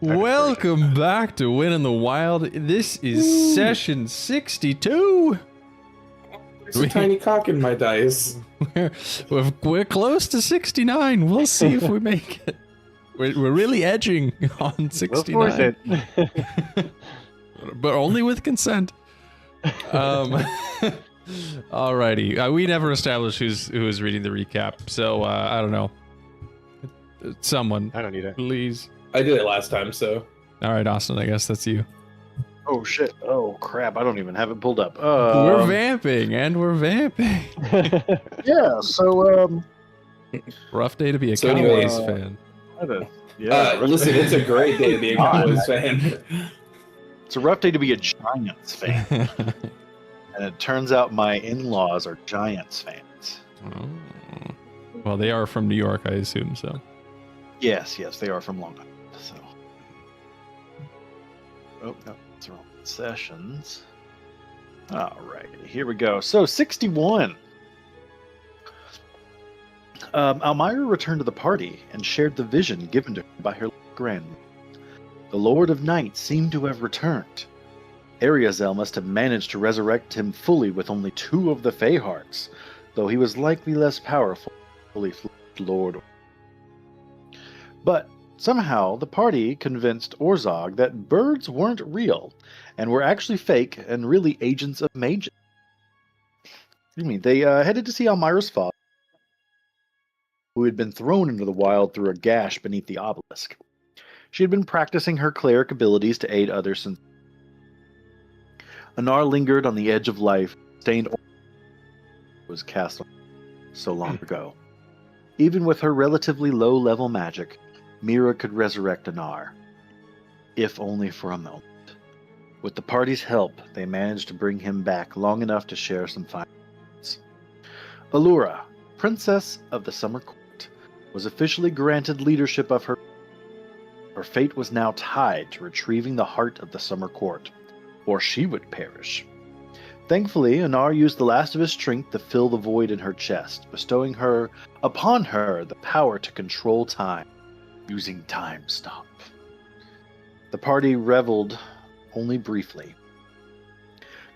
Welcome back to Win in the Wild. This is session 62. There's a tiny cock in my dice. We're close to 69. We'll see if we make it. We're really edging on 69. We'll force it. But only with consent. Alrighty. We never established who was reading the recap, so I don't know. Someone. I don't need it. Please. I did it last time, so. All right, Austin, I guess that's you. Oh, shit. Oh, crap. I don't even have it pulled up. We're vamping. Yeah, so, Rough day to be a So Cowboys anyways, fan. Listen, it's a great day to be a Cowboys fan. It's a rough day to be a Giants fan. And it turns out my in-laws are Giants fans. Oh. Well, they are from New York, I assume, so. Yes, they are from Long Island. So. Oh, no, it's wrong. Sessions. All right, here we go. So, 61. Almyre returned to the party and shared the vision given to her by her grandmother. The Lord of Night seemed to have returned. Ariazel must have managed to resurrect him fully with only 2 of the Fey hearts, though he was likely less powerful than the fully fledged Lord. But somehow the party convinced Orzog that birds weren't real and were actually fake and really agents of mages. They headed to see Almyre's father, who had been thrown into the wild through a gash beneath the obelisk. She had been practicing her cleric abilities to aid others since. Anar lingered on the edge of life, stained was cast on so long ago. Even with her relatively low-level magic, Mira could resurrect Anar, if only for a moment. With the party's help, they managed to bring him back long enough to share some final words. Allura, Princess of the Summer Court, was officially granted leadership of her. Her fate was now tied to retrieving the heart of the Summer Court, or she would perish. Thankfully, Anar used the last of his strength to fill the void in her chest, bestowing upon her the power to control time, using Time Stop. The party reveled only briefly.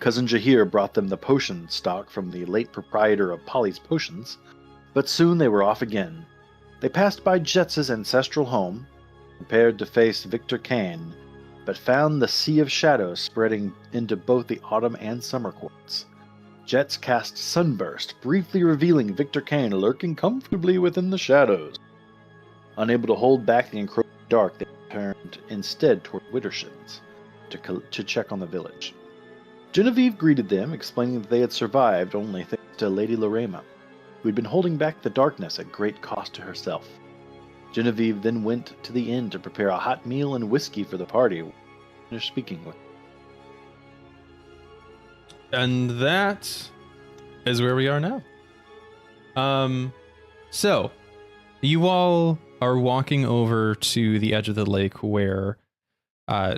Cousin Jahir brought them the potion stock from the late proprietor of Polly's Potions, but soon they were off again. They passed by Jeatz's ancestral home, prepared to face Victor Kane, but found the Sea of Shadows spreading into both the Autumn and Summer Courts. Jeatz cast Sunburst, briefly revealing Victor Kane lurking comfortably within the shadows. Unable to hold back the encroaching dark, they turned instead toward Widdershins to check on the village. Genevieve greeted them, explaining that they had survived only thanks to Lady Loreaux, who had been holding back the darkness at great cost to herself. Genevieve then went to the inn to prepare a hot meal and whiskey for the party. Finished speaking with. And that is where we are now. So you all are walking over to the edge of the lake where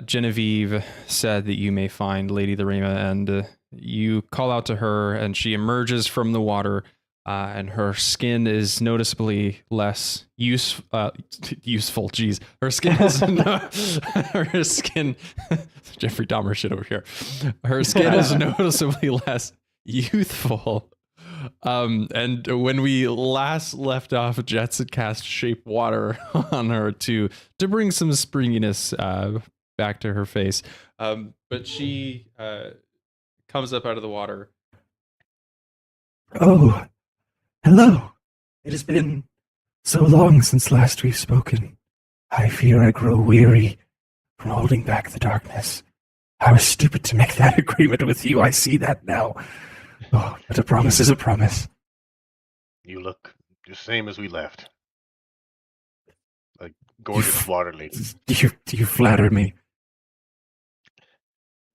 Genevieve said that you may find Lady Loreaux, and you call out to her, and she emerges from the water. And her skin is noticeably less useful. Geez, her skin is her skin. Jeffrey Dahmer shit over here. Her skin is noticeably less youthful. And when we last left off, Jeatz had cast Shape Water on her to bring some springiness back to her face. But she comes up out of the water. Oh. Hello. It has been so long since last we've spoken. I fear I grow weary from holding back the darkness. I was stupid to make that agreement with you. I see that now. Oh, but a promise is a promise. You look the same as we left. Like gorgeous water lady. You flatter me.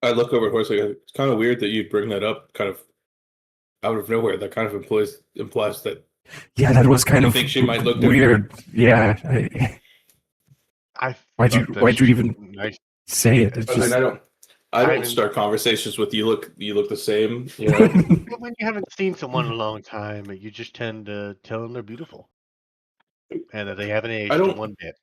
I look over at Horace. It's kind of weird that you bring that up kind of out of nowhere. That kind of implies that. Yeah, that was kind of think she might look weird. Yeah. Why'd you even say it? It's just... I don't start conversations with you look the same. You know? When you haven't seen someone in a long time, you just tend to tell them they're beautiful and that they haven't aged in one bit.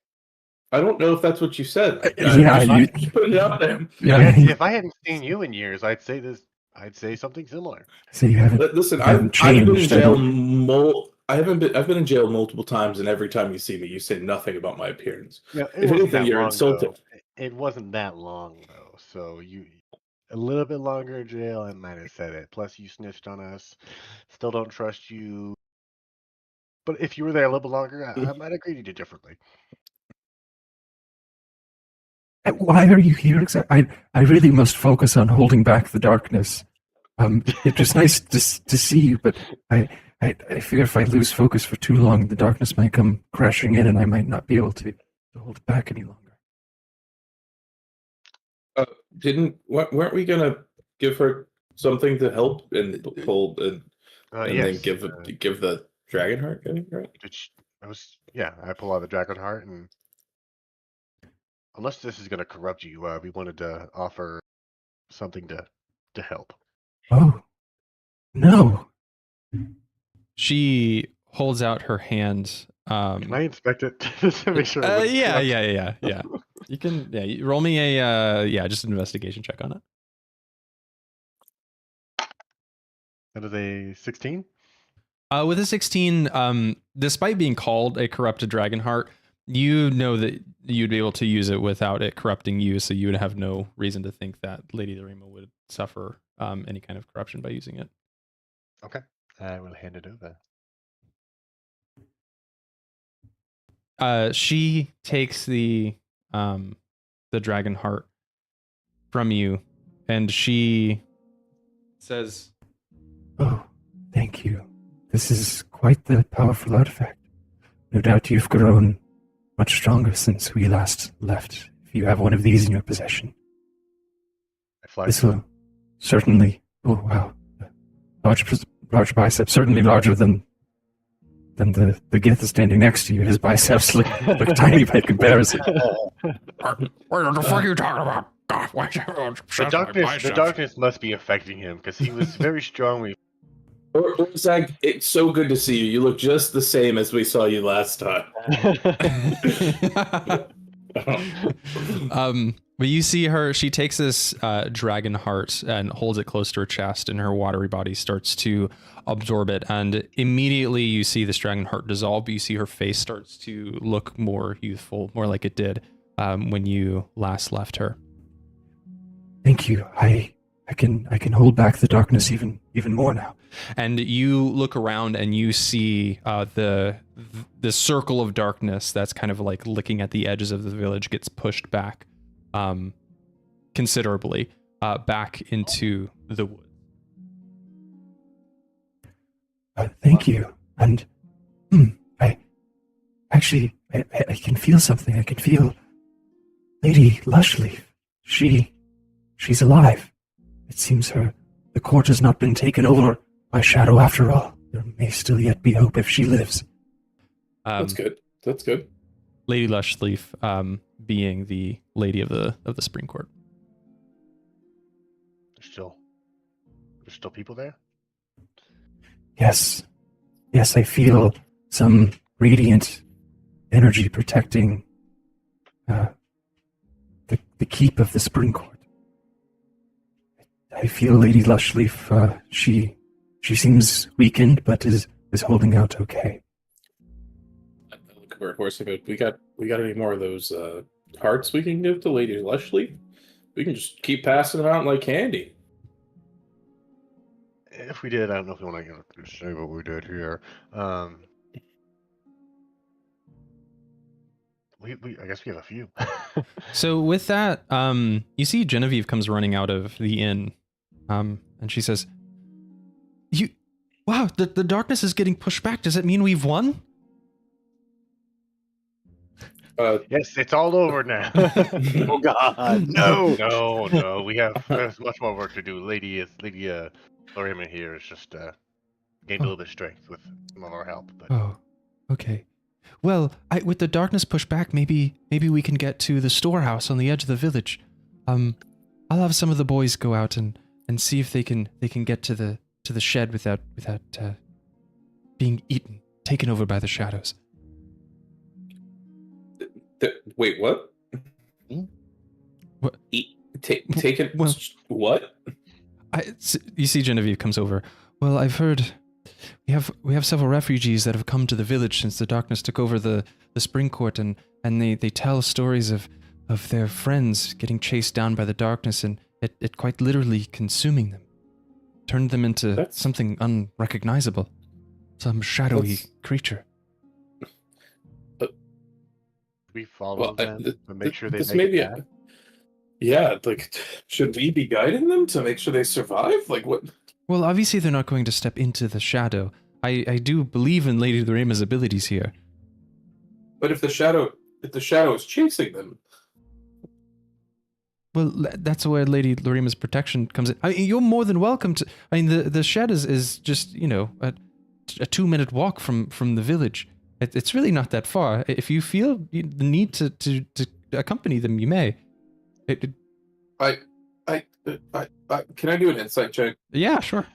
I don't know if that's what you said. Yeah, I you- just put it out there. Yeah, If I hadn't seen you in years, I'd say this. I'd say something similar. so you haven't. Listen, haven't I've been in changed, I jail. don't- I've been in jail multiple times, and every time you see me, you say nothing about my appearance. Yeah, it If wasn't anything, that you're long, insulted. though. It wasn't that long though, so you a little bit longer in jail. I might have said it. Plus, you snitched on us. Still don't trust you. But if you were there a little bit longer, I might have greeted you differently. Why are you here? I really must focus on holding back the darkness. It was nice to see you, but I fear if I lose focus for too long, the darkness might come crashing in, and I might not be able to hold it back any longer. Weren't we gonna give her something to help and hold and Yes. then give the dragon heart? Right? I pull out the dragon heart, and unless this is going to corrupt you, we wanted to offer something to help. Oh, no. She holds out her hand. Can I inspect it to make sure? it Yeah. You can. Yeah, you roll me a just an investigation check on it. That is a 16. With a 16, despite being called a corrupted dragon heart, you know that you'd be able to use it without it corrupting you, so you would have no reason to think that Lady Lorema would suffer any kind of corruption by using it. Okay, I will hand it over. She takes the dragon heart from you, and she says, Oh, thank you. This is quite the powerful artifact. No doubt you've grown much stronger since we last left, if you have one of these in your possession. I fly. This will certainly... Oh, wow. Large biceps, certainly larger than the Gith standing next to you. His biceps look tiny by comparison. "What the fuck are you talking about? God, why The darkness must be affecting him because he was very strong. Or Zach, it's so good to see you. You look just the same as we saw you last time. But you see her, she takes this dragon heart and holds it close to her chest, and her watery body starts to absorb it. And immediately you see this dragon heart dissolve. You see her face starts to look more youthful, more like it did when you last left her. Thank you. I can hold back the darkness even more now. And you look around and you see the circle of darkness that's kind of like licking at the edges of the village gets pushed back considerably back into the woods. Thank you. And I can feel something. I can feel Lady Lushleaf. She's alive. It seems the court has not been taken over by shadow after all. There may still yet be hope if she lives. That's good. That's good. Lady Lushleaf being the lady of the Spring Court. There's still people there? Yes, I feel some radiant energy protecting the keep of the Spring Court. I feel Lady Lushleaf, she seems weakened, but is holding out okay. I look over at Horace and go, we got any more of those hearts we can give to Lady Lushleaf? We can just keep passing them out like candy. If we did, I don't know if we want to say what we did here. I guess we have a few. So with that, you see Genevieve comes running out of the inn, and she says, wow, the darkness is getting pushed back. Does it mean we've won? Yes, it's all over now. Oh God, no! No. There's much more work to do. Lady Lorema here is just gained a little bit of strength with some of our help. But Oh, okay. Well, with the darkness pushed back, maybe we can get to the storehouse on the edge of the village. I'll have some of the boys go out and see if they can get to the shed without being taken over by the shadows. Wait, what? What? Taken? Well- What? You see Genevieve comes over. Well, I've heard we have several refugees that have come to the village since the darkness took over the spring court, and they tell stories of their friends getting chased down by the darkness and it quite literally consuming them. Turned them into something unrecognizable. Some shadowy creature. We follow them to make sure they this make may be it back? Yeah, like, should we be guiding them to make sure they survive? Like, what? Well, obviously they're not going to step into the shadow. I do believe in Lady Lorema's abilities here. But if the shadow is chasing them, Well, that's where Lady Lorema's protection comes in. I mean, you're more than welcome to. I mean, the shed is just, you know, a 2-minute walk from the village. It's really not that far. If you feel the need to accompany them, you may. can I do an insight check? Yeah, sure.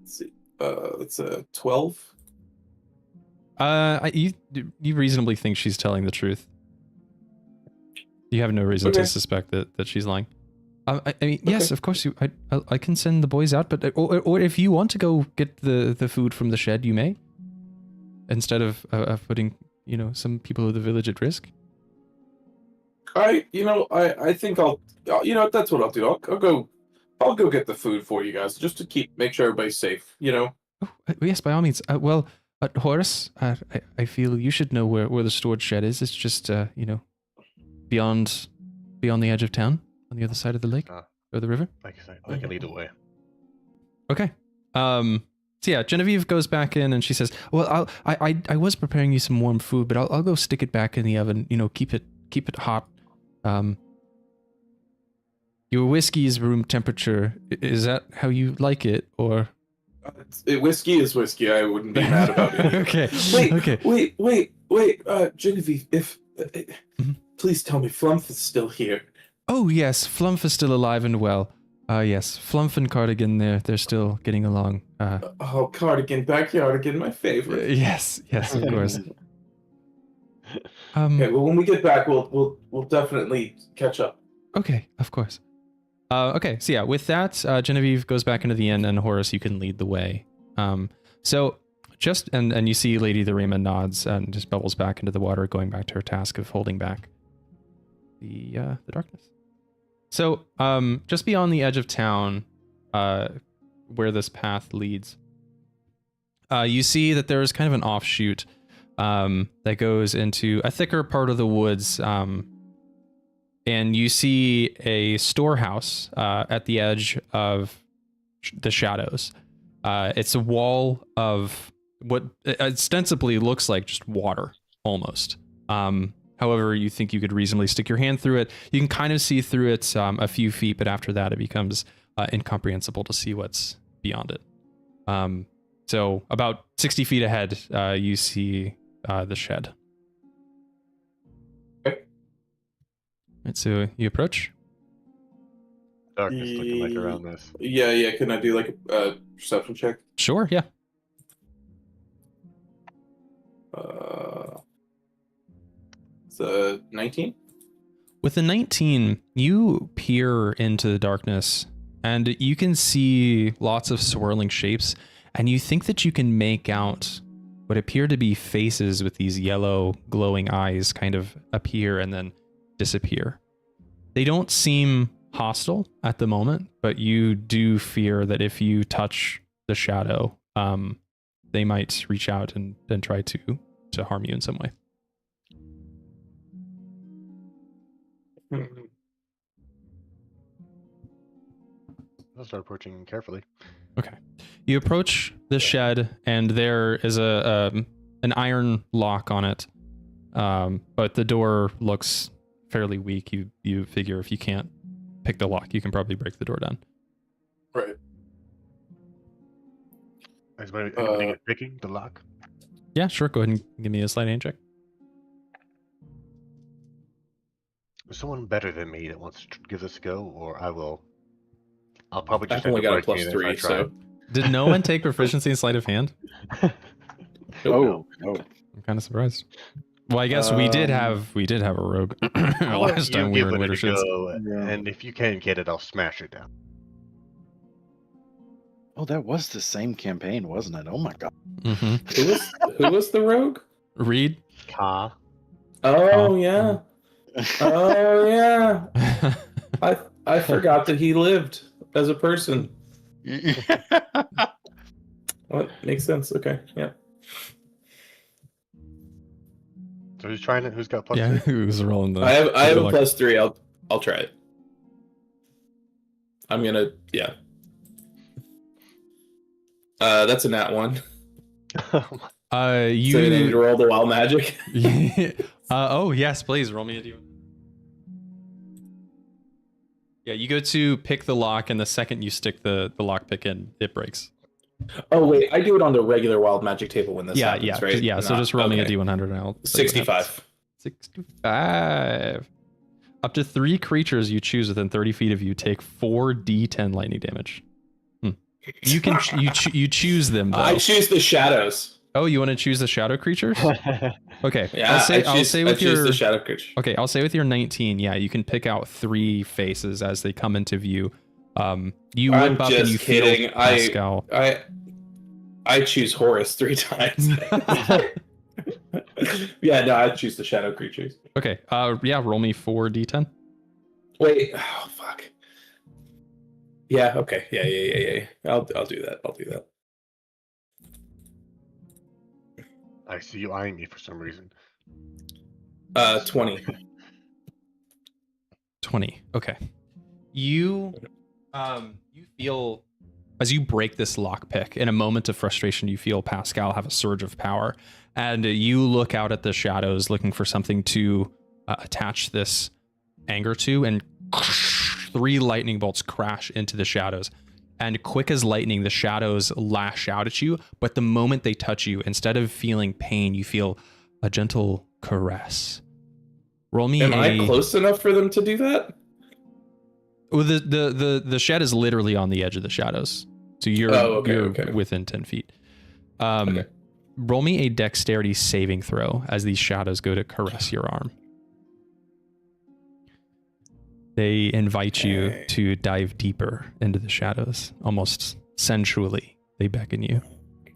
Let's see. It's a 12. You reasonably think she's telling the truth. You have no reason to suspect that she's lying. I mean, yes, of course. I can send the boys out, but or if you want to go get the food from the shed, you may. Instead of putting some people of the village at risk. I think that's what I'll do. I'll go get the food for you guys just to make sure everybody's safe. Oh, yes, by all means. Horace, I feel you should know where the storage shed is. It's just beyond the edge of town, on the other side of the lake or the river. Like I said, I can lead the way. Okay. So yeah, Genevieve goes back in and she says, "Well, I was preparing you some warm food, but I'll go stick it back in the oven. Keep it hot. Your whiskey is room temperature. Is that how you like it, or?" Whiskey is whiskey. I wouldn't be mad about it. Okay. Wait. Genevieve, if please tell me Flumph is still here. Oh yes, Flumph is still alive and well. Yes, Flumph and Cardigan, they're still getting along. Cardigan, Backyardigan, my favorite. Yes, of course. Okay, well, when we get back, we'll definitely catch up. Okay, of course. Okay, so yeah, with that, Genevieve goes back into the inn, and Horace, you can lead the way. So just and you see Lady Lorema nods and just bubbles back into the water, going back to her task of holding back the darkness. So just beyond the edge of town, where this path leads, you see that there is kind of an offshoot that goes into a thicker part of the woods. And you see a storehouse at the edge of the shadows. It's a wall of what ostensibly looks like just water, almost. However, you think you could reasonably stick your hand through it. You can kind of see through it a few feet, but after that, it becomes incomprehensible to see what's beyond it. So about 60 feet ahead, you see the shed. Right, so you approach. Darkness looking like around this. Yeah. Can I do like a perception check? Sure, yeah. It's a 19. With the 19, you peer into the darkness, and you can see lots of swirling shapes, and you think that you can make out what appear to be faces with these yellow glowing eyes kind of appear and then disappear. They don't seem hostile at the moment, but you do fear that if you touch the shadow, they might reach out and try to harm you in some way. I'll start approaching carefully. Okay. You approach the shed, and there is an iron lock on it, but the door looks fairly weak. You figure if you can't pick the lock, you can probably break the door down. Right. Is anybody picking the lock? Yeah, sure. Go ahead and give me a sleight of hand check. There's someone better than me that wants to give this a go, or I'll probably just I've only got a end up breaking it if I +3, try. so Did no one take proficiency in sleight of hand? Oh, no. I'm kind of surprised. Well, I guess we did have a rogue last time we were in give it a Wittershins. go, Yeah. and if you can't get it, I'll smash it down. Oh, that was the same campaign, wasn't it? Oh my god. Mm-hmm. Who was the rogue? Reed. Ka. Oh yeah. Oh yeah. I forgot that he lived as a person. What makes sense? Okay, yeah. So who's trying it? Who's got plus Yeah, two? who's rolling the? I have a luck? +3. I'll try it. I'm gonna that's a nat 1. You. So I need to roll the wild magic. Oh yes, please roll me a d1. Yeah, you go to pick the lock, and the second you stick the lock pick in, it breaks. Oh wait, I do it on the regular wild magic table when this happens, right? Yeah. So just roll me a d100 and I'll. 65. 65. Up to 3 creatures you choose within 30 feet of you take 4d10 lightning damage. You can you choose them though. I choose the shadows. Oh, you want to choose the shadow creatures? Okay. Yeah, I'll say with choose your the shadow creature. Okay, I'll say with your 19, yeah, you can pick out 3 faces as they come into view. You I'm whip up just and you kidding. feel Pascal. I choose Horace 3 times. Yeah, no, I choose the shadow creatures. Okay, yeah, roll me 4d10. Wait, oh fuck. Yeah, okay. Yeah. I'll do that. I'll do that. I see you eyeing me for some reason. 20. 20. Okay. You feel as you break this lockpick, in a moment of frustration, you feel Pascal have a surge of power, and you look out at the shadows looking for something to attach this anger to, and 3 lightning bolts crash into the shadows. And quick as lightning, the shadows lash out at you, but the moment they touch you, instead of feeling pain, you feel a gentle caress. Roll me Am I close enough for them to do that? Well, the shed is literally on the edge of the shadows, so you're okay. within 10 feet. Okay. Roll me a dexterity saving throw as these shadows go to caress your arm. They invite you to dive deeper into the shadows, almost sensually. They beckon you.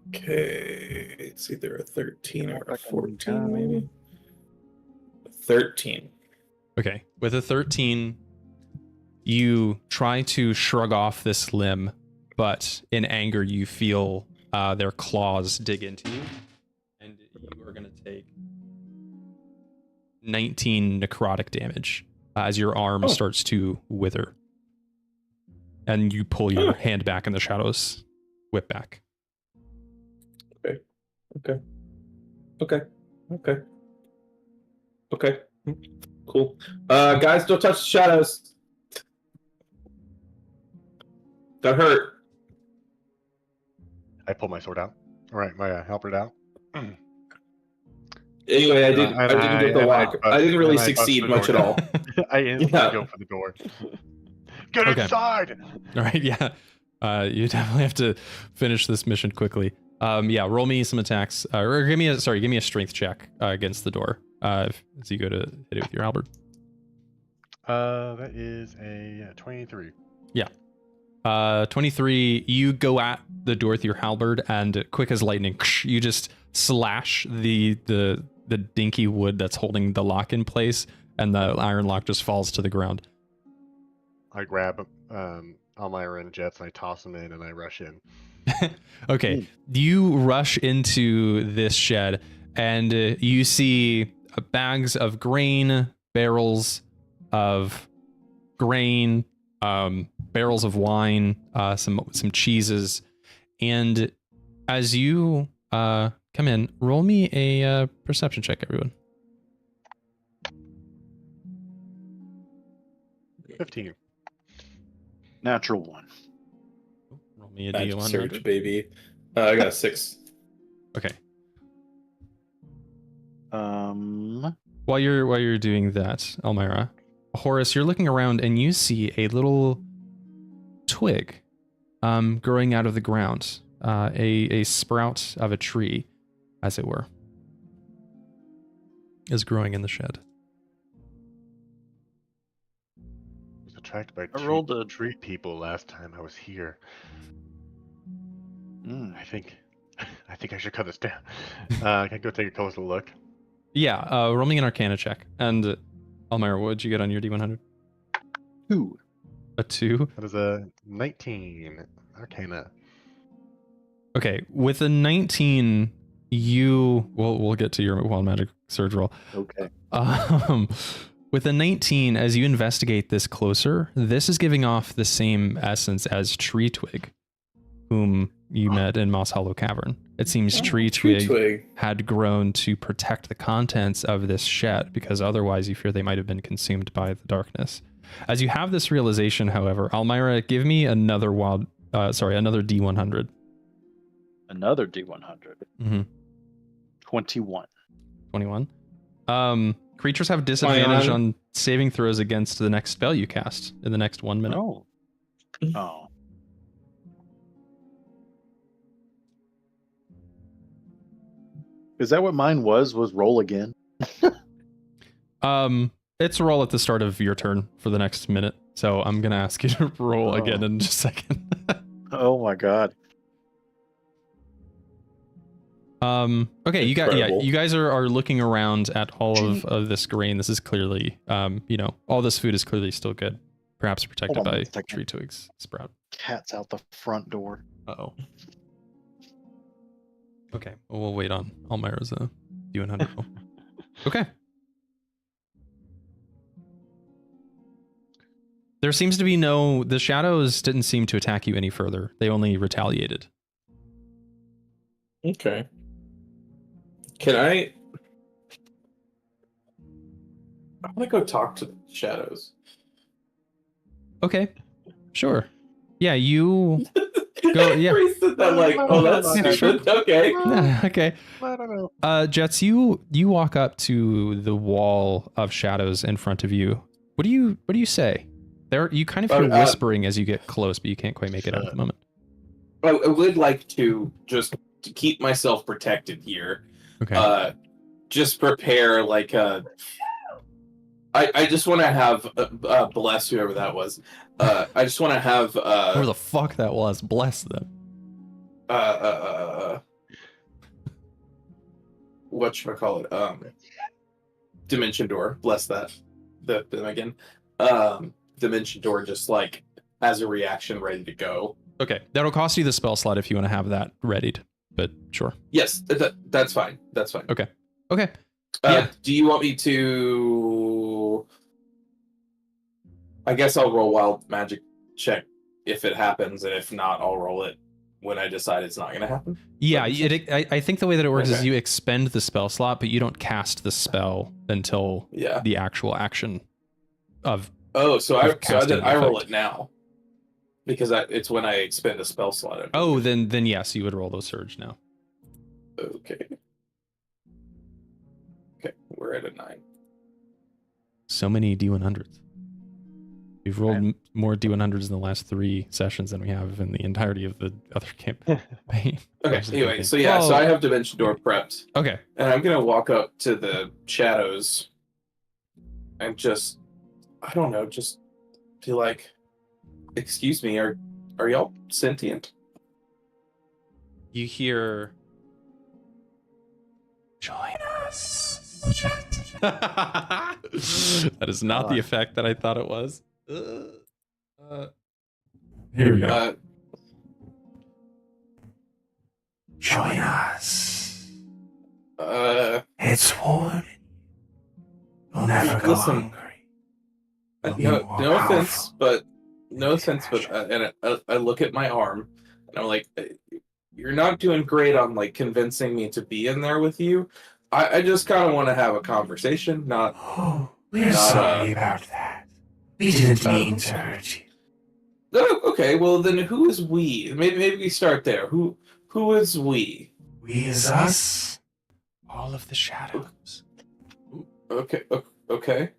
Okay, it's either a 13 or a 14, maybe. 13. Okay, with a 13, you try to shrug off this limb, but in anger, you feel their claws dig into you, and you are going to take 19 necrotic damage as your arm starts to wither. And you pull your hand back, and the shadows whip back. Okay. Cool. Guys, don't touch the shadows. That hurt. I pull my sword out. All right, my halberd out. Anyway, I didn't get the lock. I didn't really succeed much at all. I instantly go for the door. Get inside! All right, yeah. You definitely have to finish this mission quickly. Yeah, roll me some attacks, or give me a strength check against the door as you go to hit it with your halberd. That is a 23. Yeah. 23, you go at the door with your halberd, and quick as lightning, you just slash the dinky wood that's holding the lock in place, and the iron lock just falls to the ground. I grab Almyre and Jeatz, and I toss them in, and I rush in. Okay, you rush into this shed, and you see bags of grain, barrels of grain, barrels of wine, some cheeses, and as you come in, roll me a perception check, everyone. 15. Natural 1. Roll me a Magic D100. surge, baby. I got a 6. Okay. While you're doing that, Almyre, Horace, you're looking around and you see a little twig growing out of the ground, a sprout of a tree. as it were, is growing in the shed. I was attracted by I rolled a- tree people last time I was here. Mm. I think I should cut this down. Can I go take a closer look? Yeah, roll me an Arcana check. And Almyre, what did you get on your D100? 2. A 2? That is a 19 Arcana. Okay, with a 19, we'll get to your wild magic surge roll. Okay. With a 19, as you investigate this closer, this is giving off the same essence as Tree Twig, whom you met in Moss Hollow Cavern. It seems Tree Twig had grown to protect the contents of this shed, because otherwise you fear they might have been consumed by the darkness. As you have this realization, however, Almyre, give me another another D100. Another D100. Mm-hmm. 21. 21. Creatures have disadvantage on saving throws against the next spell you cast in the next 1 minute. Oh. Oh. Is that what mine was roll again? It's a roll at the start of your turn for the next minute. So I'm going to ask you to roll again in just a second. Oh my god. Okay, Incredible. you guys are looking around at all of this grain. This is clearly, all this food is clearly still good. Perhaps protected Hold on by one second. tree twigs sprout. Cat's out the front door. Uh-oh. Okay, well, we'll wait on Almyre's D100 roll. Okay. There seems to be the shadows didn't seem to attack you any further. They only retaliated. Okay. Can I want to go talk to the shadows. Okay, sure. Yeah, you go. Yeah. Priest said that like, oh, that's Yeah, stupid. Okay. Yeah, okay. I don't know. Jeatz, you walk up to the wall of shadows in front of you. What do you say? There, you kind of hear whispering as you get close, but you can't quite make it out at the moment. I would like to just to keep myself protected here. Okay. Just prepare like a. I just want to have bless whoever that was. I just want to have Whoever the fuck that was, bless them. Whatchamacallit? Dimension door, bless that. Them again. Dimension door just like as a reaction ready to go. Okay, that'll cost you the spell slot if you want to have that readied, but sure. Yes, that's fine. That's fine. Okay. Okay. Do you want me to? I guess I'll roll wild magic check if it happens, and if not, I'll roll it when I decide it's not going to happen. Yeah, I think the way that it works is Okay. you expend the spell slot, but you don't cast the spell until Yeah. the actual action of. Oh, so I casting the roll effect. it now because it's when I expend a spell slot. Oh, then yes, you would roll those surge now. Okay. Okay, we're at a 9. So many D100s. We've rolled more D100s in the last 3 sessions than we have in the entirety of the other campaign. Okay, anyway, so yeah, so I have Dimension Door prepped, Okay. and I'm gonna walk up to the shadows and just, I don't know, just be like, excuse me, are y'all sentient? You hear. Join us. That is not the effect that I thought it was. Here we go. Uh, Join us. uh, It's warm. You'll never go Listen. hungry. You'll be more no offense, powerful. but and I look at my arm, and I'm like, you're not doing great on like convincing me to be in there with you. I just kind of want to have a conversation, not. Oh, we're Not, sorry about that. We didn't mean to hurt you. Oh, okay, well then, who is we? Maybe we start there. Who is we? We is us. All of the shadows. Okay, okay.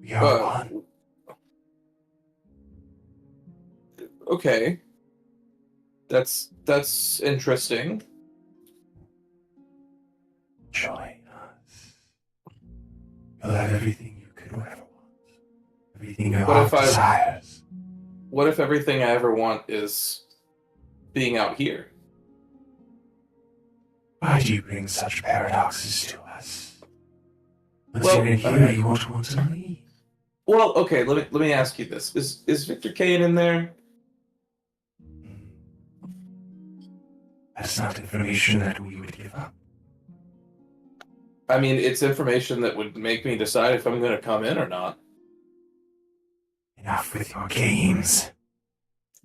We are one. Okay. That's interesting. Join us. You'll have everything you could ever want. Everything your heart desires. What if everything I ever want is being out here? Why do you bring such paradoxes to us? Once Well, you're in here, you won't want to leave. Well, okay, let me ask you this. Is Victor Kane in there? That's not information that we would give up. I mean, it's information that would make me decide if I'm going to come in or not. Enough with your games.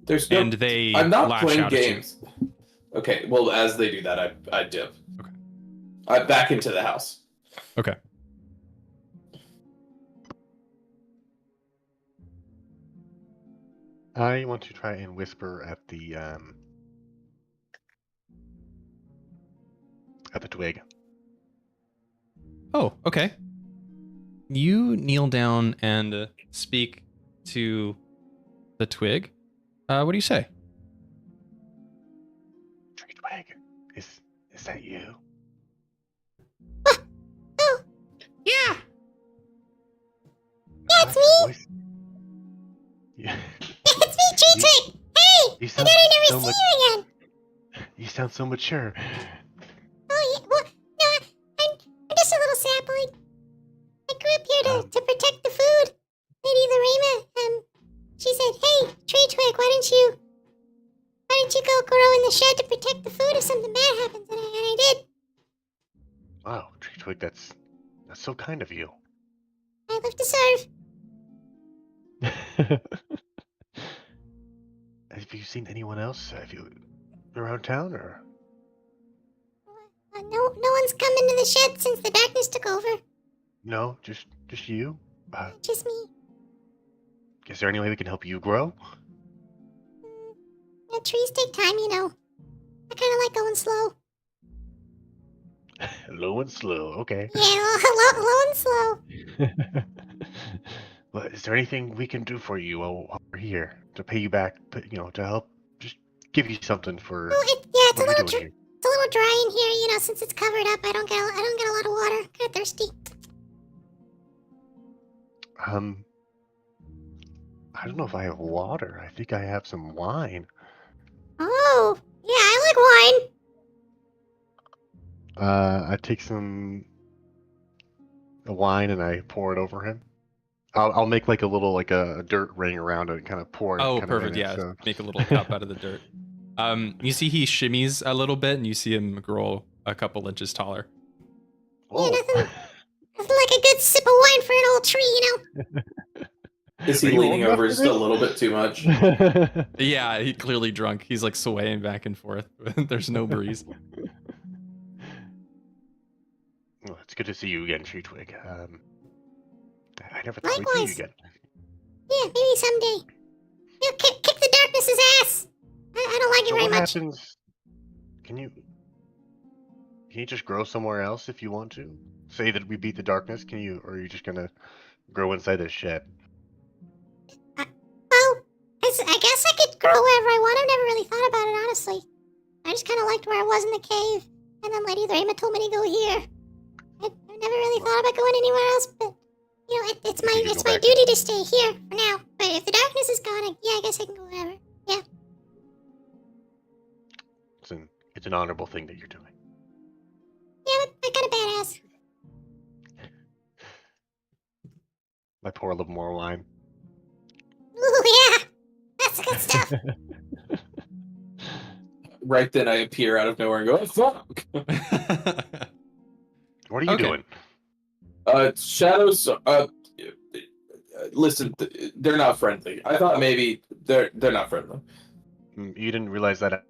There's no, And they I'm not lash playing out at you. games. Okay, well, as they do that, I dip. Okay. I back into the house. Okay. I want to try and whisper at the twig. Oh, okay. You kneel down and speak to the twig. What do you say? Tree twig, is that you? Oh, Yeah. Yeah, it's me. Yeah. It's me, Tree Twig. Hey, You I sound thought I never so see much. you again. You sound so mature. Oh, yeah. Well, no, I'm just a little sapling. I grew up here to protect the food. Lady Lorema, she said, "Hey, Tree Twig, why don't you go grow in the shed to protect the food if something bad happens?" And I did. Wow, Tree Twig, that's so kind of you. I live to serve. Have you seen anyone else? Have you around town or? No one's come into the shed since the darkness took over. No, just you. Just me. Is there any way we can help you grow? Yeah, trees take time, you know. I kind of like going slow. Low and slow. Okay. Yeah, low and slow. Well, is there anything we can do for you while we're here to pay you back? To help, just give you something for Well, it's a what little you're doing here. it's a little dry in here, you know, since it's covered up. I don't get a lot of water. Kind of thirsty. I don't know if I have water. I think I have some wine. Oh, yeah, I like wine. I take some wine and I pour it over him. I'll make like a dirt ring around it and kind of pour it. Oh, kind of perfect. in it, Yeah, so- make a little cup out of the dirt. You see he shimmies a little bit, and you see him grow a couple inches taller. Whoa. Nothing like a good sip of wine for an old tree, you know. Is Are he you leaning old enough over for just a this? little bit too much? Yeah, he clearly drunk. He's like swaying back and forth. There's no breeze. Well, it's good to see you again, Tree Twig. I never thought we'd see you Likewise. again. Yeah, maybe someday. You know, kick the darkness's ass. I don't like it So very what much. happens? Can you just grow somewhere else if you want to? Say that we beat the darkness. Can you, or are you just gonna grow inside this shed? Well, I guess I could grow wherever I want. I've never really thought about it, honestly. I just kind of liked where I was in the cave, and then Lady Lorema told me to go here. I've never really thought about going anywhere else, but you know, it's You can my go back. duty to stay here for now. But if the darkness is gone, I guess I can go wherever. Yeah. It's an honorable thing that you're doing. Yeah, I'm kind of badass. I pour a little more wine. Ooh, yeah. That's good stuff. Right then, I appear out of nowhere and go, "Oh, fuck!" What are you Okay. doing? Shadows. Listen, they're not friendly. I thought maybe they're not friendly. You didn't realize that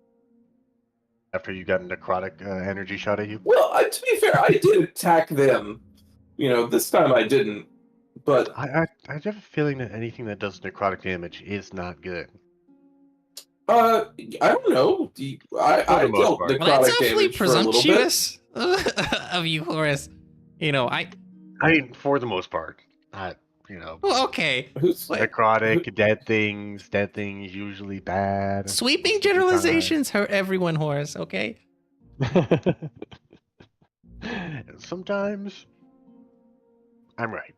after you got a necrotic energy shot at you? Well, to be fair, I did attack them. You know, this time I didn't. But I have a feeling that anything that does necrotic damage is not good. I don't know. I the most dealt part. necrotic Well, that's awfully damage for a little bit. presumptuous of you, Horace. You know, I mean, for the most part. well, okay. Who's What? Necrotic, dead things usually bad. Sweeping most of the time. generalizations hurt everyone, Horace, okay? And sometimes I'm right.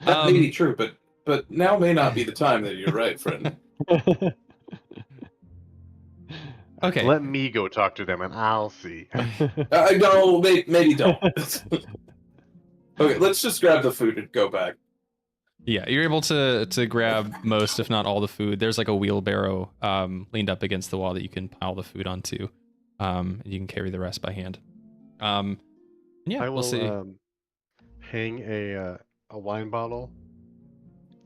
That may be true, but now may not be the time that you're right, friend. Okay. Let me go talk to them and I'll see. No, maybe don't. Okay, let's just grab the food and go back. Yeah, you're able to grab most, if not all, the food. There's like a wheelbarrow leaned up against the wall that you can pile the food onto. And you can carry the rest by hand. Yeah, I will we'll see. hang a wine bottle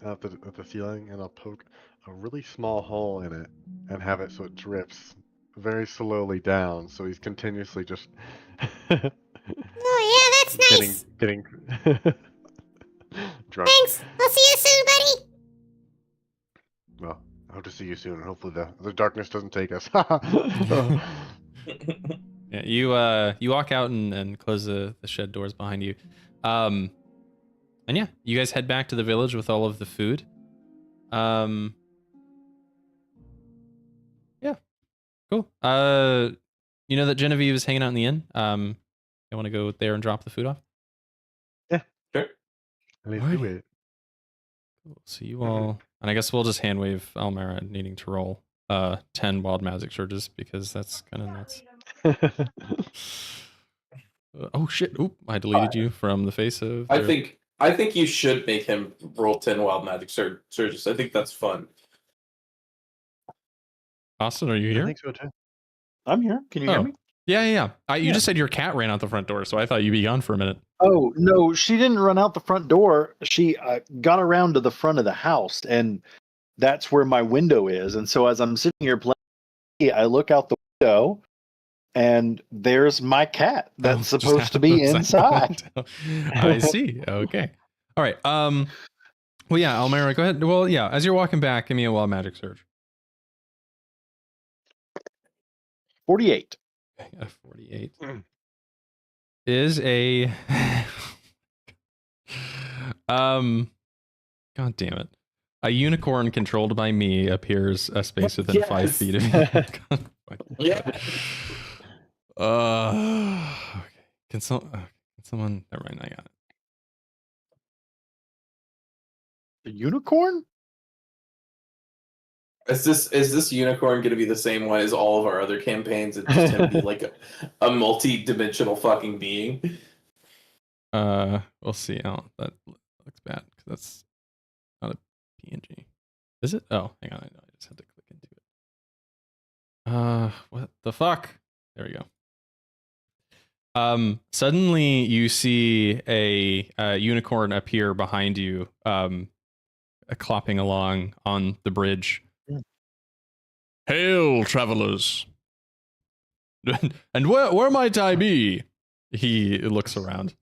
at the ceiling, and I'll poke a really small hole in it and have it so it drips very slowly down. So he's continuously just Oh, yeah, that's nice. getting drunk. Thanks. I'll see you soon, buddy. Well, I hope to see you soon, and hopefully the darkness doesn't take us. Yeah, you walk out and close the shed doors behind you. And yeah, you guys head back to the village with all of the food. Yeah, cool. You know that Genevieve is hanging out in the inn. You want to go there and drop the food off? Sure. Let's do it. Cool. So you all, and I guess we'll just hand wave Almyre needing to roll 10 wild magic surges because that's kind of nuts. Oh shit! Oop! I deleted you from the face of. I think you should make him roll 10 wild magic surges. I think that's fun. Austin, are you I here? think so too. I'm here. Can you hear me? Yeah. You just said your cat ran out the front door, so I thought you'd be gone for a minute. Oh, no, she didn't run out the front door. She got around to the front of the house, and that's where my window is. And so as I'm sitting here playing, I look out the window, and there's my cat that's supposed to be inside. I see. Okay. All right. Well, yeah, Almyre, go ahead. Well, yeah, as you're walking back, give me a wild magic surge. 48. A 48 is a God damn it. A unicorn controlled by me appears a space within 5 feet of you. Yeah. Okay. Can someone? Never mind. I got it. A unicorn? Is this unicorn going to be the same one as all of our other campaigns? It's just going to be like a multi-dimensional fucking being. We'll see. Oh, that looks bad because that's not a PNG. Is it? Oh, hang on. I know. I just had to click into it. What the fuck? There we go. Suddenly you see a unicorn appear behind you, clopping along on the bridge. Hail, travelers! And where might I be? He looks around.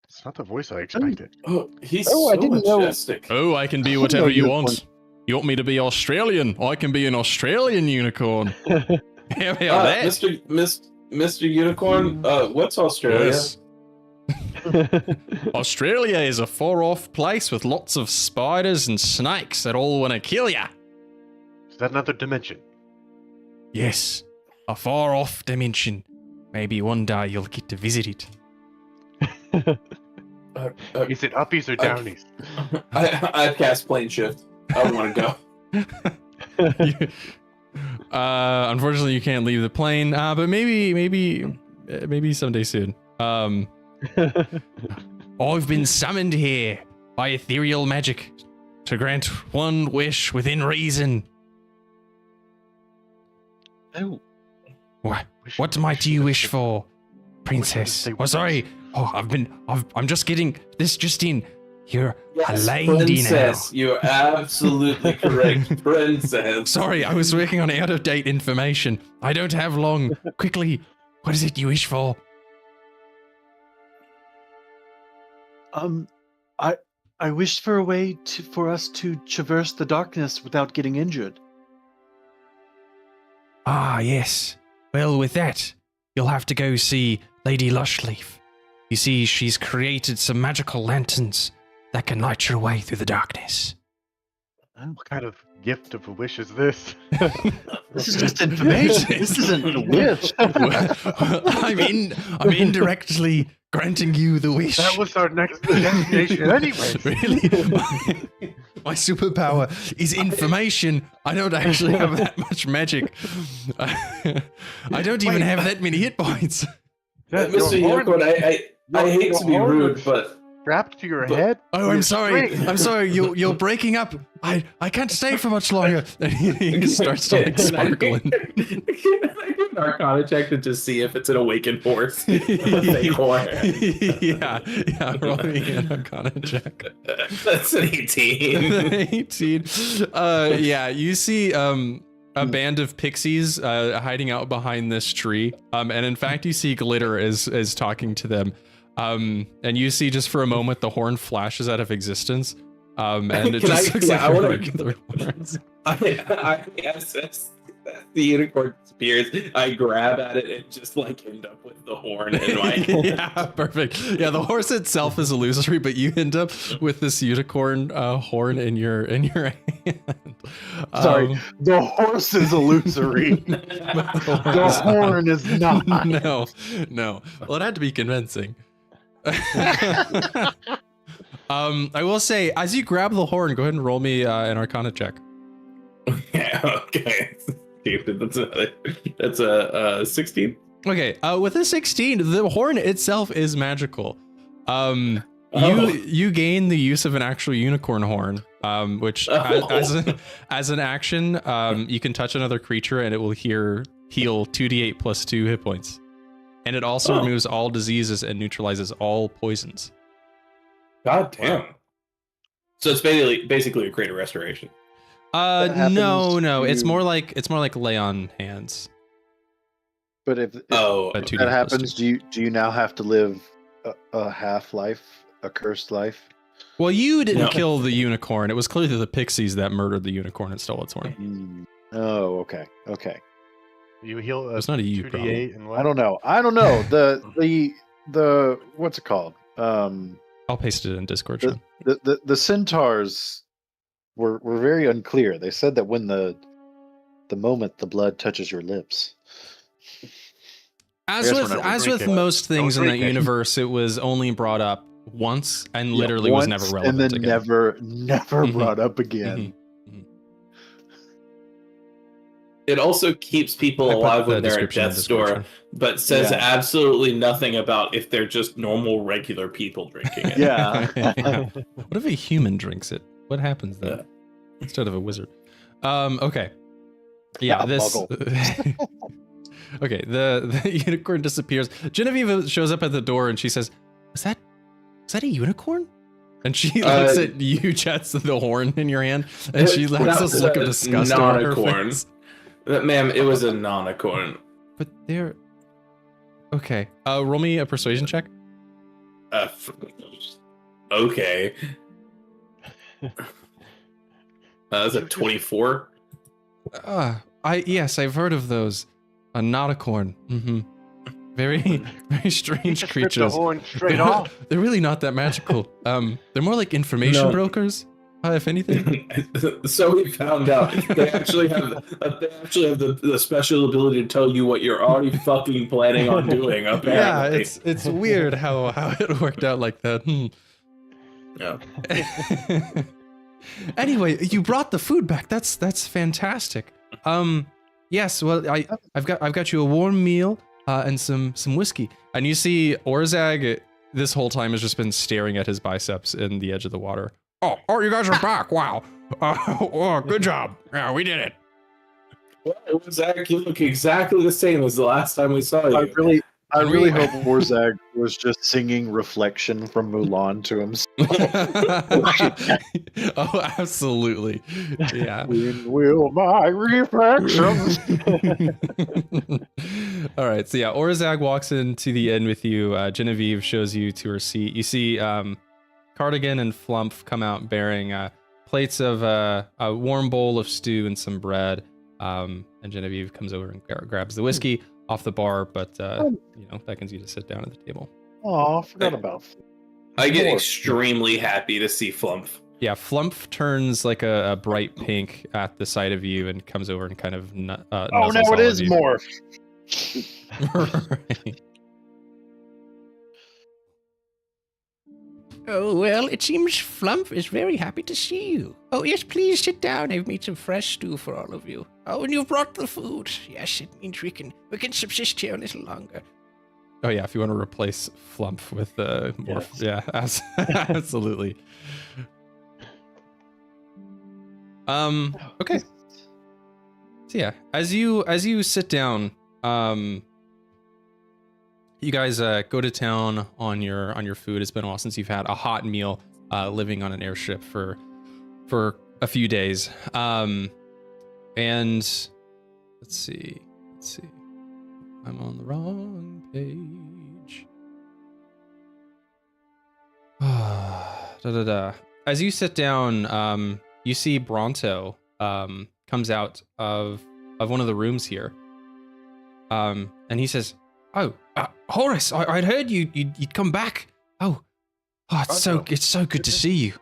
It's not the voice I expected. Oh, he's Oh, so I didn't know. majestic. Oh, I can be know whatever you unicorn. want. You want me to be Australian? I can be an Australian unicorn. Hear me on that. Mr. Unicorn, what's Australia? Yes. Australia is a far-off place with lots of spiders and snakes that all want to kill ya. Is that another dimension? Yes, a far-off dimension. Maybe one day you'll get to visit it. Is it uppies or downies? I cast plane shift. I want to go. Unfortunately, you can't leave the plane. But maybe someday soon. I've been summoned here by ethereal magic to grant one wish within reason. Oh, What might you wish for, princess? Oh, sorry. Oh, I'm just getting this just in. You're a lady princess. now. You're absolutely correct, princess. Sorry, I was working on out-of-date information. I don't have long. Quickly, what is it you wish for? I wished for a way for us to traverse the darkness without getting injured. Ah, yes. Well, with that, you'll have to go see Lady Lushleaf. You see, she's created some magical lanterns that can light your way through the darkness. What kind of gift of a wish is this? This is just information. This isn't a wish. I'm indirectly granting you the wish. That was our next destination anyway. Really? My superpower is information. I don't actually have that much magic. I don't even have that many hit points. Mr. Unicorn, I hate to be rude, but Strapped to your head? Oh, I'm sorry. I'm sorry. You're breaking up. I can't stay for much longer. And he starts to like sparkling. Can I do an Arcana check to just see if it's an awakened horse? A fake horn. yeah. Roll me an Arcana check. That's an 18. 18. Yeah. You see a band of pixies hiding out behind this tree. And in fact, you see Glitter is talking to them. And you see just for a moment the horn flashes out of existence. And it just looks like a regular horn. The unicorn spears. I grab at it and just like end up with the horn in my hand. Yeah, perfect. Yeah, the horse itself is illusory, but you end up with this unicorn horn in your hand. Sorry, the horse is illusory. The horn is not. No. Well, it had to be convincing. I will say, as you grab the horn, go ahead and roll me an Arcana check. Yeah, okay. That's a 16. Okay, with a 16, the horn itself is magical. You gain the use of an actual unicorn horn, which as an action, you can touch another creature and it will heal 2d8 plus 2 hit points. And it also removes all diseases and neutralizes all poisons. God damn. So it's basically a creative restoration. No. It's more like lay on hands. But if that happens, do you now have to live a half life, a cursed life? Well, you didn't kill the unicorn. It was clearly the pixies that murdered the unicorn and stole its horn. Oh, okay. You heal it's not a you 2d8 and what? I don't know. The what's it called? I'll paste it in Discord. The centaurs were very unclear. They said that when the moment the blood touches your lips. As with most things in that universe, it was only brought up once and literally was never relevant and then again. never brought up again. It also keeps people alive when they're at death's door, but says absolutely nothing about if they're just normal, regular people drinking it. Yeah. What if a human drinks it? What happens then? Instead of a wizard. Okay. Yeah, this... Okay, the unicorn disappears. Genevieve shows up at the door and she says, "Is that a unicorn?" And she looks at you, Jeatz, the horn in your hand, and she lets this look of disgust on her face. Ma'am, it was a non-acorn. But they're... Okay. Roll me a persuasion check. Okay. That's a 24. Yes, I've heard of those. A noticorn. Mm-hmm. Very, very strange creatures. The horn straight off. They're really not that magical. They're more like information brokers, if anything. So we found out they actually have the special ability to tell you what you're already fucking planning on doing. Apparently. Yeah, it's weird how it worked out like that. Yeah. Anyway, you brought the food back. That's fantastic. Yes, well, I've got you a warm meal and some whiskey. And you see Orzag this whole time has just been staring at his biceps in the edge of the water. Oh, you guys are back! Wow. Good job. Yeah, we did it. Well, Orzag, you look exactly the same as the last time we saw you. I really hope Orzag was just singing Reflection from Mulan to himself. Oh, absolutely. Yeah. When will my reflections? All right. So yeah, Orzag walks into the inn with you. Genevieve shows you to her seat. You see Cardigan and Flumph come out bearing plates of a warm bowl of stew and some bread. And Genevieve comes over and grabs the whiskey off the bar, but beckons you to sit down at the table. Oh, I forgot about. I get extremely happy to see Flumph. Yeah, Flump turns like a bright pink at the sight of you and comes over and kind of Oh, nuzzles now it all is of you. morph. Right. Oh, well, it seems Flump is very happy to see you. Oh, yes, please sit down. I've made some fresh stew for all of you. Oh, and you've brought the food. Yes, it means we can subsist here a little longer. Oh yeah, if you want to replace Flump with morph, yeah, absolutely. Okay. So yeah, as you sit down, you guys go to town on your food. It's been a while since you've had a hot meal, living on an airship for a few days. And let's see. I'm on the wrong page. As you sit down, you see Bronto comes out of one of the rooms here. And he says, "Oh, Horace, I'd heard you'd come back. Oh, it's so good to see you."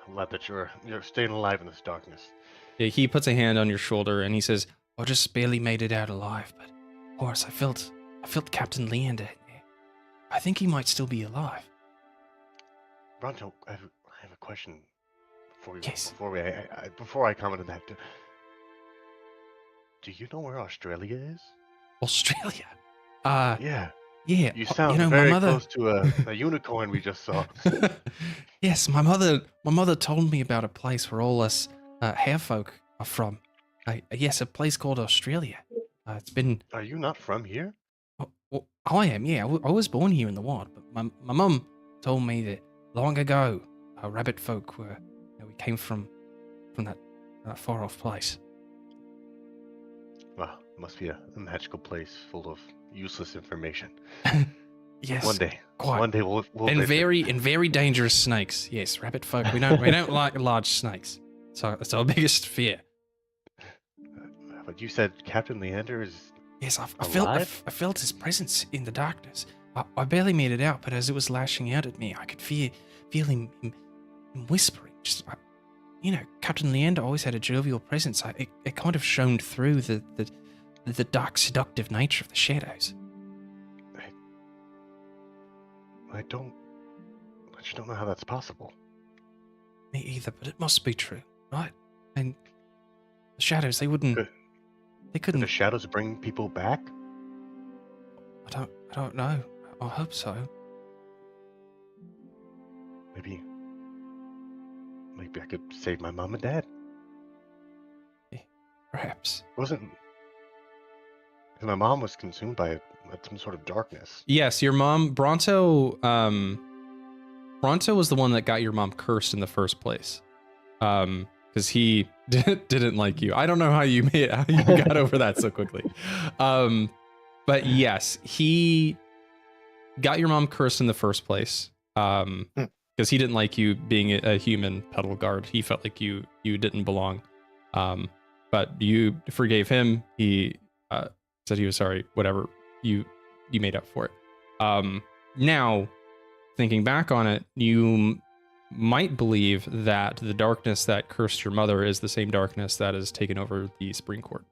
I'm glad that you're staying alive in this darkness. Yeah, he puts a hand on your shoulder and he says, "I just barely made it out alive, but Horace, I felt Captain Leander. I think he might still be alive." Bronto, I have a question for you. Yes. Before I comment on that, do you know where Australia is? Australia? Yeah. Yeah. You sound my very mother... close to a unicorn we just saw. Yes, my mother told me about a place where all us hair folk are from. Yes, a place called Australia. It's been... Are you not from here? Well, I am, yeah. I was born here in the wild, but my mum told me that long ago, rabbit folk we came from that far off place. Well, it must be a magical place full of useless information. Yes. One day. Quite. One day we'll and visit. very dangerous snakes. Yes, rabbit folk. We don't like large snakes. So it's our biggest fear. But you said Captain Leander is Yes, I alive? felt his presence in the darkness. I barely made it out, but as it was lashing out at me, I could feel him whispering. Just, Captain Leander always had a jovial presence. It kind of shone through the dark, seductive nature of the shadows. I just don't know how that's possible. Me either, but it must be true, right? And the shadows, they couldn't. Could the shadows bring people back? I don't know. I hope so. Maybe I could save my mom and dad. Yeah, perhaps. Because my mom was consumed by some sort of darkness. Yes, your mom, Bronto was the one that got your mom cursed in the first place. Because he didn't like you. I don't know how you got over that so quickly. But yes, he got your mom cursed in the first place. Because he didn't like you being a human pedal guard. He felt like you didn't belong. But you forgave him. He said he was sorry. Whatever, you made up for it. Now, thinking back on it, you might believe that the darkness that cursed your mother is the same darkness that has taken over the Spring Court.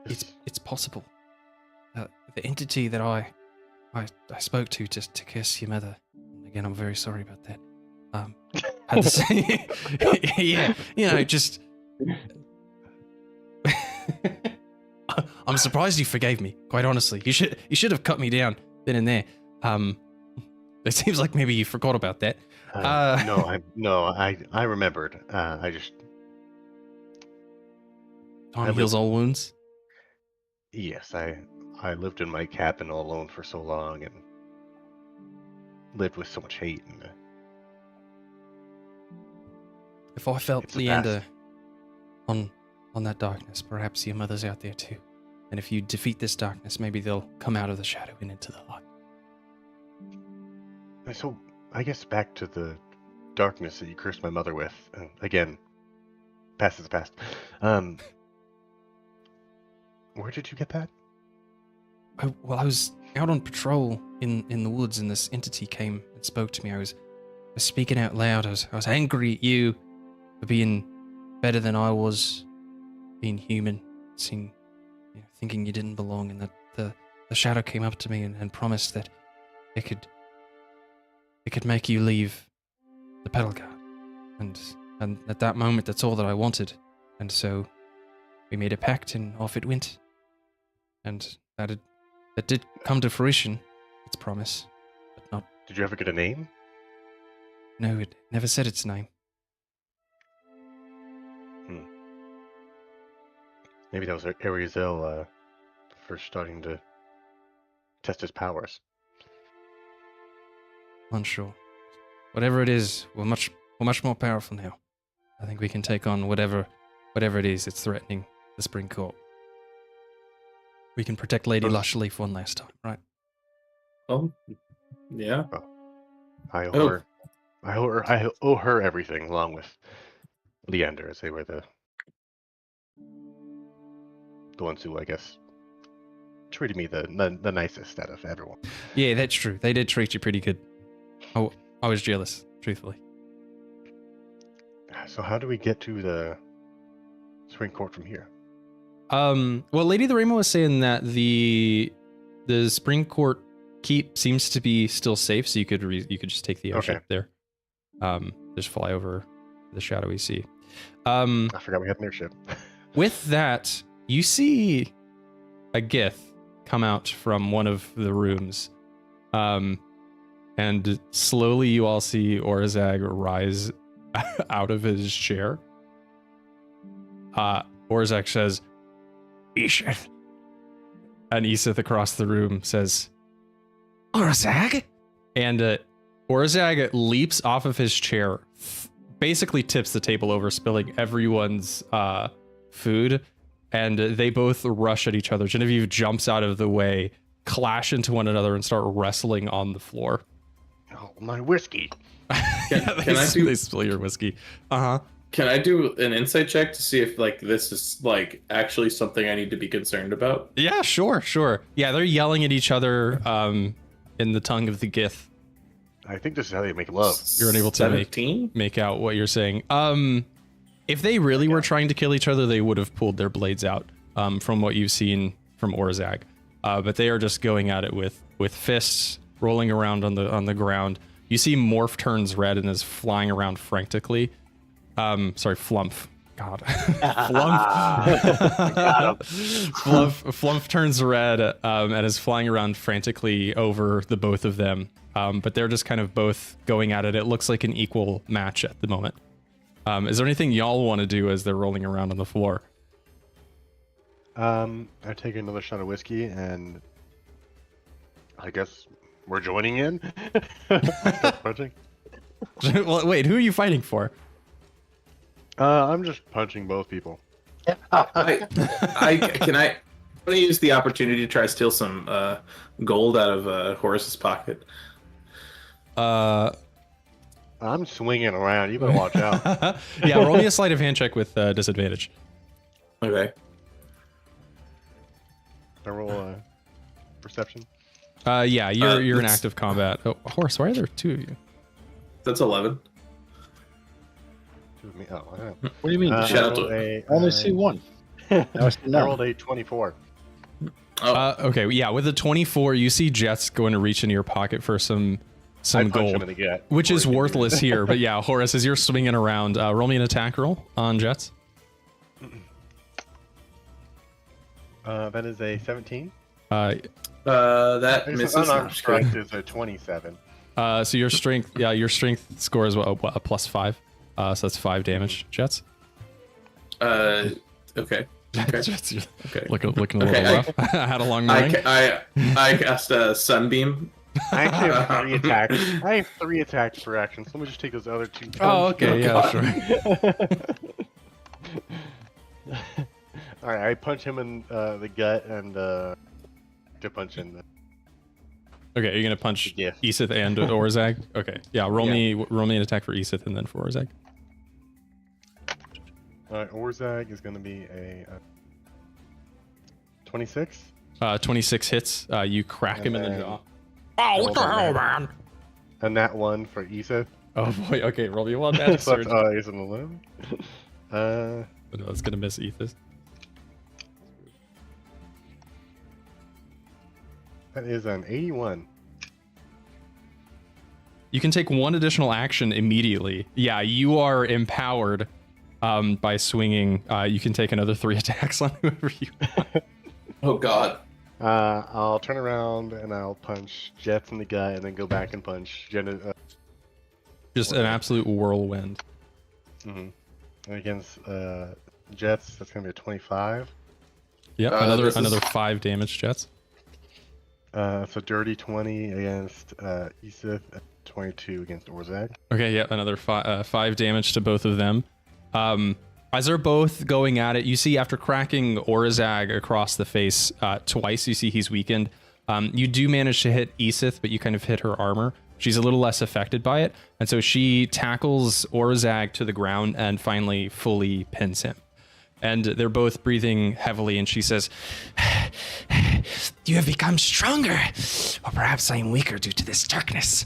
It's possible. The entity that I spoke to just to curse your mother. Again, I'm very sorry about that. Had to say, yeah, just. I'm surprised you forgave me. Quite honestly, you should have cut me down then and there. It seems like maybe you forgot about that. I remembered. Time heals all wounds. Yes, I lived in my cabin all alone for so long and lived with so much hate. And if I felt Leander on that darkness, perhaps your mother's out there too. And if you defeat this darkness, maybe they'll come out of the shadow and into the light. So, I guess back to the darkness that you cursed my mother with. Again, past is the past. Where did you get that? I was out on patrol in the woods, and this entity came and spoke to me. I was speaking out loud. I was angry at you for being better than I was, being human, thinking you didn't belong, and that the shadow came up to me and promised that it could make you leave the Petal Guard. And at that moment, that's all that I wanted. And so we made a pact, and off it went. And that did come to fruition, its promise, but not. Did you ever get a name? No, it never said its name. Maybe that was Arizel first starting to test his powers. Unsure. Whatever it is, we're much more powerful now. I think we can take on whatever it is that's threatening the Spring Court. We can protect Lady Lushleaf one last time, right? Oh, yeah. I owe her. I owe her everything, along with Leander, as they were the ones who, I guess, treated me the nicest out of everyone. Yeah, that's true. They did treat you pretty good. Oh, I was jealous, truthfully. So how do we get to the Spring Court from here? Well, Lady the Rainbow was saying that the Spring Court keep seems to be still safe, so you could just take the airship there. Just fly over the shadowy sea. I forgot we had an airship. With that, you see a Gith come out from one of the rooms. And slowly you all see Orzag rise out of his chair. Orzag says, Ishith. And Isith across the room says, Orzag? And Orzag leaps off of his chair, basically tips the table over, spilling everyone's food, and they both rush at each other. Genevieve jumps out of the way, clash into one another, and start wrestling on the floor. Oh, my whiskey. They spill your whiskey. Can I do an insight check to see if this is actually something I need to be concerned about? Yeah, sure. Yeah, they're yelling at each other in the tongue of the Gith. I think this is how they make love. You're unable to make out what you're saying. If they really were trying to kill each other, they would have pulled their blades out. From what you've seen from Orzag, but they are just going at it with fists, rolling around on the ground. You see Morph turns red and is flying around frantically. Sorry, Flumph. God. Flumph turns red and is flying around frantically over the both of them. But they're just kind of both going at it. It looks like an equal match at the moment. Is there anything y'all want to do as they're rolling around on the floor? I take another shot of whiskey, and I guess we're joining in. Punching. Well, wait, who are you fighting for? I'm just punching both people. I want to use the opportunity to try to steal some gold out of Horace's pocket. I'm swinging around. You better watch out. Yeah, roll me a sleight of hand check with disadvantage. Okay. I roll perception. Yeah, you're in active combat. Oh, Horace, why are there two of you? That's 11. Two of me. Oh, I don't know. What do you mean? I only see one. I rolled a 24. Okay, yeah, with a 24, you see Jeatz going to reach into your pocket for some gold, which is worthless here. But yeah, Horace, as you're swinging around, roll me an attack roll on Jeatz. That is a 17. That misses. Unarmed strength is a 27. So your strength score is a +5. So that's 5 damage, Jeatz. Okay. Jeatz, Okay. Looking a little rough. I had a long morning. I cast a sunbeam. I actually have 3 attacks. I have 3 attacks per action, so let me just take those other 2. Oh, okay, yeah, sure. Alright, I punch him in the gut and to punch in the... Okay, you're gonna punch Yeah. Isith and Orzag? Okay, yeah, roll me an attack for Isith and then for Orzag. Alright, Orzag is gonna be a 26. 26 hits. You crack him in the jaw. Oh, what the hell, man? A nat 1 for Isa. Oh boy. Okay, roll me one magic surge. He's an 11. No, it's gonna miss Ethos. That is an 81. You can take one additional action immediately. Yeah, you are empowered by swinging. You can take another 3 attacks on whoever you want. Oh God. I'll turn around and I'll punch Jeatz in the gut and then go back and punch Just an absolute whirlwind. And against Jeatz, that's gonna be a 25. Yep, another 5 damage, Jeatz. So dirty 20 against Isith, 22 against Orzag. Okay, yeah, another 5 damage to both of them. As they're both going at it, you see after cracking Orzag across the face twice, you see he's weakened. You do manage to hit Isith, but you kind of hit her armor. She's a little less affected by it, and so she tackles Orzag to the ground and finally fully pins him. And they're both breathing heavily, and she says, You have become stronger. Or perhaps I am weaker due to this darkness.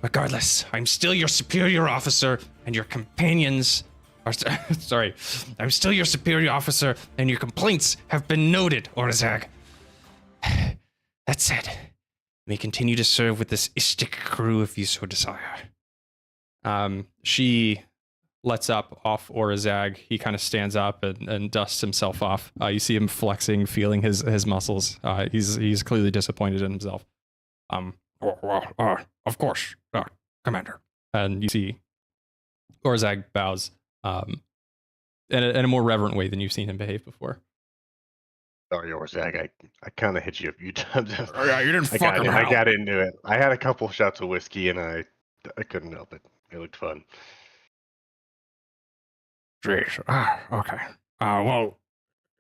Regardless, I'm still your superior officer, and your companions are... Sorry. I'm still your superior officer, and your complaints have been noted, Orzag. That said, you may continue to serve with this Ishtik crew if you so desire. She lets up off Orzag. He kind of stands up and dusts himself off. You see him flexing, feeling his muscles. He's clearly disappointed in himself. Of course, Commander. And you see Orzag bows in a more reverent way than you've seen him behave before. Sorry, Orzag, I kind of hit you a few times. Oh, yeah, you didn't fucking I help. got into it. I had a couple shots of whiskey and I couldn't help it. It looked fun. Jeez. Okay. Well,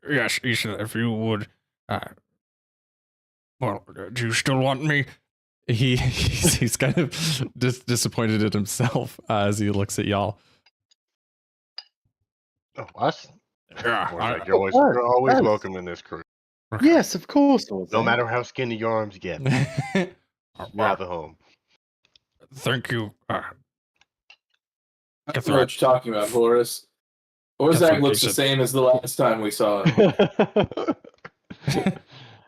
yes, Issa, if you would. Well, do you still want me? He's kind of disappointed in himself as he looks at y'all. Oh, us? Yeah. Orzag, you're always welcome in this crew. Yes, of course. No matter how skinny your arms get, you have a home. Thank you. That's what you're talking about, Horace. Orzag looks the same as the last time we saw him.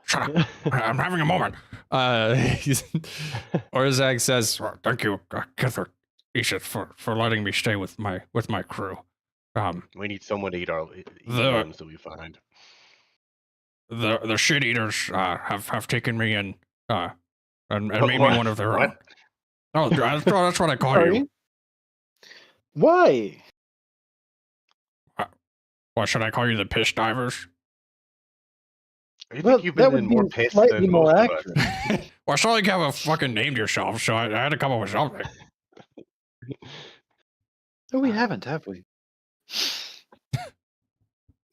Shut up. I'm having a moment. Orzag says, Thank you, Kithert, Isha, for letting me stay with my crew. We need someone to eat our The- worms that we find. The shit eaters have taken me in and made me What? one of their own. What? Oh, that's what I call you. Why? What should I call you? The piss divers? I Well, think you've that been in would more be piss slightly than more most of us. accurate. Well, I saw you have a fucking named yourself, so I had to come up with something. No, we haven't, have we?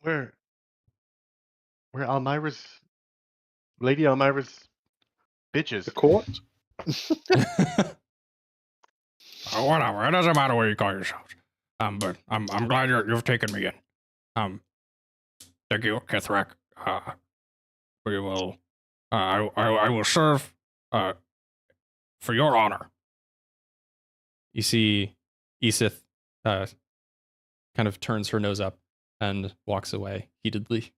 Where Almyre's Lady Almyre's bitches. The court? Whatever. It doesn't matter what you call yourselves. But I'm glad you've taken me in. Thank you, Kithrak. We will. I will serve. For your honor. you see Isith kind of turns her nose up and walks away heatedly.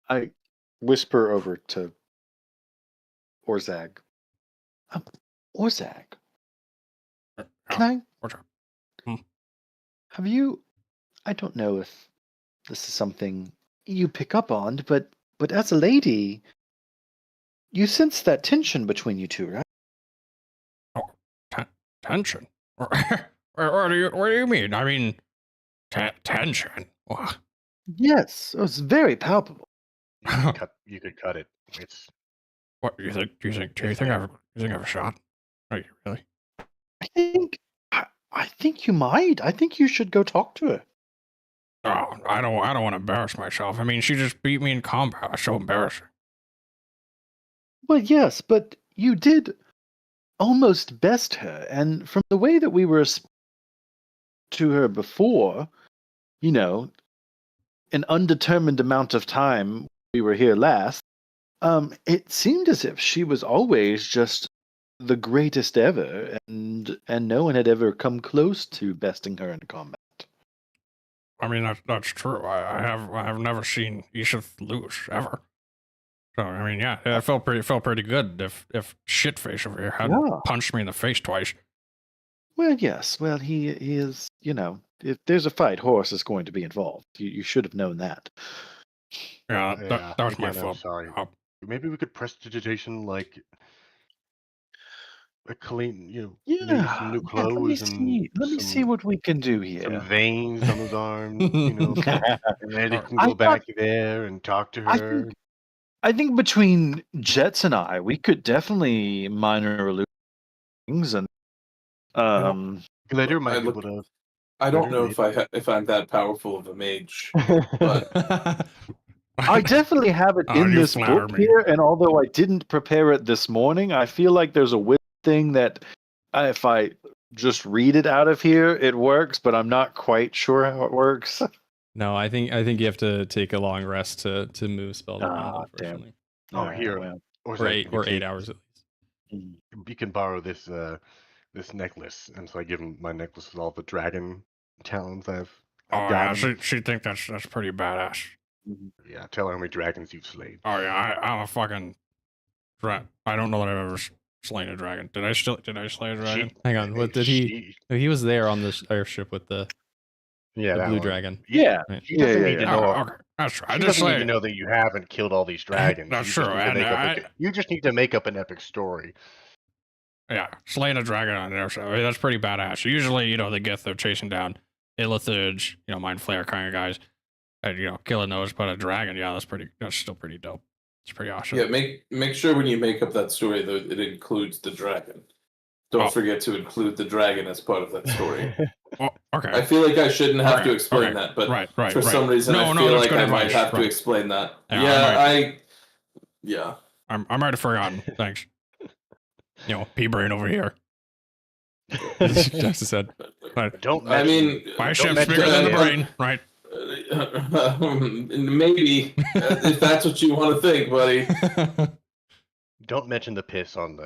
I whisper over to Orzag. Orzag, can I? What's up? Hmm? Have you? I don't know if this is something you pick up on, but as a lady, you sense that tension between you two, right? Tension? What do you mean? I mean, tension. Ugh. Yes, it was very palpable. You could cut it. It's What do you think? Do you think I have a shot? Are you really? I think you might. I think you should go talk to her. Oh, I don't want to embarrass myself. I mean, she just beat me in combat. That's so embarrassing. Well, yes, but you did almost best her, and from the way that we were to her before, an undetermined amount of time we were here last, it seemed as if she was always just the greatest ever, and no one had ever come close to besting her in combat. I mean, that's true. I have never seen Ishith lose ever. So I mean, yeah, it felt pretty good. If Shitface over here hadn't punched me in the face twice. Well, yes. Well, he is. If there's a fight, Horace is going to be involved. You should have known that. Yeah, that was my again, I'm fault. sorry. Oh, Maybe we could prestidigitation like a clean, maybe Yeah. some new Let me clothes and see. Let me see what we can do some here. veins on his arms, and then he can I go back there and talk to her. I think between Jeatz and I, we could definitely minor illusion things, and Glitter might I be look- able to. I don't know Glitter, if I'm that powerful of a mage, but I definitely have it Oh, in you this flatter book me. here. And although I didn't prepare it this morning, I feel like there's a weird thing that if I just read it out of here, it works. But I'm not quite sure how it works. No, I think you have to take a long rest to move spells around, Ah, damn. unfortunately. here. Well, Or, Or Zach, eight you can take- hours at least. You can borrow this necklace, and so I give him my necklace with all the dragon talons I've oh got. yeah, him. she think that's pretty badass. Yeah, tell her how many dragons you've slayed. Oh yeah, I'm a fucking. I don't know that I've ever slain a dragon. Did I slay a dragon? Hang on, what did he? He was there on the airship with the Yeah, blue that one. dragon. yeah. Right. She doesn't need to Oh, know. okay, that's true. I She just doesn't need say to know that you haven't killed all these dragons. That's You true, just need to and make up you just need to make up an epic story. yeah, slaying a dragon on there. So I mean, that's pretty badass. Usually, they get they're chasing down Illithid, Mind Flayer kind of guys, and killing those. But a dragon, yeah, that's still pretty dope. It's pretty awesome. yeah, make sure when you make up that story though it includes the dragon. Don't forget to include the dragon as part of that story. Oh, okay. I feel like I shouldn't have to Okay, explain okay. that, but Right, for some reason I No, feel that's like good I might advice. have to Right. explain that. Yeah, Yeah, I might have forgotten. Thanks. Pea brain over here. Just said. Right. Don't I mention, mean, My don't ship's mention bigger than the the- brain, right? maybe if that's what you want to think, buddy. Don't mention the piss on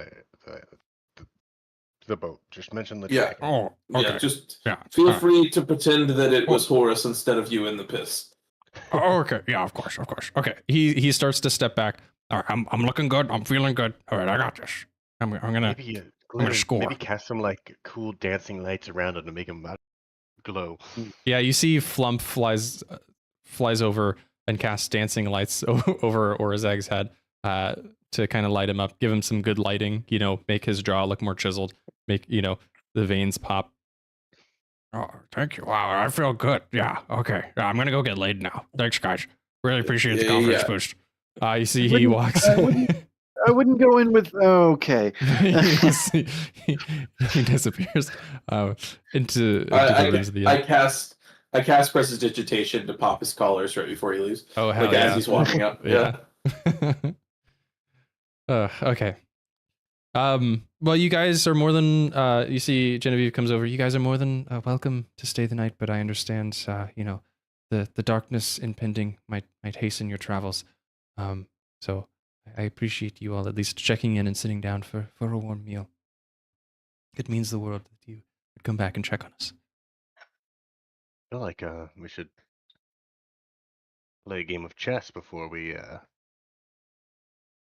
the boat. Just mention the Yeah. dragon. Oh, okay. Yeah, just Yeah. feel alright. free to pretend that it was Horace instead of you in the piss. Oh, okay. Yeah, of course. Okay. He starts to step back. All right, I'm looking good. I'm feeling good. All right, I got this. I'm gonna. Maybe Glitter, score. maybe cast some like cool dancing lights around it to make him glow. Yeah, you see Flump flies over and casts dancing lights over Orazag's head to kind of light him up, give him some good lighting, make his jaw look more chiseled, make, the veins pop. Oh, thank you. Wow, I feel good. Yeah. Okay. Yeah, I'm gonna go get laid now. Thanks, guys. Really appreciate the confidence Yeah. boost. You see he walks. I wouldn't go in with. Okay. You see, he disappears into the rooms of the I inn. cast prestidigitation to pop his collars right before he leaves. Oh, hell Like yeah. as he's walking up. Yeah. Okay. Well, you guys are more than you see Genevieve comes over. You guys are more than welcome to stay the night, but I understand the darkness impending might hasten your travels. So I appreciate you all at least checking in and sitting down for a warm meal. It means the world that you would come back and check on us. I feel like we should play a game of chess before we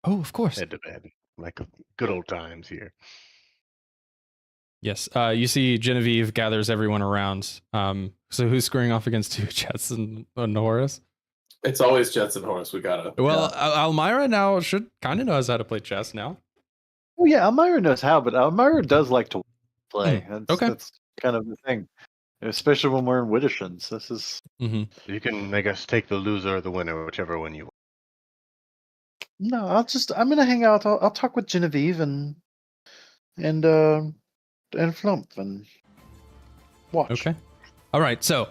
Oh, of course. head to bed. Like good old times here. Yes. You see Genevieve gathers everyone around. So who's squaring off against two Jeatz and Horace? It's always Jeatz and Horace. We gotta. Well, Almyre now should kind of knows how to play chess now. Oh yeah, Almyre knows how, but Almyre does like to play. okay. That's kind of the thing, especially when we're in Widdershins. This is. Mm-hmm. You can, I guess, take the loser or the winner, whichever one you want. No, I'm gonna hang out. I'll talk with Genevieve and Flump and watch. Okay. All right. So,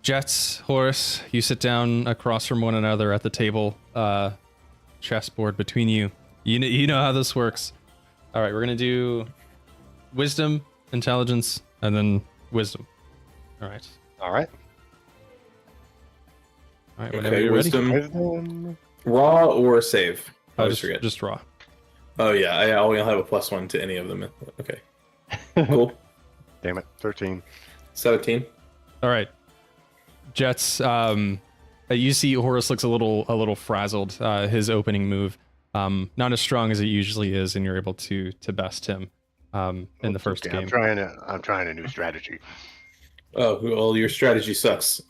Jeatz, Horace, you sit down across from one another at the table, chessboard between you. You know how this works. All right, we're gonna do wisdom, intelligence, and then wisdom. All right. All right. All right, whenever Okay, you're ready. wisdom. Raw or save? I always forget. Just raw. Oh yeah, I only have a +1 to any of them. Okay, cool. Damn it, 13. 17. All right, Jeatz. You see Horace looks a little frazzled. His opening move, not as strong as it usually is, and you're able to best him in the first Okay, game. I'm trying a new strategy. Oh well, your strategy sucks.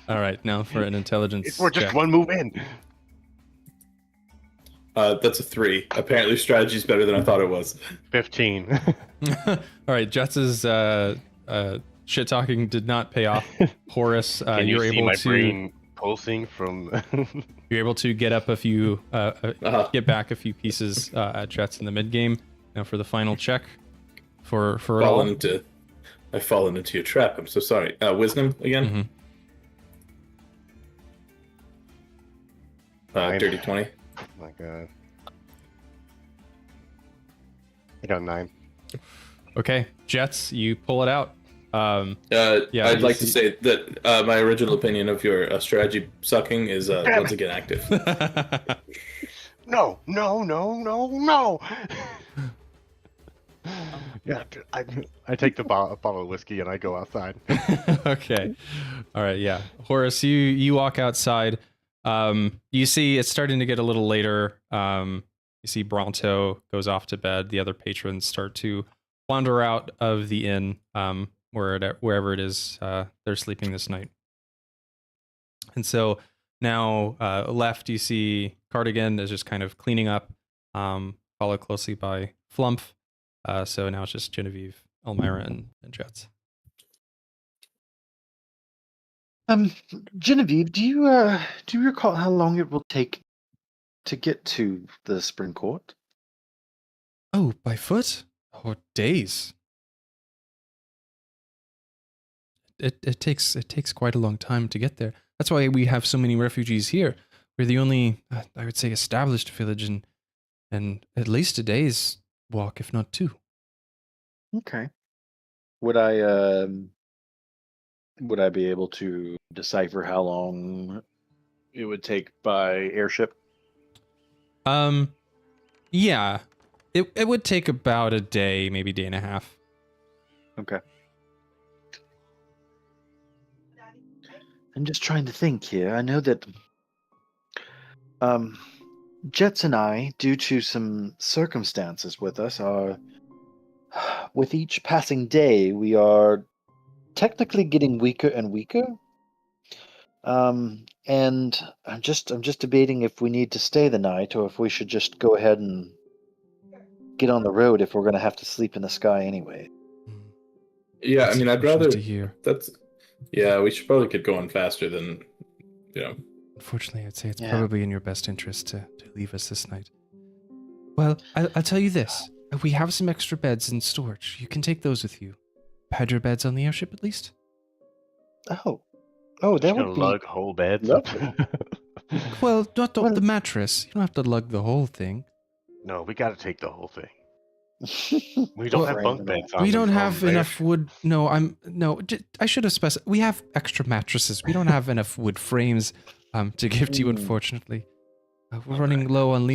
All right, now for an intelligence. We're just check. one move in. That's a 3. Apparently, strategy's better than I thought it was. 15. All right, Jetz's shit talking did not pay off. Horace, Can you you're see able my to brain pulsing from? you're able to get up a few, get back a few pieces at Jeatz in the mid game. Now for the final check, for it all. I've fallen into your trap. I'm so sorry. Wisdom again. Dirty 20. Oh my god. I got 9. Okay, Jeatz, you pull it out. Yeah, I'd like to say that my original opinion of your strategy sucking is once again active. No. Yeah, I take the bottle of whiskey and I go outside. Okay. All right. Yeah. Horace, you walk outside. You see it's starting to get a little later. You see Bronto goes off to bed. The other patrons start to wander out of the inn, wherever it is they're sleeping this night. And so now left, you see Cardigan is just kind of cleaning up, followed closely by Flumph. So now it's just Genevieve, Almyre, and Jeatz. Genevieve, do you recall how long it will take to get to the Spring Court? Oh, by foot? Or days? It takes quite a long time to get there. That's why we have so many refugees here. We're the only, I would say, established village in at least a day's walk, if not 2. Okay. Would I be able to decipher how long it would take by airship? Yeah. It would take about a day, maybe day and a half. Okay. I'm just trying to think here. I know that Jeatz and I, due to some circumstances with us, are with each passing day we are technically getting weaker and weaker. And I'm just debating if we need to stay the night or if we should just go ahead and get on the road if we're going to have to sleep in the sky anyway. Yeah, I mean, I'd rather. To hear. Yeah, we should probably get going faster than, Unfortunately, I'd say it's probably in your best interest to leave us this night. Well, I'll tell you this. We have some extra beds in storage. You can take those with you. Had your beds on the airship at least? Oh, that would be lug whole beds. Well, not the mattress. You don't have to lug the whole thing. No, we got to take the whole thing. We don't have bunk beds. We don't have enough wood. I should have specified. We have extra mattresses. We don't have enough wood frames to give to you, unfortunately. We're running low on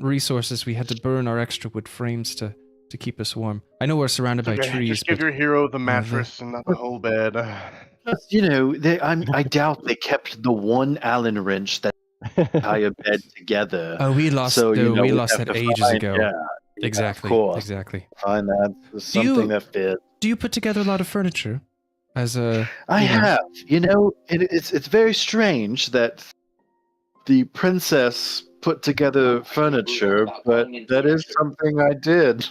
resources. We had to burn our extra wood frames to keep us warm. I know we're surrounded by trees. Just give your hero the mattress and not the whole bed. I doubt they kept the one Allen wrench that tie a bed together. Oh, we lost. We lost that ages ago. Yeah, exactly. Of course. Exactly. Find that something that fits. Do you put together a lot of furniture? I have. It's very strange that the princess put together furniture, but that is something I did.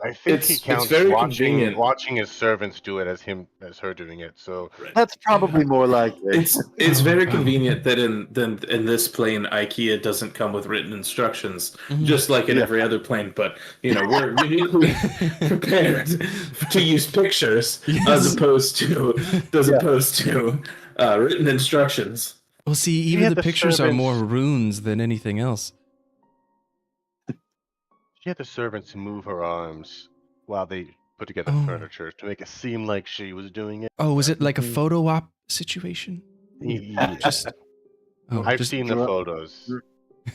I think he counts very watching his servants do it as her doing it. So that's probably more likely. It's very convenient that in this plane, IKEA doesn't come with written instructions, just like in every other plane. But we're uniquely prepared to use pictures as opposed to written instructions. Well, see, even the pictures are more runes than anything else. She had the servants move her arms while they put together furniture to make it seem like she was doing it. Oh, was it like a photo op situation? Yeah. Just I've seen the draw- photos.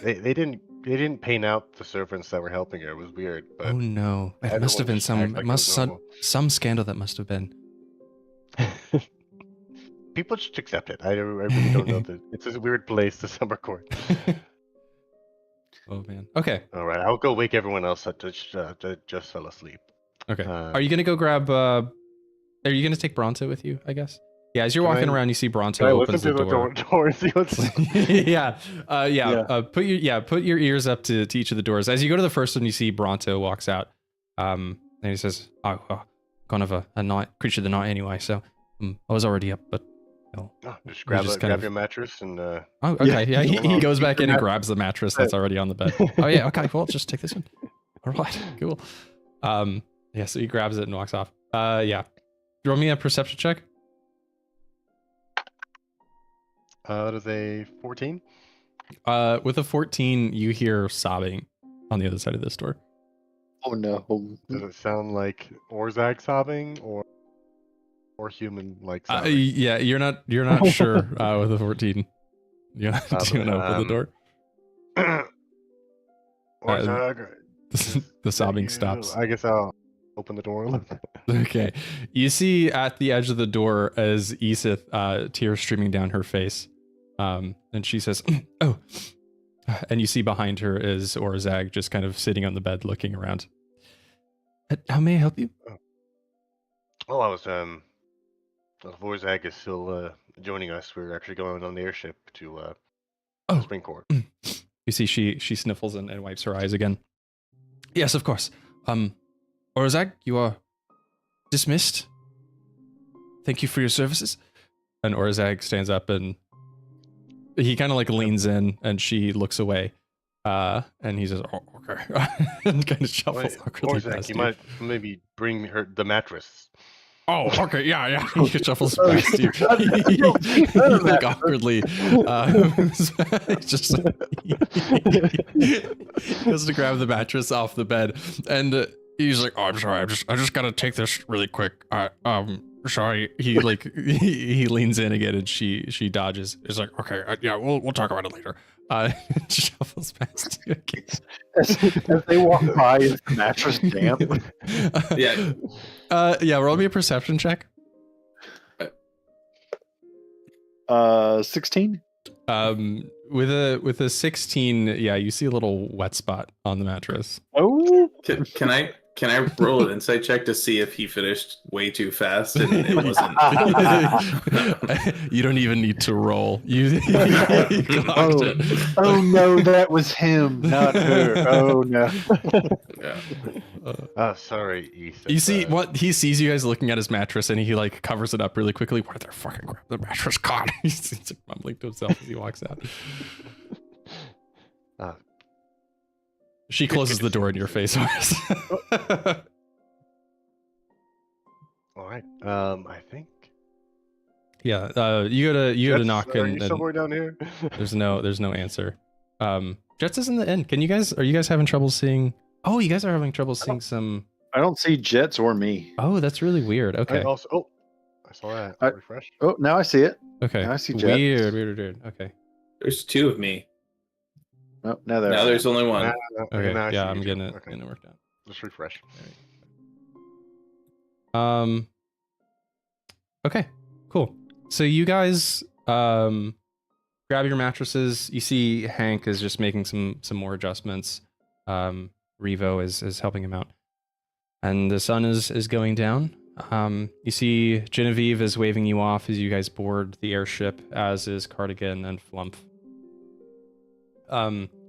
They didn't paint out the servants that were helping her. It was weird, but oh no, it everyone must have been just acted like it was some scandal that must have been. normal. People just accept it. I really don't know that it's a weird place, the summer court. Oh man. Okay. All right, I'll go wake everyone else that just fell asleep. Okay. Are you gonna go grab? Are you gonna take Bronto with you? I guess. Yeah. As you're Can walking I- around, you see Can Bronto I opens listen to the door. door and see what's yeah. Put your ears up to each of the doors. As you go to the first one, you see Bronto walks out. And he says, kind of a night creature of the night anyway. So I was already up, but just grab grab your mattress and oh, okay. Yeah, he Hold on. goes back in and grabs the mattress that's already on the bed. Oh yeah, okay. Well, just take this one. All right, cool. Yeah. So he grabs it and walks off. Yeah. Roll me a perception check. that is a 14. With a 14, you hear sobbing on the other side of this door. Oh no. Does it sound like Orzag sobbing or human like sobbing? Yeah, you're not sure with a 14. You're not doing open the door. Orzag, The sobbing stops. I guess I'll open the door a little bit. Okay. You see at the edge of the door as Isith, tears streaming down her face. And she says, oh. And you see behind her is Orzag just kind of sitting on the bed looking around. How may I help you? Oh, I was Orzag is still joining us. We're actually going on the airship to Springport. You see she sniffles and wipes her eyes again. Yes, of course. Orzag, you are dismissed. Thank you for your services. And Orzag stands up and he kind of like leans in and she looks away. And he says, oh, okay. And kind of shuffles awkwardly Orzag, past you might maybe bring me the mattress. Oh, okay, yeah. He shuffles past you. He like awkwardly just he goes to grab the mattress off the bed, and he's like, "Oh, I'm sorry, I just gotta take this really quick. Sorry." He he leans in again, and she dodges. He's like, "Okay, yeah, we'll talk about it later." Shuffles past you again. As they walk by, is the mattress damp? Yeah. Yeah. Roll me a perception check. 16. With a 16, yeah, you see a little wet spot on the mattress. Oh, Can I roll an insight check to see if he finished way too fast and it wasn't? You don't even need to roll. You clocked it. oh no, that was him, not her. Oh no. Yeah. Sorry, Ethan. You see what he sees you guys looking at his mattress, and he like covers it up really quickly. Where the fucking grab the mattress caught? He's like mumbling to himself as he walks out. She closes the door in your face, Horace. All right. I think. Yeah. You go to knock Are and you somewhere down here? there's no answer. Jeatz is in the inn. Are you guys having trouble seeing? Oh, you guys are having trouble seeing some. I don't see Jeatz or me. Oh, that's really weird. Okay. I saw that. Refresh. Oh, now I see it. Okay. Now I see Jeatz. Weird. Okay. There's two of me. Oh, now Now there's only one. Okay. Now I Yeah, see I'm you. getting it. Okay. Getting it worked out. Let's refresh. Okay. Cool. So you guys grab your mattresses. You see Hank is just making some more adjustments. Revo is helping him out. And the sun is going down. You see Genevieve is waving you off as you guys board the airship, as is Cardigan and Flump.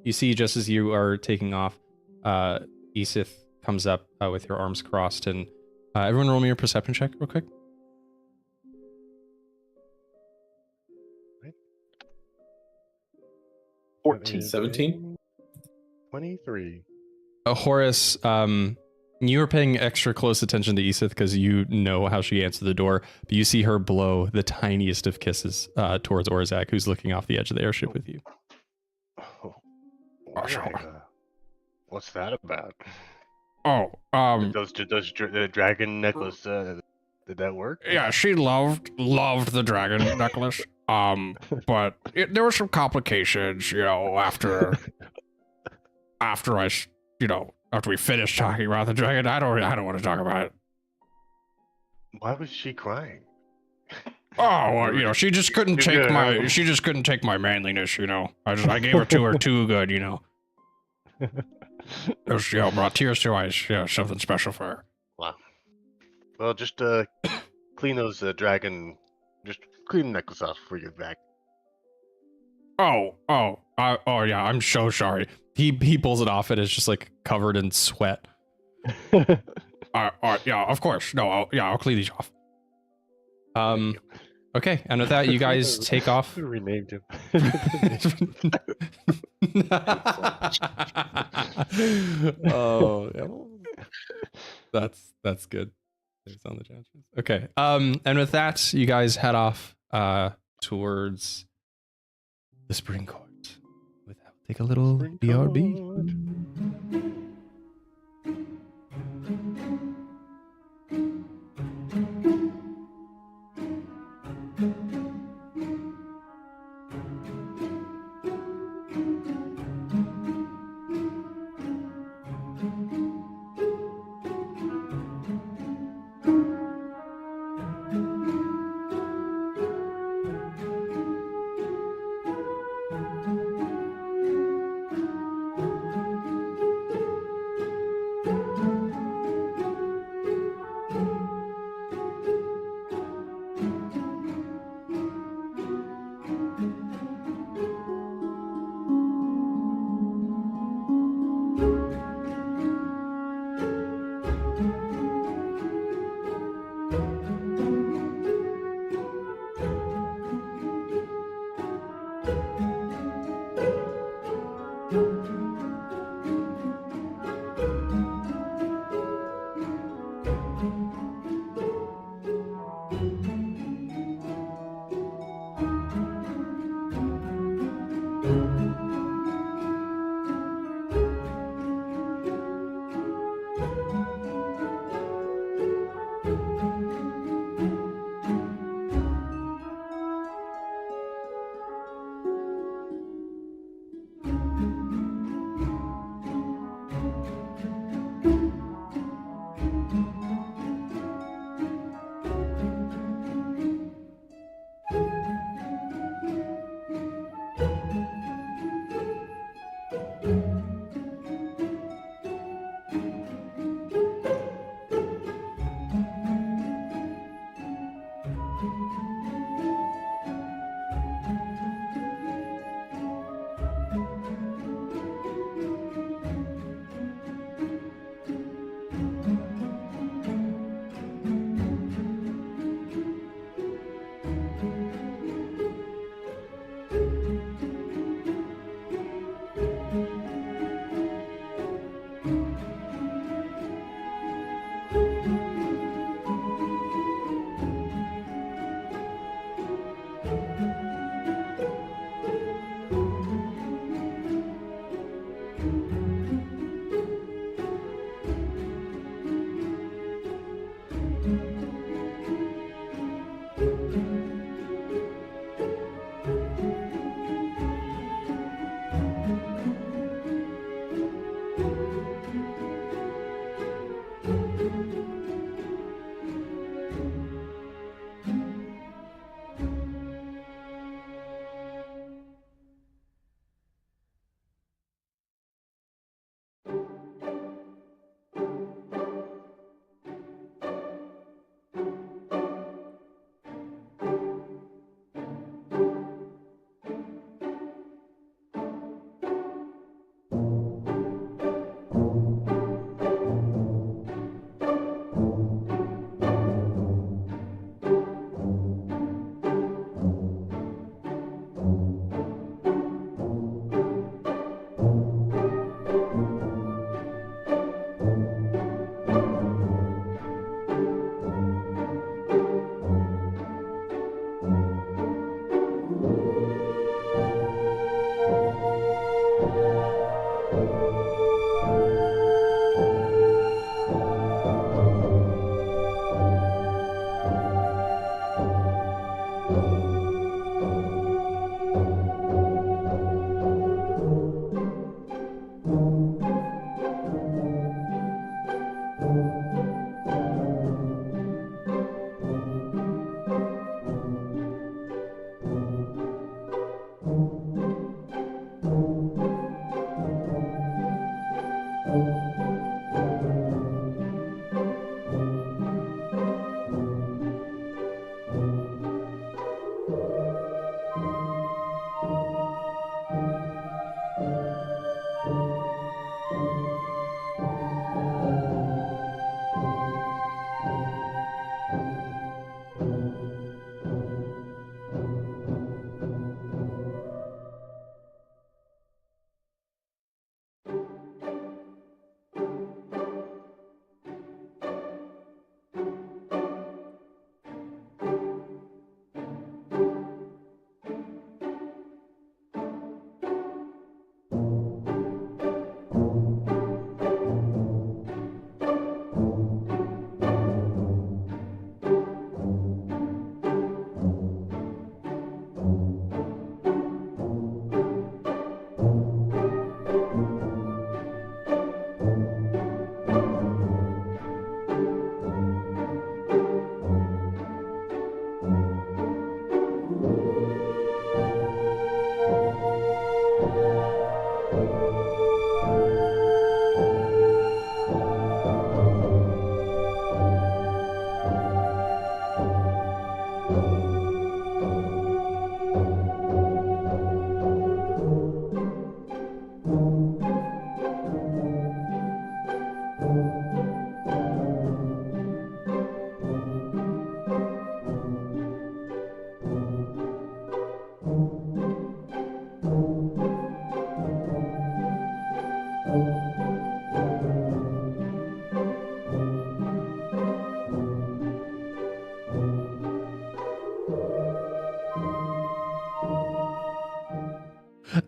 You see just as you are taking off, Isith comes up with your arms crossed, and everyone roll me your perception check real quick. Right. 14. 17? 23. Horace, you were paying extra close attention to Isith because you know how she answered the door, but you see her blow the tiniest of kisses towards Orzag, who's looking off the edge of the airship with you. Oh, what's that about? Oh, Does the dragon necklace Did that work? Yeah, she loved the dragon necklace. But there were some complications, after after we finished talking about the dragon. I don't want to talk about it. Why was she crying? Oh, well, she just couldn't take my manliness, I gave her to her too good, It was, brought tears to her eyes, something special for her. Wow. Well, just clean those dragon. Just clean the necklace off before you get back. Oh yeah, I'm so sorry. He pulls it off and it's just like covered in sweat. Yeah, of course. No, I'll clean these off. Okay, and with that, you guys take off. Renamed him. Oh, yeah. That's good. It's on the chat. Okay. And with that, you guys head off towards the Spring Court. With that, take a little BRB.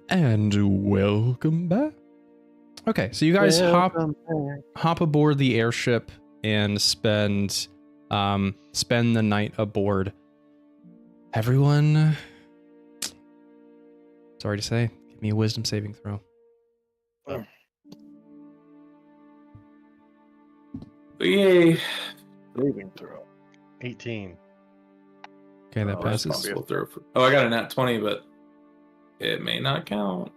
And welcome back. Okay, so you guys hop aboard the airship and spend the night aboard. Everyone, sorry to say, give me a wisdom saving throw. Yay. Saving throw. 18. Okay, that That's passes. possible throw for- Oh, I got a nat 20, but it may not count.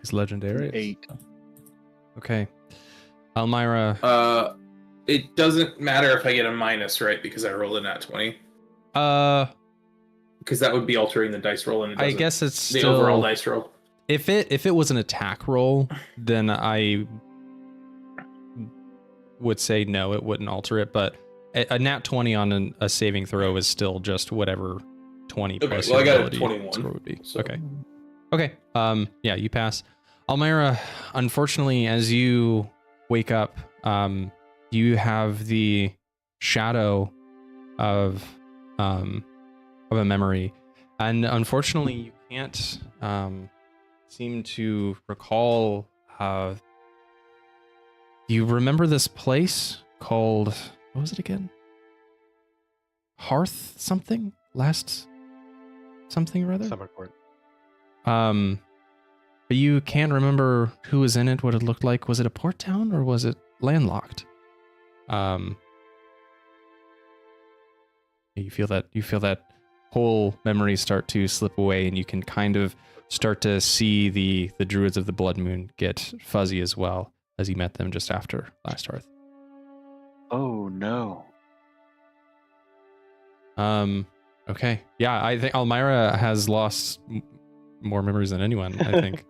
It's legendary. 8. Okay. Almyre. It doesn't matter if I get a minus, right? Because I rolled a nat 20. Because that would be altering the dice roll, and it I doesn't. guess it's the still overall dice roll. If it was an attack roll, then I would say no, it wouldn't alter it. But a nat 20 on a saving throw is still just whatever 20 Okay, plus well, I your got a ability 21, score would be. so- Okay. Yeah, you pass. Almyre, unfortunately, as you wake up, you have the shadow of a memory, and unfortunately, you can't seem to recall. You remember this place called, what was it again? Hearth something? Last something or other? Summer court. But you can't remember who was in it, what it looked like. Was it a port town or was it landlocked? You feel that whole memory start to slip away, and you can kind of start to see the druids of the Blood Moon get fuzzy as well, as you met them just after last Hearth. Oh no. Okay. Yeah, I think Almyre has lost more memories than anyone, I think.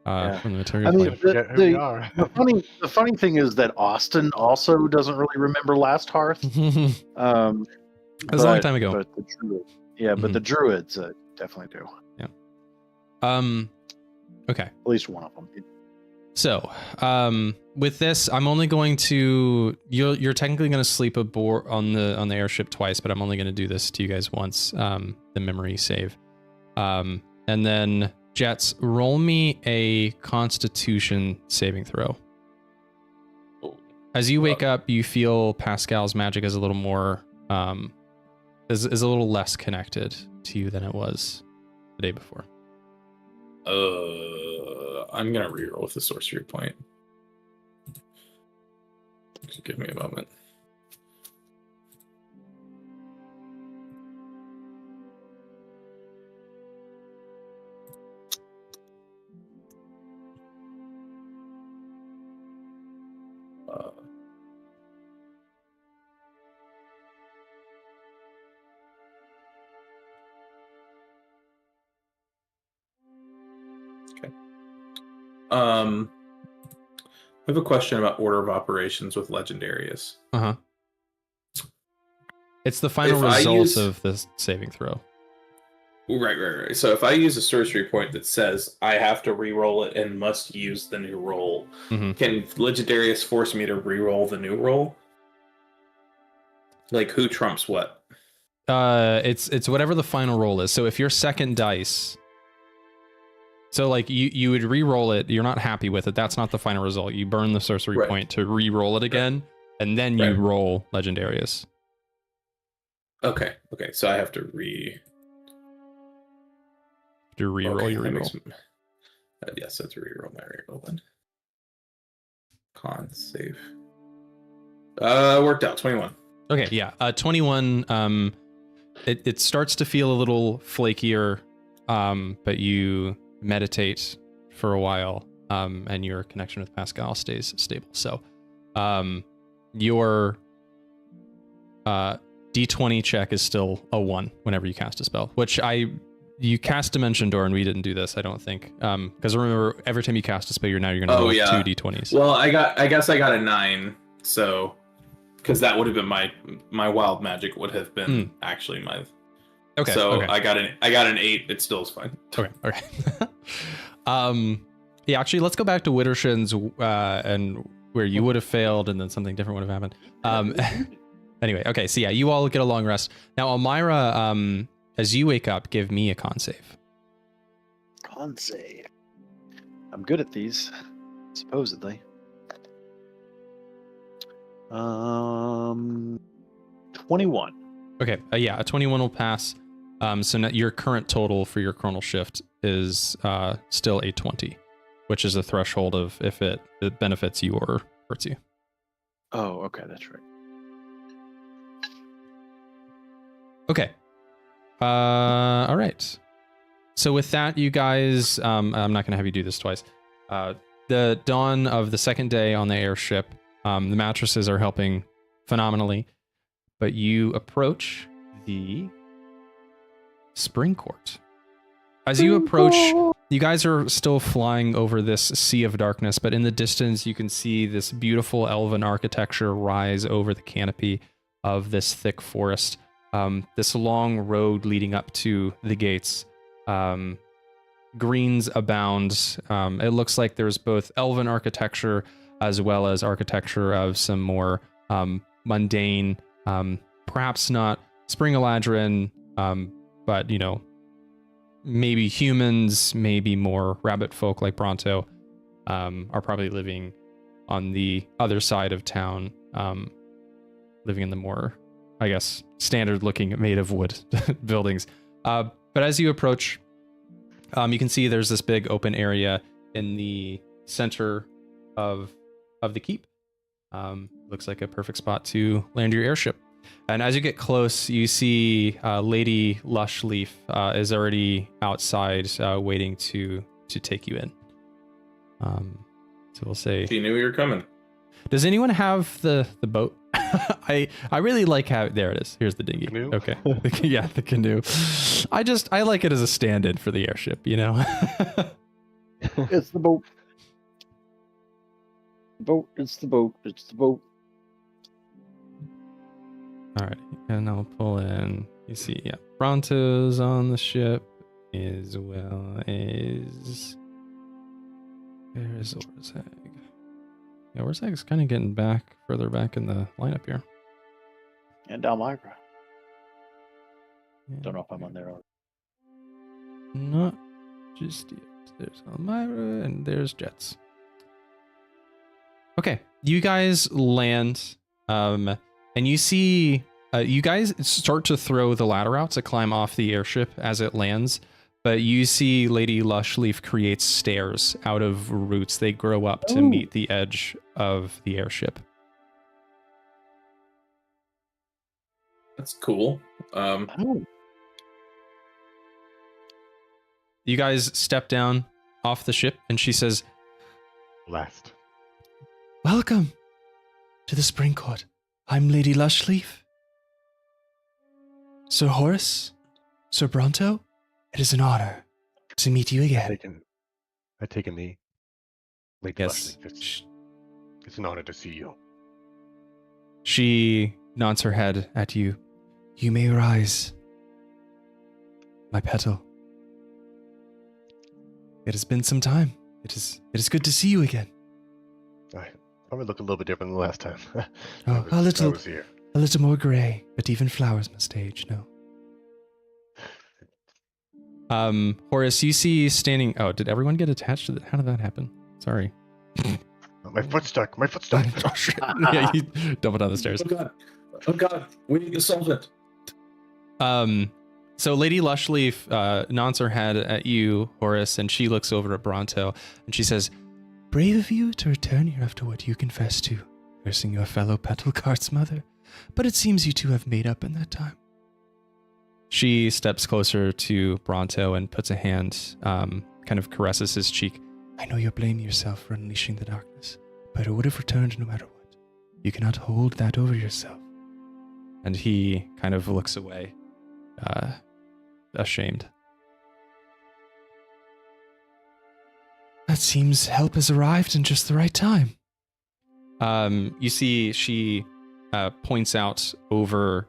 Yeah. From the material I mean, plane. Forget who we are. the funny thing is that Austin also doesn't really remember last Hearth. It was a long time ago. But the druids, but the druids definitely do. Okay. At least one of them. So, with this, I'm only going to you're technically going to sleep aboard on the airship twice, but I'm only going to do this to you guys once. The memory save, and then Jeatz, roll me a Constitution saving throw. As you wake up, you feel Pascal's magic is a little more is a little less connected to you than it was the day before. I'm gonna reroll with the sorcery point. Just give me a moment. I have a question about order of operations with Legendarius. It's the final If I result use- of the saving throw. Right. So if I use a sorcery point that says I have to re-roll it and must use the new roll, Mhm. can Legendarius force me to re-roll the new roll? Like, who trumps what? It's whatever the final roll is. So if your second dice, so like you would re-roll it, you're not happy with it. That's not the final result. You burn the sorcery Right. point to re-roll it again, and then you Right. roll Legendarius. Okay. So I have to To re-roll okay, your that re-roll. makes yes, that's a re-roll my re-roll then. Con save. Worked out 21. Okay, yeah. 21. It starts to feel a little flakier, but you meditate for a while, and your connection with Pascal stays stable. So, your D20 check is still a 1 whenever you cast a spell, which you cast Dimension Door, and we didn't do this, I don't think. Because remember, every time you cast a spell, you're going to roll 2 D20s. Well, I guess I got a 9, so because that would have been my wild magic would have been actually my. Okay. So okay. I got an 8. It still is fine. Okay. Yeah, actually, let's go back to Widdershin's and where you would have failed, and then something different would have happened. Anyway, okay, so yeah, you all get a long rest. Now, Almyre, as you wake up, give me a con save. Con save. I'm good at these, supposedly. 21. Okay, yeah, a 21 will pass. So now your current total for your chronal shift is still a 20, which is a threshold of if it benefits you or hurts you. Oh, okay, that's right. Okay. All right. So with that, you guys, I'm not going to have you do this twice. The dawn of the second day on the airship, the mattresses are helping phenomenally, but you approach the spring court. As you approach, you guys are still flying over this sea of darkness, but in the distance, you can see this beautiful elven architecture rise over the canopy of this thick forest. This long road leading up to the gates. Greens abound. It looks like there's both elven architecture as well as architecture of some more mundane, perhaps not Spring Eladrin, but, you know, maybe humans, maybe more rabbit folk like Bronto are probably living on the other side of town, living in the more, I guess, standard looking made of wood buildings. But as you approach, you can see there's this big open area in the center of the keep. Looks like a perfect spot to land your airship. And as you get close, you see Lady Lushleaf is already outside waiting to take you in. So we'll say... She knew you were coming. Does anyone have the boat? I really like how... There it is. Here's the dinghy. Canoe? Okay. Yeah, the canoe. I like it as a stand-in for the airship, you know? It's the boat. It's the boat. All right, and I'll pull in. You see, yeah, Bronto's on the ship, as well as there's Orzag. Yeah, Orzag's kind of getting further back in the lineup here. And Almyre. Yeah. Don't know if I'm on there. Not just yet. There's Almyre and there's Jeatz. Okay, you guys land, and you see, you guys start to throw the ladder out to climb off the airship as it lands, but you see Lady Lushleaf creates stairs out of roots. They grow up to meet the edge of the airship. That's cool. You guys step down off the ship, and she says, Blast. Welcome to the Spring Court. I'm Lady Lushleaf. Sir Horace, Sir Bronto, it is an honor to meet you again. I take a knee. Lady Yes. Lushleaf, it's an honor to see you. She nods her head at you. You may rise, my petal. It has been some time. It is good to see you again. I probably look a little bit different than the last time. Oh, I a little. was here. A little more grey, but even flowers must age, no? Horace, you see standing... Oh, did everyone get attached to the... How did that happen? Sorry. My foot's stuck. My foot's stuck. Oh, shit. Yeah, you dump it down the stairs. Oh god, we need to solve it. So Lady Lushleaf nods her head at you, Horace, and she looks over at Bronto, and she says, Brave of you to return here after what you confessed to, cursing your fellow petal cart's mother, but it seems you two have made up in that time. She steps closer to Bronto and puts a hand, kind of caresses his cheek. I know you blame yourself for unleashing the darkness, but it would have returned no matter what. You cannot hold that over yourself. And he kind of looks away, ashamed. That seems help has arrived in just the right time. You see she points out over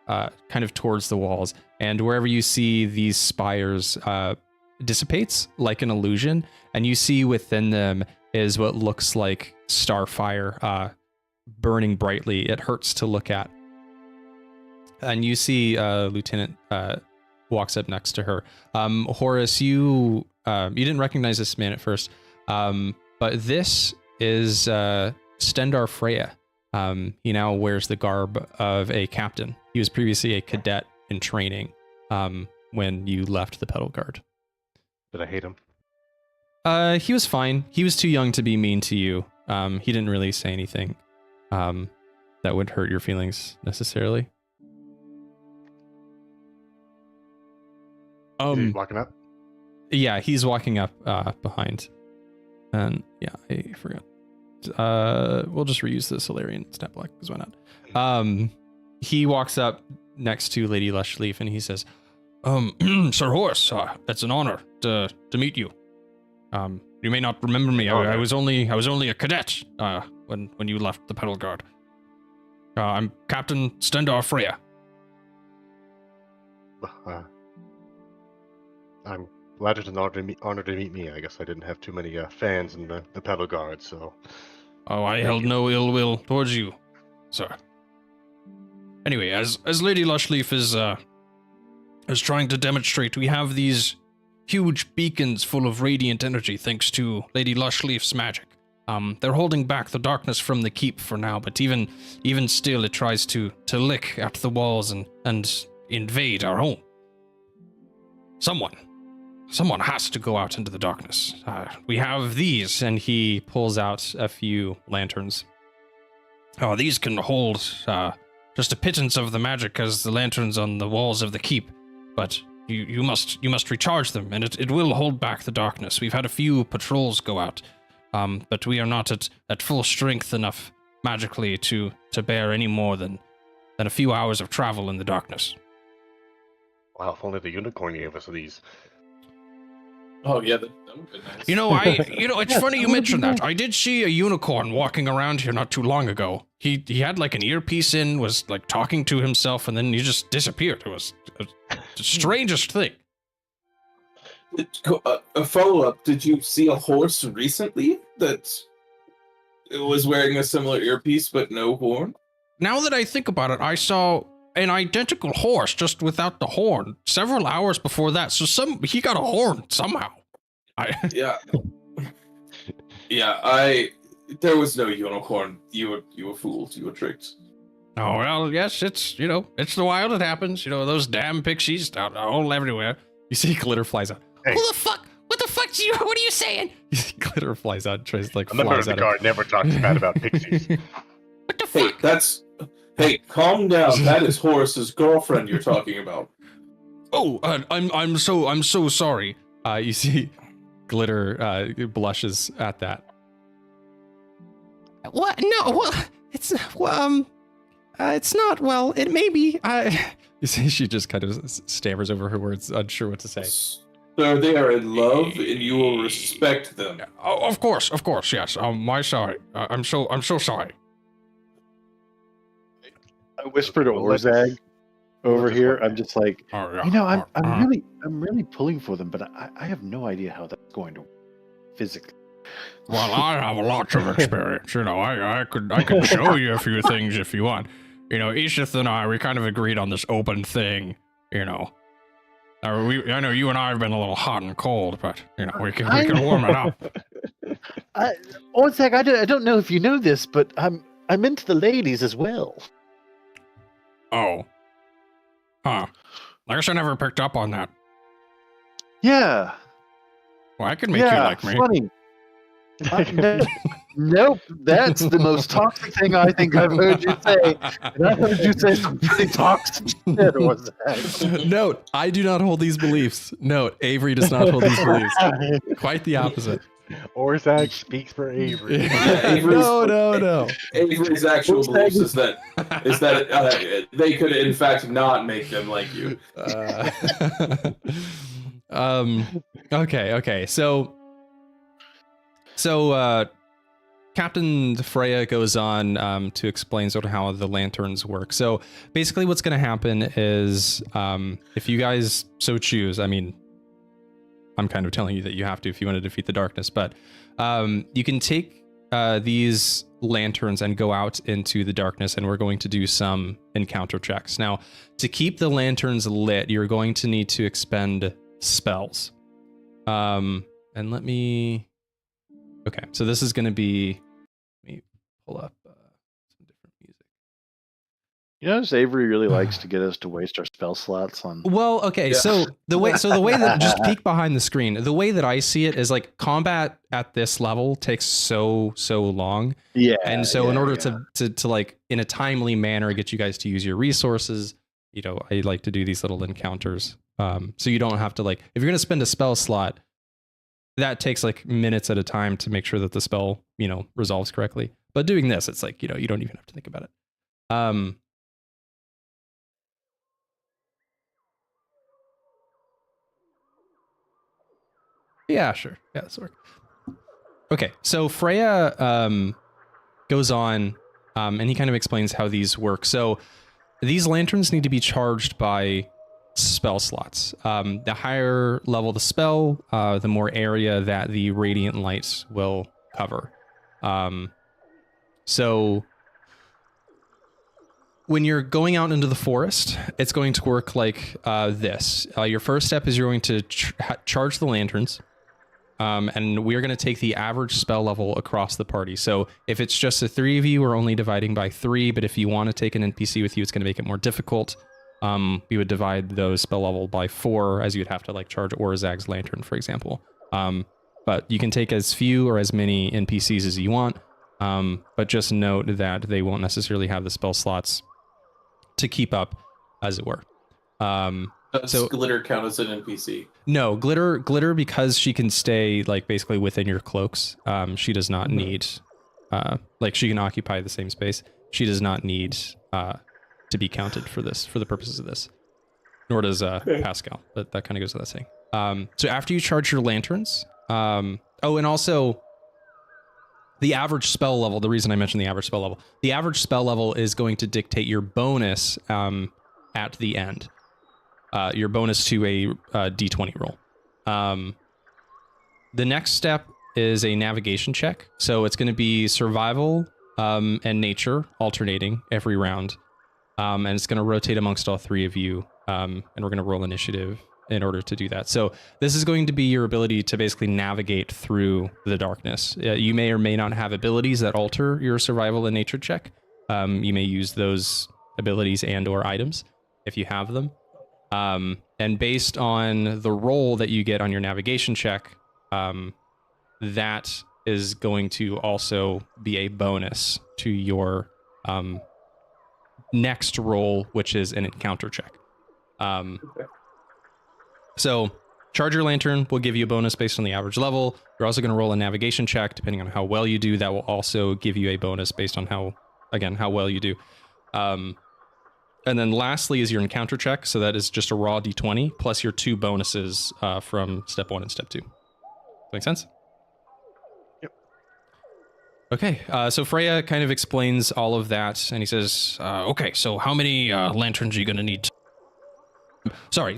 kind of towards the walls, and wherever you see these spires dissipates like an illusion, and you see within them is what looks like starfire burning brightly. It hurts to look at. And you see Lieutenant walks up next to her. Horace, you you didn't recognize this man at first, but this is Stendar Freya. He now wears the garb of a captain. He was previously a cadet in training when you left the Petal Guard. Did I hate him? He was fine. He was too young to be mean to you. He didn't really say anything that would hurt your feelings necessarily. Is he walking up? Yeah, he's walking up behind. And yeah, I forgot. We'll just reuse the Solarian Snap Block, because why not? He walks up next to Lady Lushleaf and he says, Sir Horace, it's an honor to meet you. You may not remember me. I was only a cadet when you left the Petal Guard. I'm Captain Stendar Freya. I'm glad it's an honor to meet me. I guess I didn't have too many fans in the Petal Guard, so... Oh, I held no ill will towards you, sir. Anyway, as Lady Lushleaf is trying to demonstrate, we have these huge beacons full of radiant energy thanks to Lady Lushleaf's magic. They're holding back the darkness from the keep for now, but even still it tries to lick at the walls and invade our home. Someone has to go out into the darkness. We have these, and he pulls out a few lanterns. Oh, these can hold just a pittance of the magic as the lanterns on the walls of the keep, but you must recharge them, and it will hold back the darkness. We've had a few patrols go out, but we are not at full strength enough magically to bear any more than a few hours of travel in the darkness. Wow, if only the unicorn gave us these. Oh yeah, that would be nice. It's funny you mentioned that. I did see a unicorn walking around here not too long ago. He had like an earpiece in, was like talking to himself, and then he just disappeared. It was the strangest thing. A follow-up, did you see a horse recently that was wearing a similar earpiece but no horn? Now that I think about it, I saw an identical horse just without the horn several hours before that. So he got a horn somehow. Yeah. There was no unicorn. You were fooled. You were tricked. Oh, well, yes, it's the wild. It happens. Those damn pixies all everywhere. You see glitter flies out. Hey. Who the fuck? What the fuck? What are you saying? You see glitter flies out, tries A member of the guard never talks bad about pixies. What the fuck? Hey, calm down. That is Horace's girlfriend you're talking about. Oh, I'm so sorry. You see glitter blushes at that. What? No, well, it's not. Well, it may be. You see she just kind of stammers over her words, unsure what to say. So they are in love, and you will respect them. Oh, of course, yes. My sorry. I'm so sorry. I whisper to Orzag over here. I'm just like, I'm really pulling for them, but I have no idea how that's going to work physically. Well, I have lots of experience. I could show you a few things if you want. Ishith and I, we kind of agreed on this open thing. I know you and I have been a little hot and cold, but we can warm it up. Orzag, I don't know if you know this, but I'm into the ladies as well. Oh. Huh. I guess I never picked up on that. Yeah. Well, I could make you like me. Funny. Nope, that's the most toxic thing I think I've heard you say. And I heard you say some pretty toxic shit. Note, I do not hold these beliefs. Note, Avery does not hold these beliefs. Quite the opposite. Orzag speaks for Avery. Yeah, No. Avery's actual beliefs is that they could in fact not make them like you. Okay. So Captain Freya goes on to explain sort of how the lanterns work. So basically what's going to happen is if you guys so choose, I mean, I'm kind of telling you that you have to if you want to defeat the darkness, but you can take these lanterns and go out into the darkness, and we're going to do some encounter checks. Now, to keep the lanterns lit, you're going to need to expend spells. And let me. Okay, so this is going to be. Let me pull up some different music. You notice Avery really likes to get us to waste our spell slots on. Well, okay, Yeah. so the way that just peek behind the screen, the way that I see it is like combat at this level takes so long. Yeah. And so in order to like in a timely manner get you guys to use your resources, you know, I like to do these little encounters. So you don't have to like if you're going to spend a spell slot, that takes like minutes at a time to make sure that the spell, you know, resolves correctly. But doing this, it's like, you know, you don't even have to think about it. Yeah, sure. Yeah, this works. Okay, so Freya goes on, and he kind of explains how these work. So these lanterns need to be charged by spell slots. The higher level the spell, the more area that the radiant light will cover. So when you're going out into the forest, it's going to work like this. Your first step is you're going to charge the lanterns. And we're going to take the average spell level across the party. So if it's just the 3 of you, we're only dividing by 3. But if you want to take an NPC with you, it's going to make it more difficult. We would divide those spell level by 4, as you'd have to like charge Orzag's lantern, for example. But you can take as few or as many NPCs as you want. But just note that they won't necessarily have the spell slots to keep up, as it were. Does glitter count as an NPC? No, glitter because she can stay like basically within your cloaks. She does not need like she can occupy the same space. She does not need to be counted for the purposes of this. Nor does Pascal, but that kind of goes without saying. So after you charge your lanterns, and also the average spell level, the reason I mentioned the average spell level is going to dictate your bonus at the end. Your bonus to a D20 roll. The next step is a navigation check. So it's going to be survival and nature alternating every round. And it's going to rotate amongst all 3 of you. And we're going to roll initiative in order to do that. So this is going to be your ability to basically navigate through the darkness. You may or may not have abilities that alter your survival and nature check. You may use those abilities and or items if you have them. And based on the roll that you get on your navigation check, that is going to also be a bonus to your next roll, which is an encounter check. So charge your lantern will give you a bonus based on the average level. You're also going to roll a navigation check, depending on how well you do. That will also give you a bonus based on how well you do. And then lastly is your encounter check. So that is just a raw D20 plus your 2 bonuses from step 1 and step 2. Make sense? Yep. Okay. So Freya kind of explains all of that, and he says, okay, so how many lanterns are you going to need? Sorry.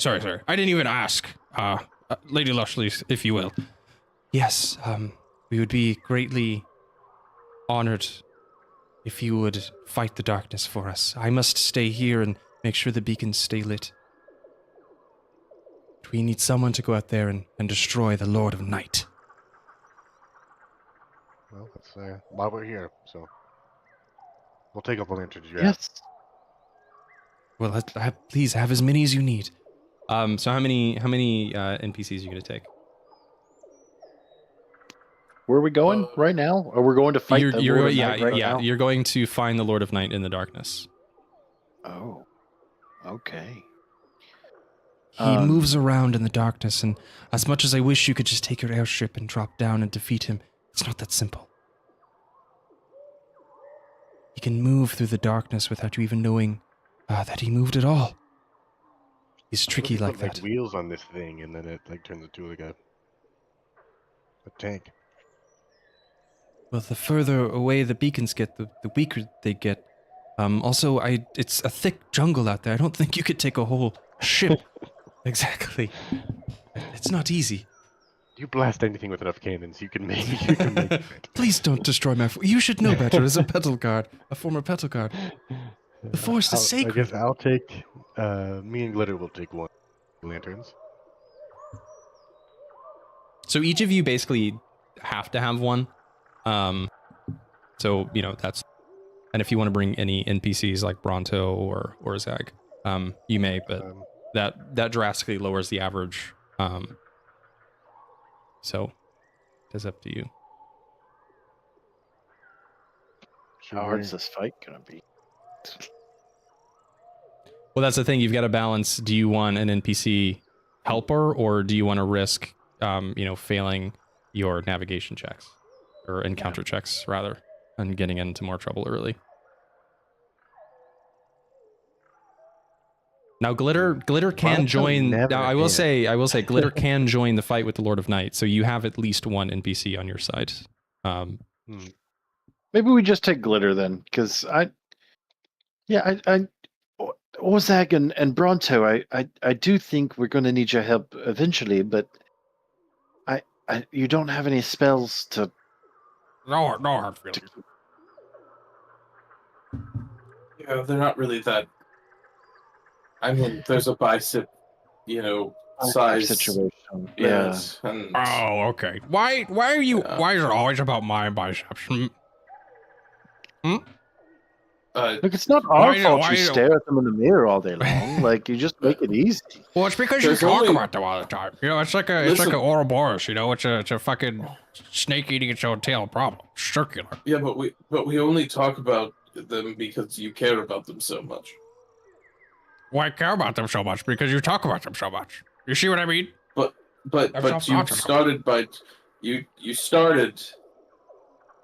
I didn't even ask. Lady Lushley, if you will. Yes, we would be greatly honored if you would fight the darkness for us. I must stay here and make sure the beacons stay lit. We need someone to go out there and destroy the Lord of Night. Well, that's why we're here, so we'll take up the lanterns you have. Yes. Well, please have as many as you need. So how many NPCs are you going to take? Where are we going right now? Or we're going to fight the Lord of Night right now? You're going to find the Lord of Night in the darkness. Oh, okay. He moves around in the darkness, and as much as I wish you could just take your airship and drop down and defeat him, it's not that simple. He can move through the darkness without you even knowing that he moved at all. He's tricky like that. Wheels on this thing, and then it like turns into like a tank. Well, the further away the beacons get, the weaker they get. Also, it's a thick jungle out there. I don't think you could take a whole ship. Exactly. It's not easy. You blast anything with enough cannons, you can make it. Please don't destroy my... You should know better as a petal guard, a former petal guard. The forest is sacred. I guess I'll take... me and Glitter will take 1 lanterns. So each of you basically have to have one. So, you know, that's... And if you want to bring any NPCs like Bronto or Zag, you may, but that drastically lowers the average. So it's up to you. How hard is this fight gonna be? Well, that's the thing. You've got to balance. Do you want an NPC helper, or do you want to risk, you know, failing your navigation checks or encounter checks rather, and getting into more trouble early? Now, Glitter can join. Now, I will say, Glitter can join the fight with the Lord of Night. So you have at least one NPC on your side. Maybe we just take Glitter then, because Orzag and Bronto, I do think we're going to need your help eventually, but you don't have any spells to. No hard feelings. Yeah, they're not really that. I mean, there's a bicep, you know, size situation. limit, and Oh, okay. Why are you? Yeah. Why is it always about my biceps? Look, it's not our fault why- you stare at them in the mirror all day long. Like, you just make it easy. Well, it's because you There's talk only- about them all the time. You know, it's like an Listen. Ouroboros. You know, it's a fucking snake eating its own tail problem. Circular. yeah, but we only talk about them because you care about them so much. Why care about them so much? Because you talk about them so much. You see what I mean? But That's you not- started by you started.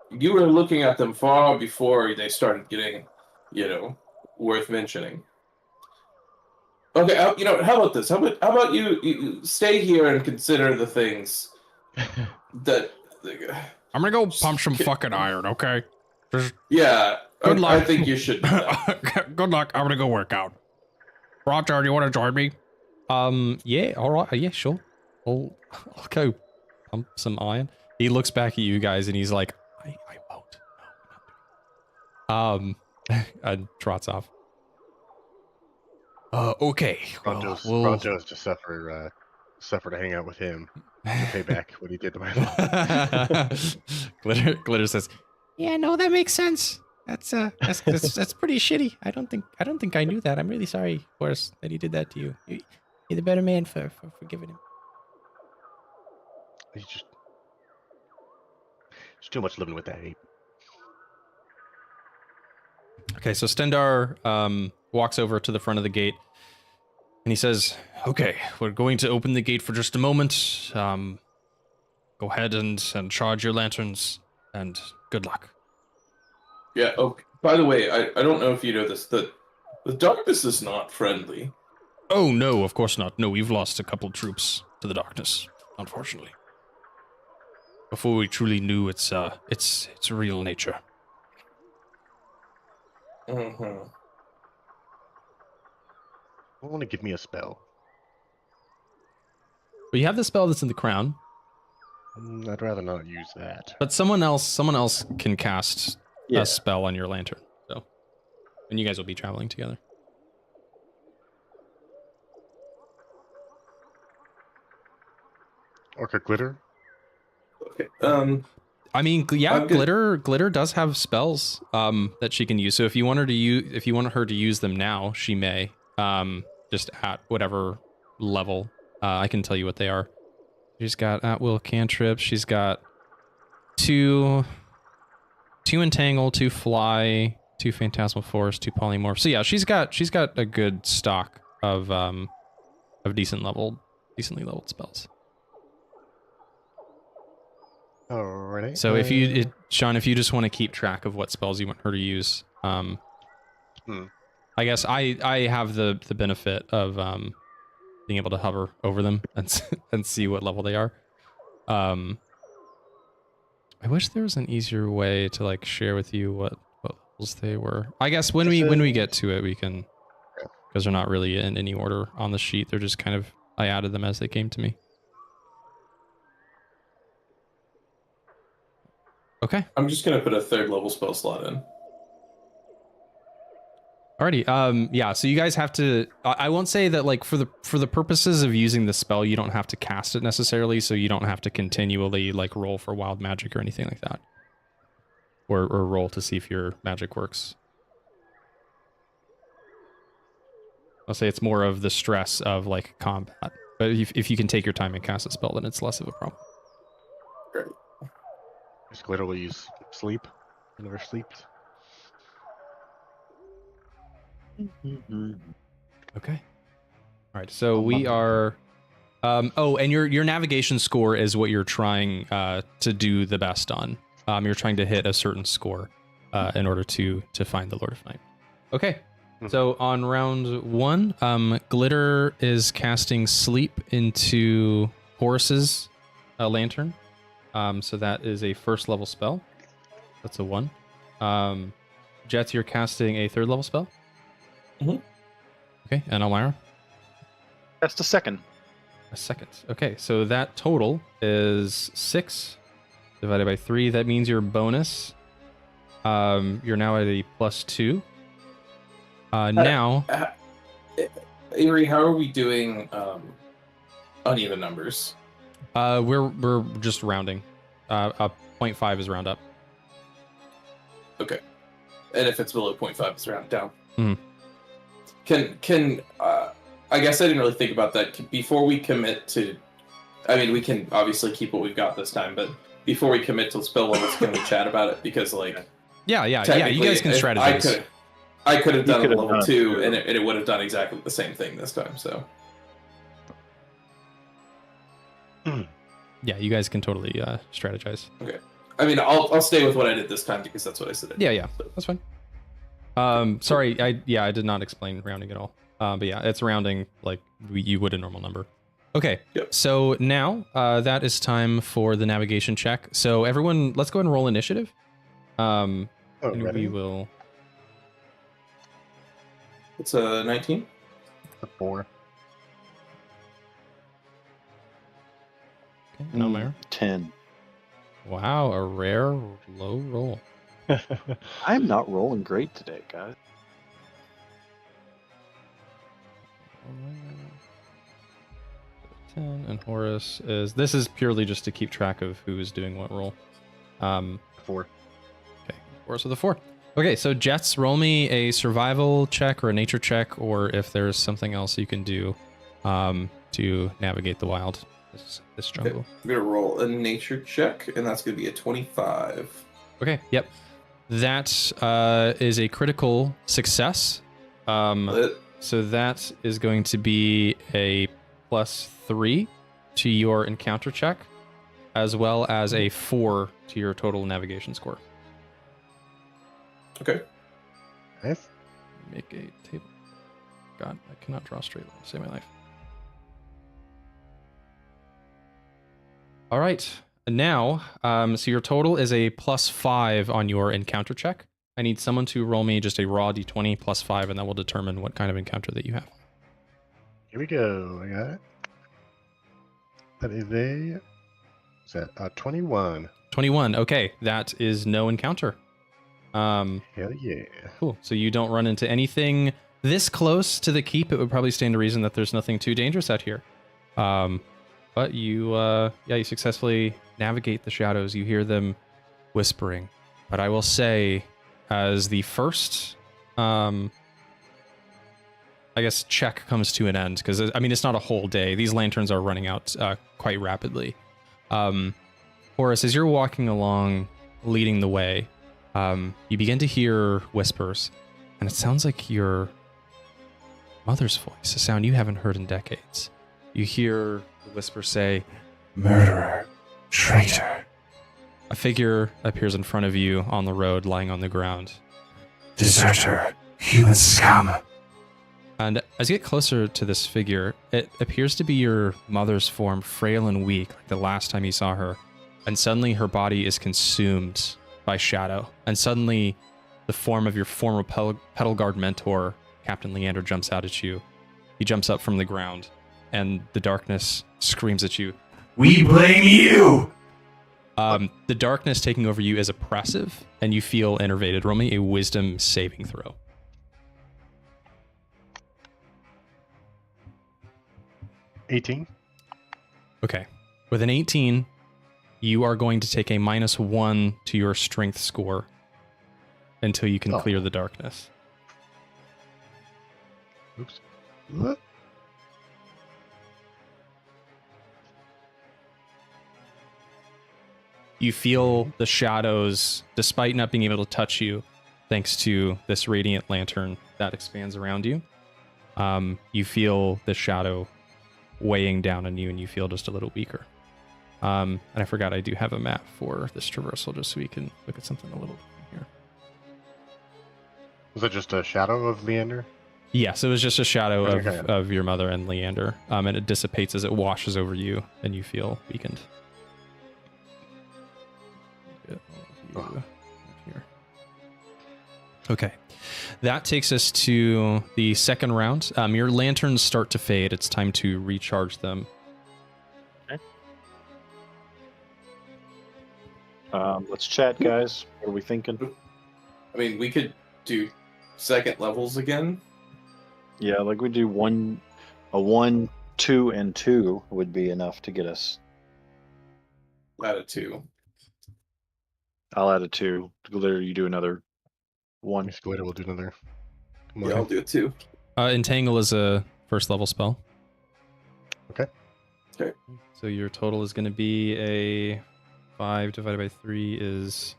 You were looking at them far before they started getting, you know, worth mentioning. Okay, you know, how about this? How about you stay here and consider the things that. I'm gonna go pump some fucking iron. Okay. Just Yeah, Good I luck. think you should do that. good luck. I'm gonna go work out. Bronto, do you want to join me? Yeah, all right. Yeah, sure. I'll go pump some iron. He looks back at you guys and he's like, I won't. No, I'm not doing it. And trots off. Okay. Bronto's to suffer to hang out with him to pay back what he did to my mom. Glitter says, Yeah, no, that makes sense. That's pretty shitty. I don't think I knew that. I'm really sorry, Horace, that he did that to you. You're the better man for forgiving him. He's just it's too much living with that ape. okay, so Stendar walks over to the front of the gate and he says, okay, we're going to open the gate for just a moment. Go ahead and charge your lanterns and good luck. Yeah. Oh, by the way, I don't know if you know this. The darkness is not friendly. Oh, no, of course not. No, we've lost a couple troops to the darkness, unfortunately. Before we truly knew its real nature. Mm-hmm. I want to give me a spell. But you have the spell that's in the crown, I'd rather not use that. but someone else can cast Yeah. a spell on your lantern. So, and you guys will be traveling together. Okay, glitter. Okay. I mean, yeah, I'm good. glitter does have spells that she can use. So if you want her to use them now, she may. Just at whatever level. I can tell you what they are. She's got at will cantrips. She's got two entangle, 2 fly, 2 phantasmal force, 2 polymorph. So yeah, she's got a good stock of decently leveled spells. Alrighty. So Sean, if you just want to keep track of what spells you want her to use, I guess I have the benefit of being able to hover over them and see what level they are. I wish there was an easier way to like share with you what levels they were. I guess when we get to it, we can, because they're not really in any order on the sheet. They're just kind of, I added them as they came to me. Okay. I'm just gonna put a 3rd level spell slot in. Alrighty. Yeah. So you guys have to. I won't say that like for the purposes of using the spell, you don't have to cast it necessarily. So you don't have to continually like roll for wild magic or anything like that, or roll to see if your magic works. I'll say it's more of the stress of like combat. But if you can take your time and cast a spell, then it's less of a problem. Great. Just literally use sleep. He never sleeps. Okay. All right. So we are. Oh, and your navigation score is what you're trying to do the best on. You're trying to hit a certain score in order to find the Lord of Night. Okay. So on round 1, Glitter is casting Sleep into Horace's lantern. So that is a 1st level spell. That's a 1. Jeatz, you're casting a 3rd level spell. Mhm. Okay, and Almyre? That's the second. A 2nd. Okay, so that total is 6 divided by 3. That means your bonus. You're now at a +2. Now, Avery, how are we doing uneven numbers? we're just rounding. 0.5 is round up. Okay. And if it's below 0.5, it's round down. Mhm. Can I guess I didn't really think about that. Before we commit to, I mean, we can obviously keep what we've got this time, but before we commit to spell levels, can we chat about it? Because like, Yeah. You technically, guys can if strategize. I could have done a could've level done it 2, too. and it would have done exactly the same thing this time. So Yeah, you guys can totally strategize. I mean, I'll stay with what I did this time because that's what I said. Yeah, that's fine. Sorry, I did not explain rounding at all. But yeah, it's rounding like you would a normal number. Okay, Yep. So now that is time for the navigation check. So everyone, let's go ahead and roll initiative. And ready? we will. It's a 19. A 4. Okay, and Almyre. 10. Wow, a rare low roll. I'm not rolling great today, guys. Almyre. 10, and Horace is. This is purely just to keep track of who is doing what roll. 4. Okay, Horace with a 4. Okay, so Jeatz, roll me a survival check or a nature check, or if there's something else you can do to navigate the wild, this jungle. I'm gonna roll a nature check, and that's gonna be a 25. Okay, yep. That is a critical success. So that is going to be a +3 to your encounter check, as well as a 4 to your total navigation score. Okay. Nice. Make a table. God, I cannot draw straight line to save my life. All right. Now, so your total is a +5 on your encounter check. I need someone to roll me just a raw d20 +5, and that will determine what kind of encounter that you have. Here we go. I got it. That is a 21. 21. Okay, that is no encounter. Hell yeah. Cool. So you don't run into anything this close to the keep. It would probably stand to reason that there's nothing too dangerous out here. But you, you successfully navigate the shadows. You hear them whispering. But I will say, as the first, I guess, check comes to an end, because, I mean, it's not a whole day. These lanterns are running out quite rapidly. Horace, as you're walking along, leading the way, you begin to hear whispers, and it sounds like your mother's voice, a sound you haven't heard in decades. You hear the whisper say, Murderer. Traitor. a figure appears in front of you on the road, lying on the ground. Deserter. Human scum. And as you get closer to this figure, it appears to be your mother's form, frail and weak, like the last time you saw her. And suddenly her body is consumed by shadow. And suddenly the form of your former Petal Guard mentor, Captain Leander, jumps out at you. He jumps up from the ground, and the darkness screams at you. We blame you! The darkness taking over you is oppressive, and you feel enervated. Roll me a wisdom saving throw. 18. Okay. With an 18, you are going to take a -1 to your strength score until you can Oh. clear the darkness. Oops. What? You feel the shadows, despite not being able to touch you, thanks to this radiant lantern that expands around you. You feel the shadow weighing down on you, and you feel just a little weaker. And I forgot I do have a map for this traversal, just so we can look at something a little different here. Was it just a shadow of Leander? Yes, it was just a shadow Okay. of your mother and Leander, and it dissipates as it washes over you, and you feel weakened. Get all of you here. Okay, that takes us to the second round. Your lanterns start to fade. It's time to recharge them. Let's chat, guys. What are we thinking? I mean, we could do second levels again. Yeah, like we do a 1, 2, and 2 would be enough to get us. Out of 2. I'll add a 2. Glitter, you do another 1. Glitter will do another. Yeah, I'll do it 2. Entangle is a first level spell. Okay. Okay. So your total is going to be a 5 divided by 3 is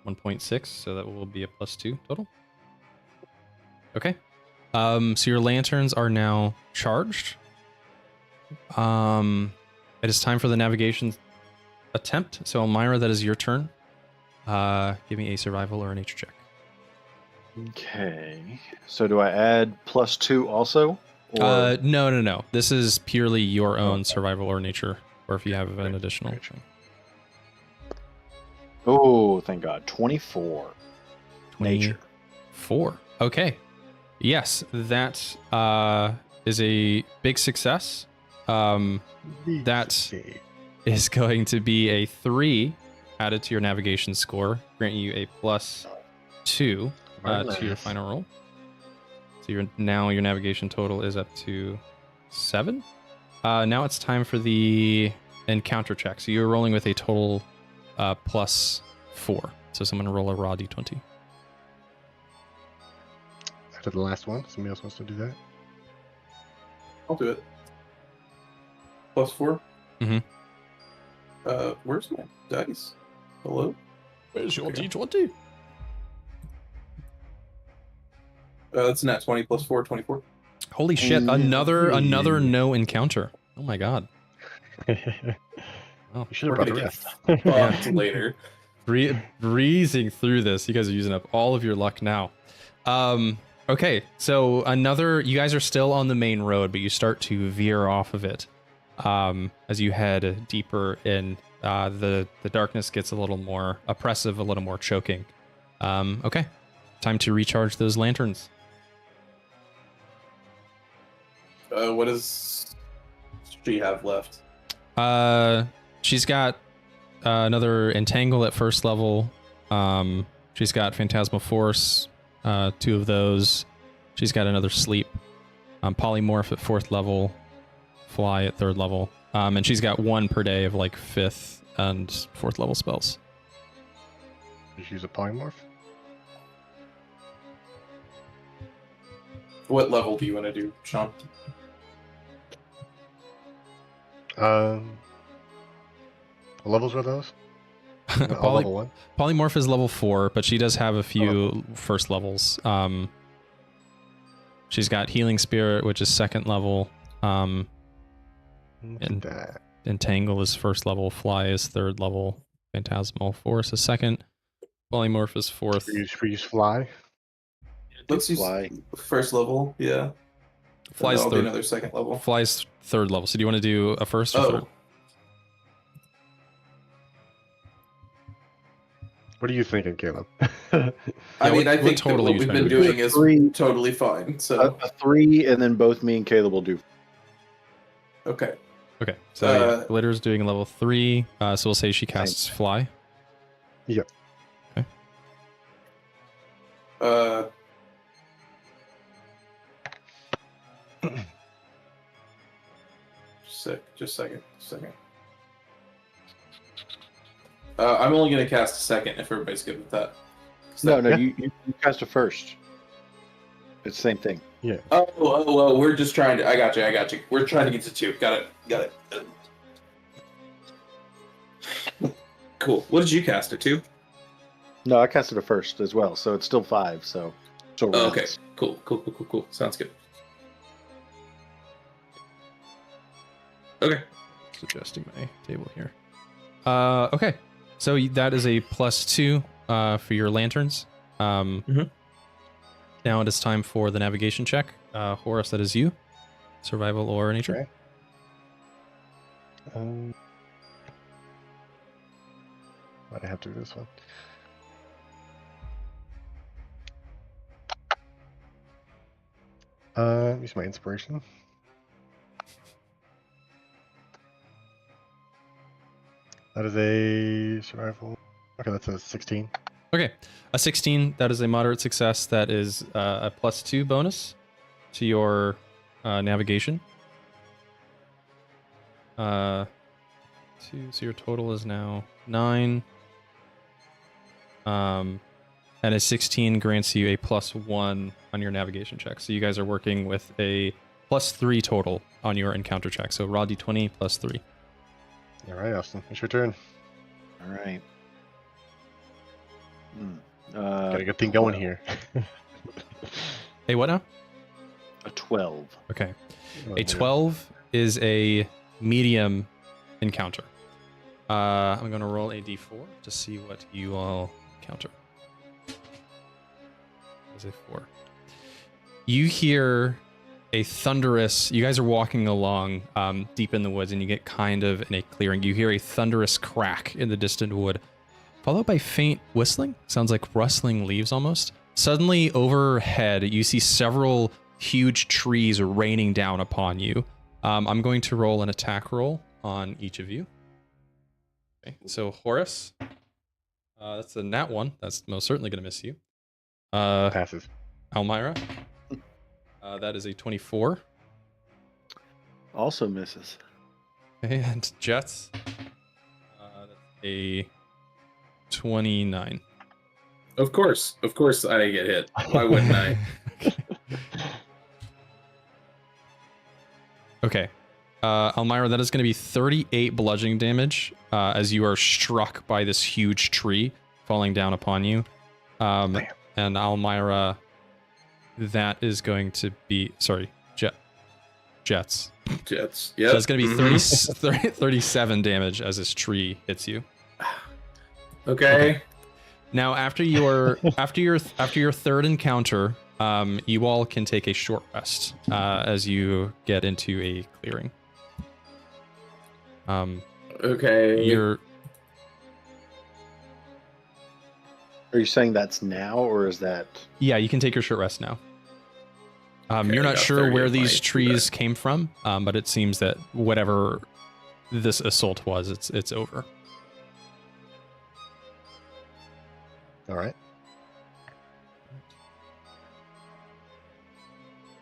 1.6, so that will be a +2 total. Okay. So your lanterns are now charged. It is time for the navigation attempt. So Almyre, that is your turn. Give me a survival or a nature check. Okay. So do I add +2 also? Or... No. This is purely your own Okay. survival or nature, or if you have an additional. Nature. Oh, thank God. 24. Nature. 4. Okay. Yes, that is a big success. That Okay. is going to be a 3 added to your navigation score, granting you a +2 to your final roll. So your navigation total is up to 7. Now it's time for the encounter check. So you're rolling with a total +4. So someone roll a raw d20. After the last one, somebody else wants to do that. I'll do it. +4. Mhm. Where's my dice? Hello? Where's your Okay. d20? That's nat 20 +4, 24. Holy shit! Another no encounter. Oh my god. Oh, You should have We're brought the gonna rest. get fucked later. breezing through this. You guys are using up all of your luck now. Okay, so you guys are still on the main road, but you start to veer off of it as you head deeper in. The darkness gets a little more oppressive, a little more choking. Okay, time to recharge those lanterns. What does she have left? She's got another entangle at first level. She's got phantasmal force, 2 of those. She's got another sleep, polymorph at 4th level, fly at 3rd level, and she's got 1 per day of like 5th and 4th level spells. Just use a polymorph. What level do you want to do, Sean? What levels were those? All level 1. Polymorph is level 4, but she does have a few first levels. She's got healing spirit, which is 2nd level. And That. entangle is 1st level, fly is 3rd level, phantasmal force is 2nd, polymorph is 4th. Use fly. Let's use Fly. first level, yeah. Fly's I'll do 3rd. another 2nd level. Fly's 3rd level. So do you want to do a 1st or 3rd? Oh, What are you thinking, Caleb? I Yeah, mean, what- I what think total that are what you we've trying been to do? doing is 3. totally fine. A So, 3, and then both me and Caleb will do. okay. Okay. So Glitter's doing level 3. So we'll say she casts fly. Yep. Okay. Uh, Sick. Just a second. I'm only going to cast a second if everybody's good with that. No, you cast it first. It's the same thing. Yeah. Oh, we're just trying to... I got you. We're trying to get to 2. Got it. Cool. What did you cast it to? No, I casted it first as well, so it's still 5. So Oh, okay. Cool. Sounds good. Okay. Just adjusting my table here. Okay. So that is a +2 for your lanterns. Mhm. Now it is time for the navigation check. Horace, that is you. Survival or nature. Okay. Why'd I have to do this one? Use my inspiration. That is a survival. Okay, that's a 16. Okay. A 16, that is a moderate success. That is a +2 bonus to your navigation. 2, so your total is now 9. And a 16 grants you a +1 on your navigation check. So you guys are working with a +3 total on your encounter check. So raw d20 +3. All right, Austin, it's your turn. All right. Got a good thing going here. Hey, what now? A 12. Okay. Oh, A 12 is a medium encounter. I'm going to roll a d4 to see what you all encounter. As a 4. You hear a thunderous... You guys are walking along deep in the woods, and you get kind of in a clearing. You hear a thunderous crack in the distant wood, followed by faint whistling. Sounds like rustling leaves almost. Suddenly, overhead, you see several huge trees raining down upon you. I'm going to roll an attack roll on each of you. Okay, so Horace, that's a nat 1. That's most certainly going to miss you. Passes. Almyre, that is a 24. Also misses. Okay, and Jeatz, that's a 29. Of course I get hit. Why wouldn't I? Okay. Almyre, that is going to be 38 bludgeoning damage as you are struck by this huge tree falling down upon you. And Almyre, that is going to be... Sorry, Jeatz. Jeatz. Yeah. That's going to be 37 damage as this tree hits you. Okay. Now, after your third encounter, you all can take a short rest as you get into a clearing. Okay. Are you saying that's now, or is that... Yeah, you can take your short rest now. Okay, you're I not got sure 30 where of these my trees back. came from, but it seems that whatever this assault was, it's over. All right.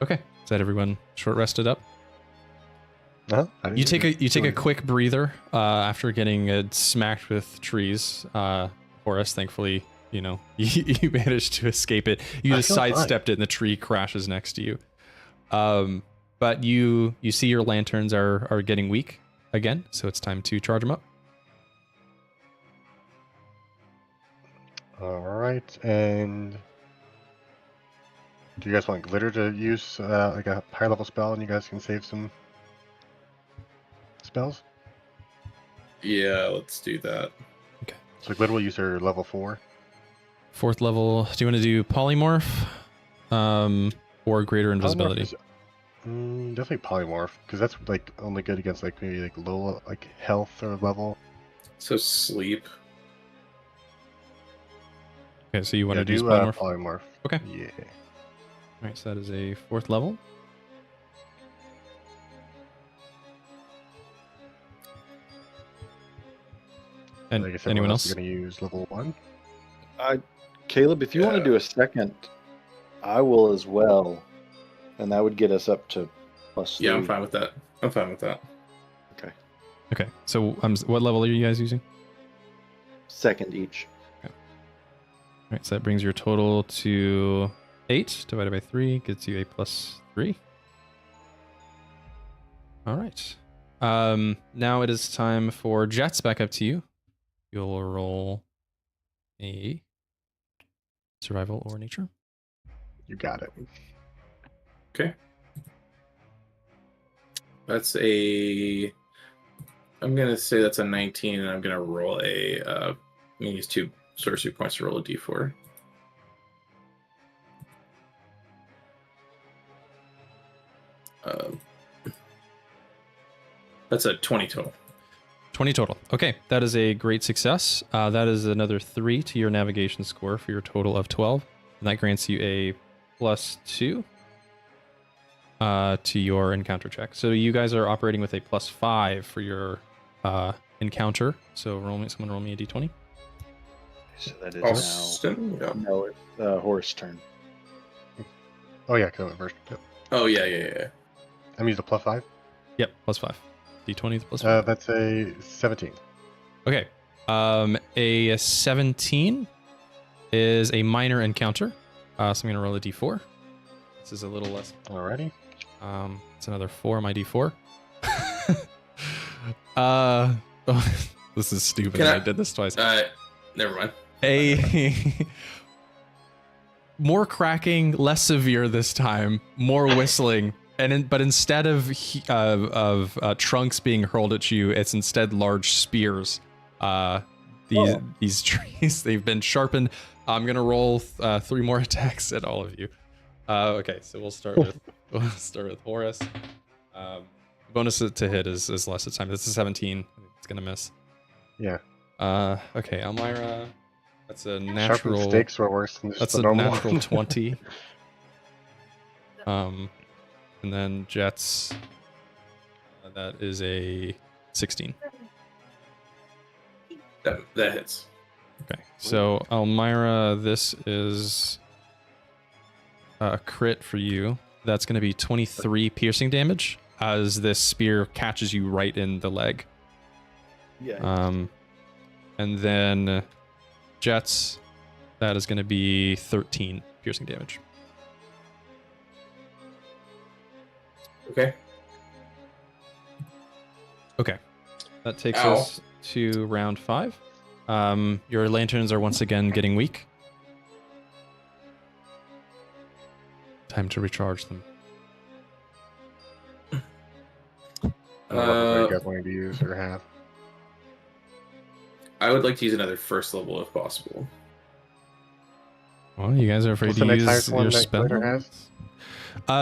Okay, is that everyone short rested up? Uh-huh. You take a quick breather after getting smacked with trees. Horace, thankfully, you managed to escape it. You I just feel fine. sidestepped it, and the tree crashes next to you. But you see your lanterns are getting weak again, so it's time to charge them up. All right, and do you guys want glitter to use like a higher level spell, and you guys can save some spells? Yeah, let's do that. So glitter will use her level 4. 4th level. Do you want to do polymorph, or greater invisibility? Definitely polymorph, because that's like only good against like maybe like low like health or level. So sleep. Okay, so you want to do do polymorph? polymorph. Okay. Yeah. All right, so that is a 4th level. And Like I said, anyone else? is going to use level 1. Caleb, if you want to do a second, I will as well. And that would get us up to +3. Yeah, I'm fine with that. Okay, so what level are you guys using? Second each. All right, so that brings your total to 8 divided by 3 gets you a +3. All right. Now it is time for Jeatz. Back up to you. You'll roll a survival or nature. You got it. Okay. That's a. I'm gonna say that's a 19, and I'm gonna roll a. I'm gonna use 2 sorcery points to roll a d4. That's a 20 total. 20 total. Okay, that is a great success. That is another 3 to your navigation score for your total of 12. And that grants you a +2 to your encounter check. So you guys are operating with a +5 for your encounter. So someone roll me a d20. So that is Austin? Yeah. now. No, it's Horace turn. Oh yeah, because I went first. Yep. Oh yeah. I'm using a +5. Yep, +5. D20 is +5. That's a 17. Okay. A 17 is a minor encounter. So I'm going to roll a d4. This is a little less. Alrighty. It's another 4 on my d4. This is stupid. I did this twice. Never mind. A more cracking, less severe this time, more whistling. But instead of trunks being hurled at you, it's instead large spears. These trees, they've been sharpened. I'm gonna roll 3 more attacks at all of you. Okay, so we'll start with Horace. Bonus to hit is less of time. This is 17. It's gonna miss. Yeah. Okay, Almyre. That's a Sharpened natural. stakes were worse than That's the a normal natural one. 20. And then Jeatz, that is a 16. That hits. Okay, so Almyre, this is a crit for you. That's going to be 23 piercing damage as this spear catches you right in the leg. Yeah. And then Jeatz, that is going to be 13 piercing damage. Okay. Okay, that takes Ow. us to round 5. Your lanterns are once again getting weak. Time to recharge them. What you guys wanting to use or have? I would like to use another first level if possible. Well, you guys are afraid What's to the next use highest one your that spell. Glitter has?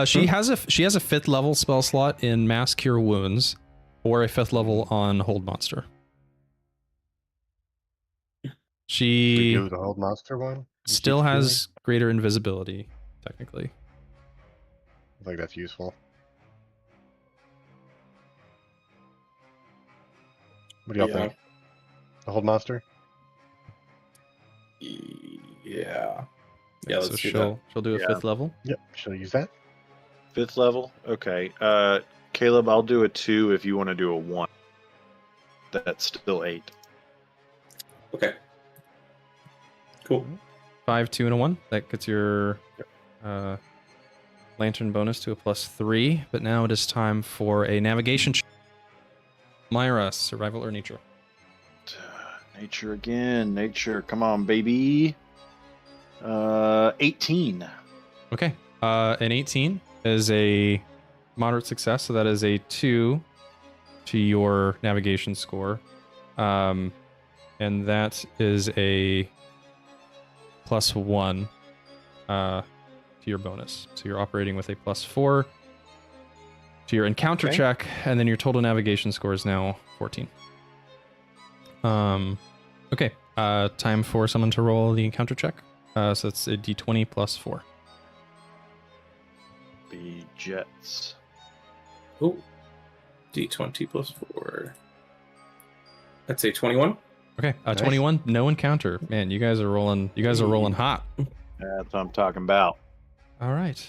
She has a 5th level spell slot in Mass Cure Wounds, or a 5th level on Hold Monster. We She do the old monster one. still has greater invisibility, technically. I think that's useful. What do y'all think? The hold monster? Yeah. Yeah, let's so do she'll do a Yeah. 5th level. Yep. She'll use that. 5th level. Okay. Caleb, I'll do a 2 if you want to do a 1. That's still 8. Okay. Cool. 5, 2, and a 1. That gets your lantern bonus to a +3. But now it is time for a navigation check. Myra, survival or nature? Nature again. Nature. Come on, baby. 18. Okay. An 18 is a moderate success, so that is a 2 to your navigation score. And that is a +1 to your bonus. So you're operating with a +4 to your encounter Okay. check, and then your total navigation score is now 14. Okay. Time for someone to roll the encounter check. So it's a d20 +4. Be Jeatz. Oh. D20 plus 4. That's a 21. Okay, Nice. 21, no encounter. Man, you guys are rolling. You guys are rolling hot. That's what I'm talking about. All right.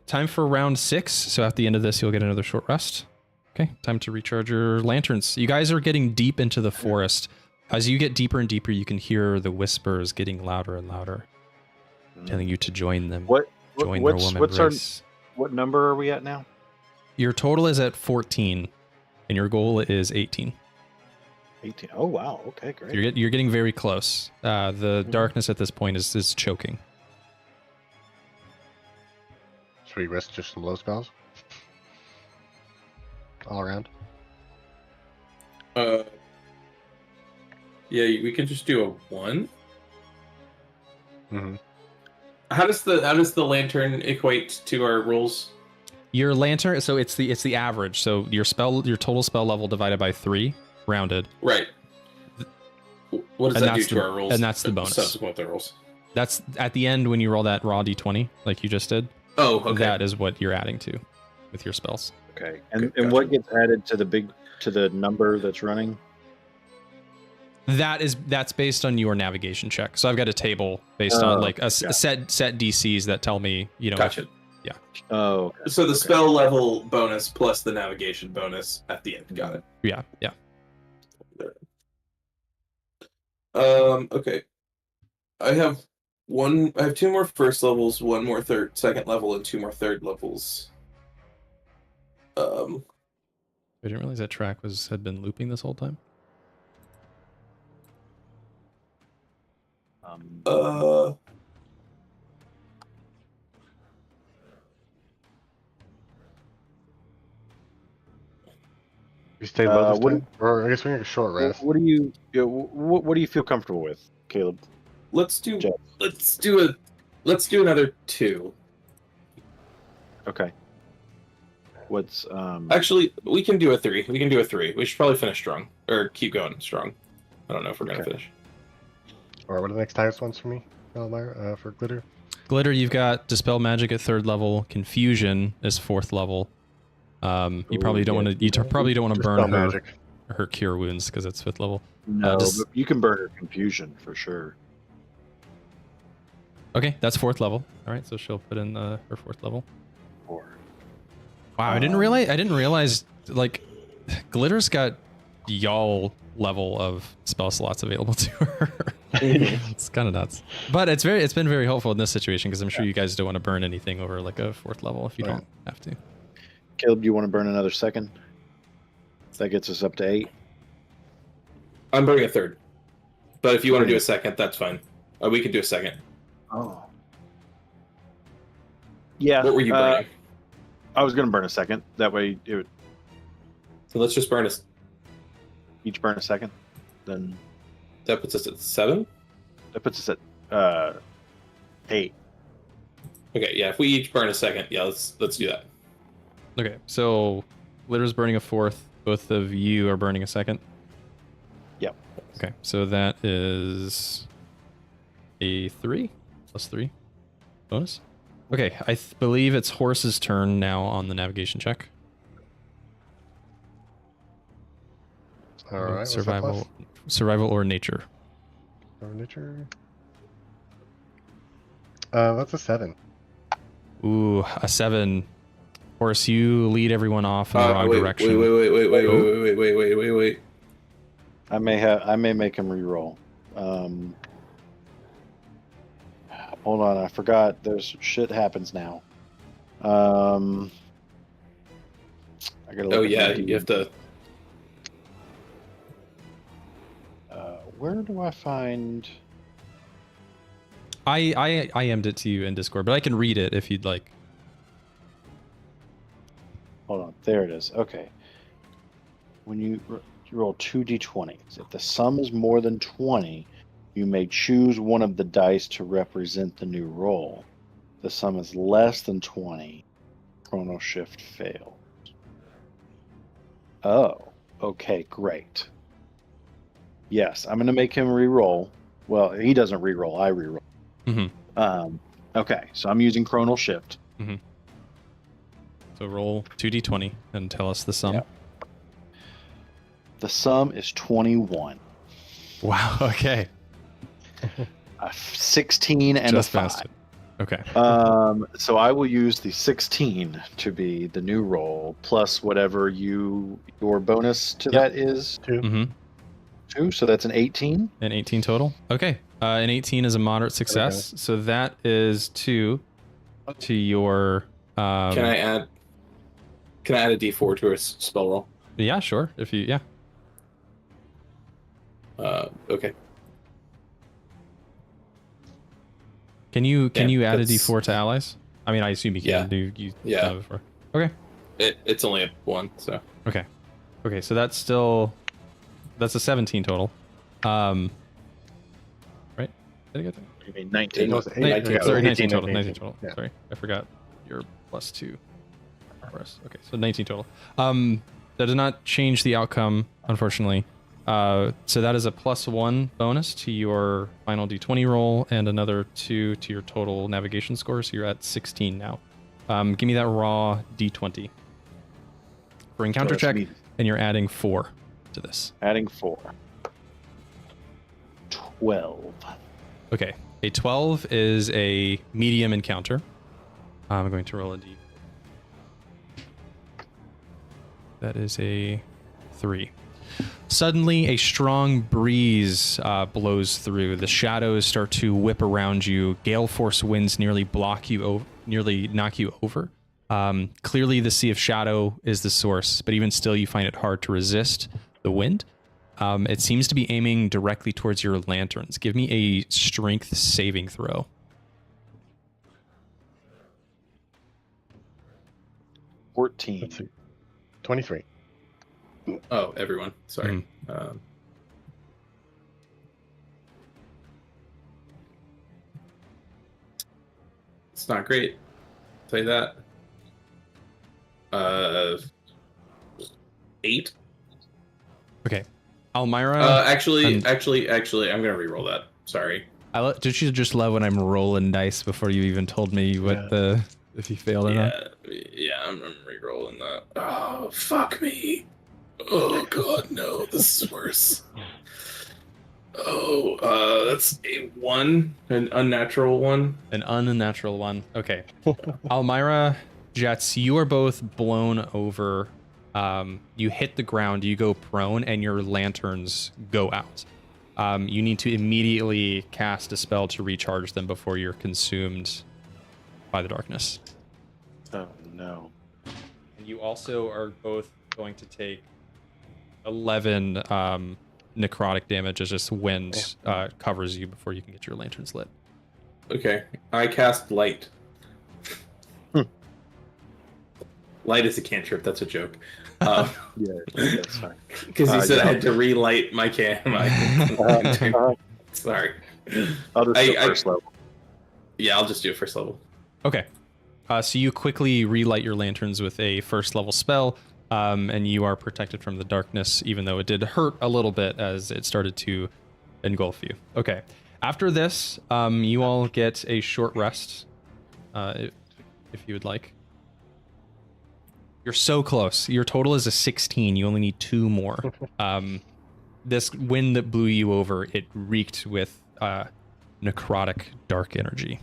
Time for round 6. So at the end of this, you'll get another short rest. Okay, time to recharge your lanterns. You guys are getting deep into the forest. As you get deeper and deeper, you can hear the whispers getting louder and louder, telling you to join them. Join their woman race. What number are we at now? Your total is at 14, and your goal is 18. 18. Oh, wow. Okay, great. You're getting very close. The darkness at this point is choking. Should we risk just some low spells? All around? Yeah, we could just do a 1. Mm-hmm. How does the lantern equate to our rules? Your lantern, so it's the average. So your total spell level divided by 3, rounded. Right. What does that do to our rules? And that's the bonus. Subsequent to rules. That's at the end when you roll that raw d20, like you just did. Oh, okay. That is what you're adding to with your spells. Okay. And what gets added to the number that's running? That's based on your navigation check. So I've got a table based on like a set DCs that tell me, Gotcha. Yeah. Oh. Okay. So the spell level bonus plus the navigation bonus at the end. Got it. Yeah. Okay. I have 2 more first levels, 1 more second level, and 2 more third levels. I didn't realize that track had been looping this whole time. We stay low this time? Or I guess we need a short rest. What do you feel comfortable with, Caleb? Let's do Jeatz. let's do another 2. Okay. What's Actually, we can do a 3. We should probably finish strong or keep going strong. I don't know if we're gonna finish. Or what are the next highest ones for me, Almyre, for glitter? Glitter, you've got Dispel Magic at 3rd level. Confusion is 4th level. You probably don't want to burn her cure wounds because it's 5th level. No, but you can burn her confusion for sure. Okay, that's 4th level. All right, so she'll put in her 4th level. 4. Wow, I didn't realize like Glitter's got y'all level of spell slots available to her. It's kind of nuts, but it's been very helpful in this situation because I'm sure you guys don't want to burn anything over like a 4th level if you don't have to. Caleb, do you want to burn another 2nd? That gets us up to 8. I'm burning a 3rd, but if you want to do a 2nd, that's fine. We could do a 2nd. Oh. Yeah. What were you burning? I was going to burn a 2nd. That way, So let's just burn each burn a 2nd. Then that puts us at 7. that puts us at 8. Okay, yeah. If we each burn a 2nd, yeah, let's do that. Okay, so Glitter's burning a 4th. Both of you are burning a 2nd. Yep. Okay, so that is a 3 plus 3 bonus. Okay, I believe it's Horace's turn now on the navigation check. All right. Survival or nature. Or nature. That's a 7. Ooh, a 7. Horace, you lead everyone off in the wrong direction. Wait. I may make him re-roll. Hold on, I forgot. There's shit happens now. I gotta look you have to. Where do I find? I IM'd it to you in Discord, but I can read it if you'd like. Hold on, there it is. Okay. When you roll 2d20s, if the sum is more than 20, you may choose one of the dice to represent the new roll. The sum is less than 20. Chrono shift fails. Oh, okay, great. Yes, I'm going to make him re-roll. Well, he doesn't re-roll, I re-roll. Mm-hmm. Okay, so I'm using chronal shift. Mm-hmm. So roll 2d20 and tell us the sum. Yep. The sum is 21. Wow, okay. 16 and Just a 5. passed it. Okay. So I will use the 16 to be the new roll, plus whatever your bonus to Yep. that is 2. Mm-hmm. 2. So that's an 18. An 18 total. Okay. An 18 is a moderate success. So that is 2 to your. Can I add a D4 to a spell roll? Yeah, sure. If you, yeah. Okay. Can you add a that's- D4 to allies? I mean, I assume you can. Yeah. You Yeah. done it before. Okay. It's only a 1, so. Okay. Okay. So that's a 17 total. Right? Did I get that? You mean 19? It was Nin- 18, yeah, Sorry, 19 18, total. 18. 19 total. Yeah. Sorry, I forgot your +2. Horace. Okay, so 19 total. That does not change the outcome, unfortunately. So that is a +1 bonus to your final D20 roll and another 2 to your total navigation score. So you're at 16 now. Give me that raw D20 for encounter that's check, me. and you're adding 4 to this. Adding 4. 12. Okay, a 12 is a medium encounter. I'm going to roll a D. That is a 3. Suddenly, a strong breeze blows through. The shadows start to whip around you. Gale force winds nearly knock you over. Clearly, the Sea of Shadow is the source, but even still, you find it hard to resist the wind. It seems to be aiming directly towards your lanterns. Give me a strength saving throw. 14. Let's see. 23. Oh, everyone. Sorry. It's not great. I'll tell you that. 8. Okay. Almyre. Actually, I'm gonna re-roll that. Sorry. Did you just love when I'm rolling dice before you even told me what if you failed or not? Yeah, I'm re-rolling that. Oh, fuck me. Oh god, no, this is worse. Oh, that's a 1, an unnatural 1. An unnatural 1. Okay. Almyre, Jeatz, you are both blown over. You hit the ground, you go prone, and your lanterns go out. You need to immediately cast a spell to recharge them before you're consumed by the darkness. Oh, no. And you also are both going to take 11 necrotic damage as just wind covers you before you can get your lanterns lit. Okay, I cast light. Light is a cantrip. That's a joke. Yeah, that's fine. Because you said yeah. I had to relight my Sorry. I'll just do first level. Yeah, I'll just do it first level. Okay. So you quickly relight your lanterns with a first level spell, and you are protected from the darkness, even though it did hurt a little bit as it started to engulf you. Okay. After this, you all get a short rest, if you would like. You're so close. Your total is a 16. You only need 2 more. This wind that blew you over, it reeked with necrotic dark energy.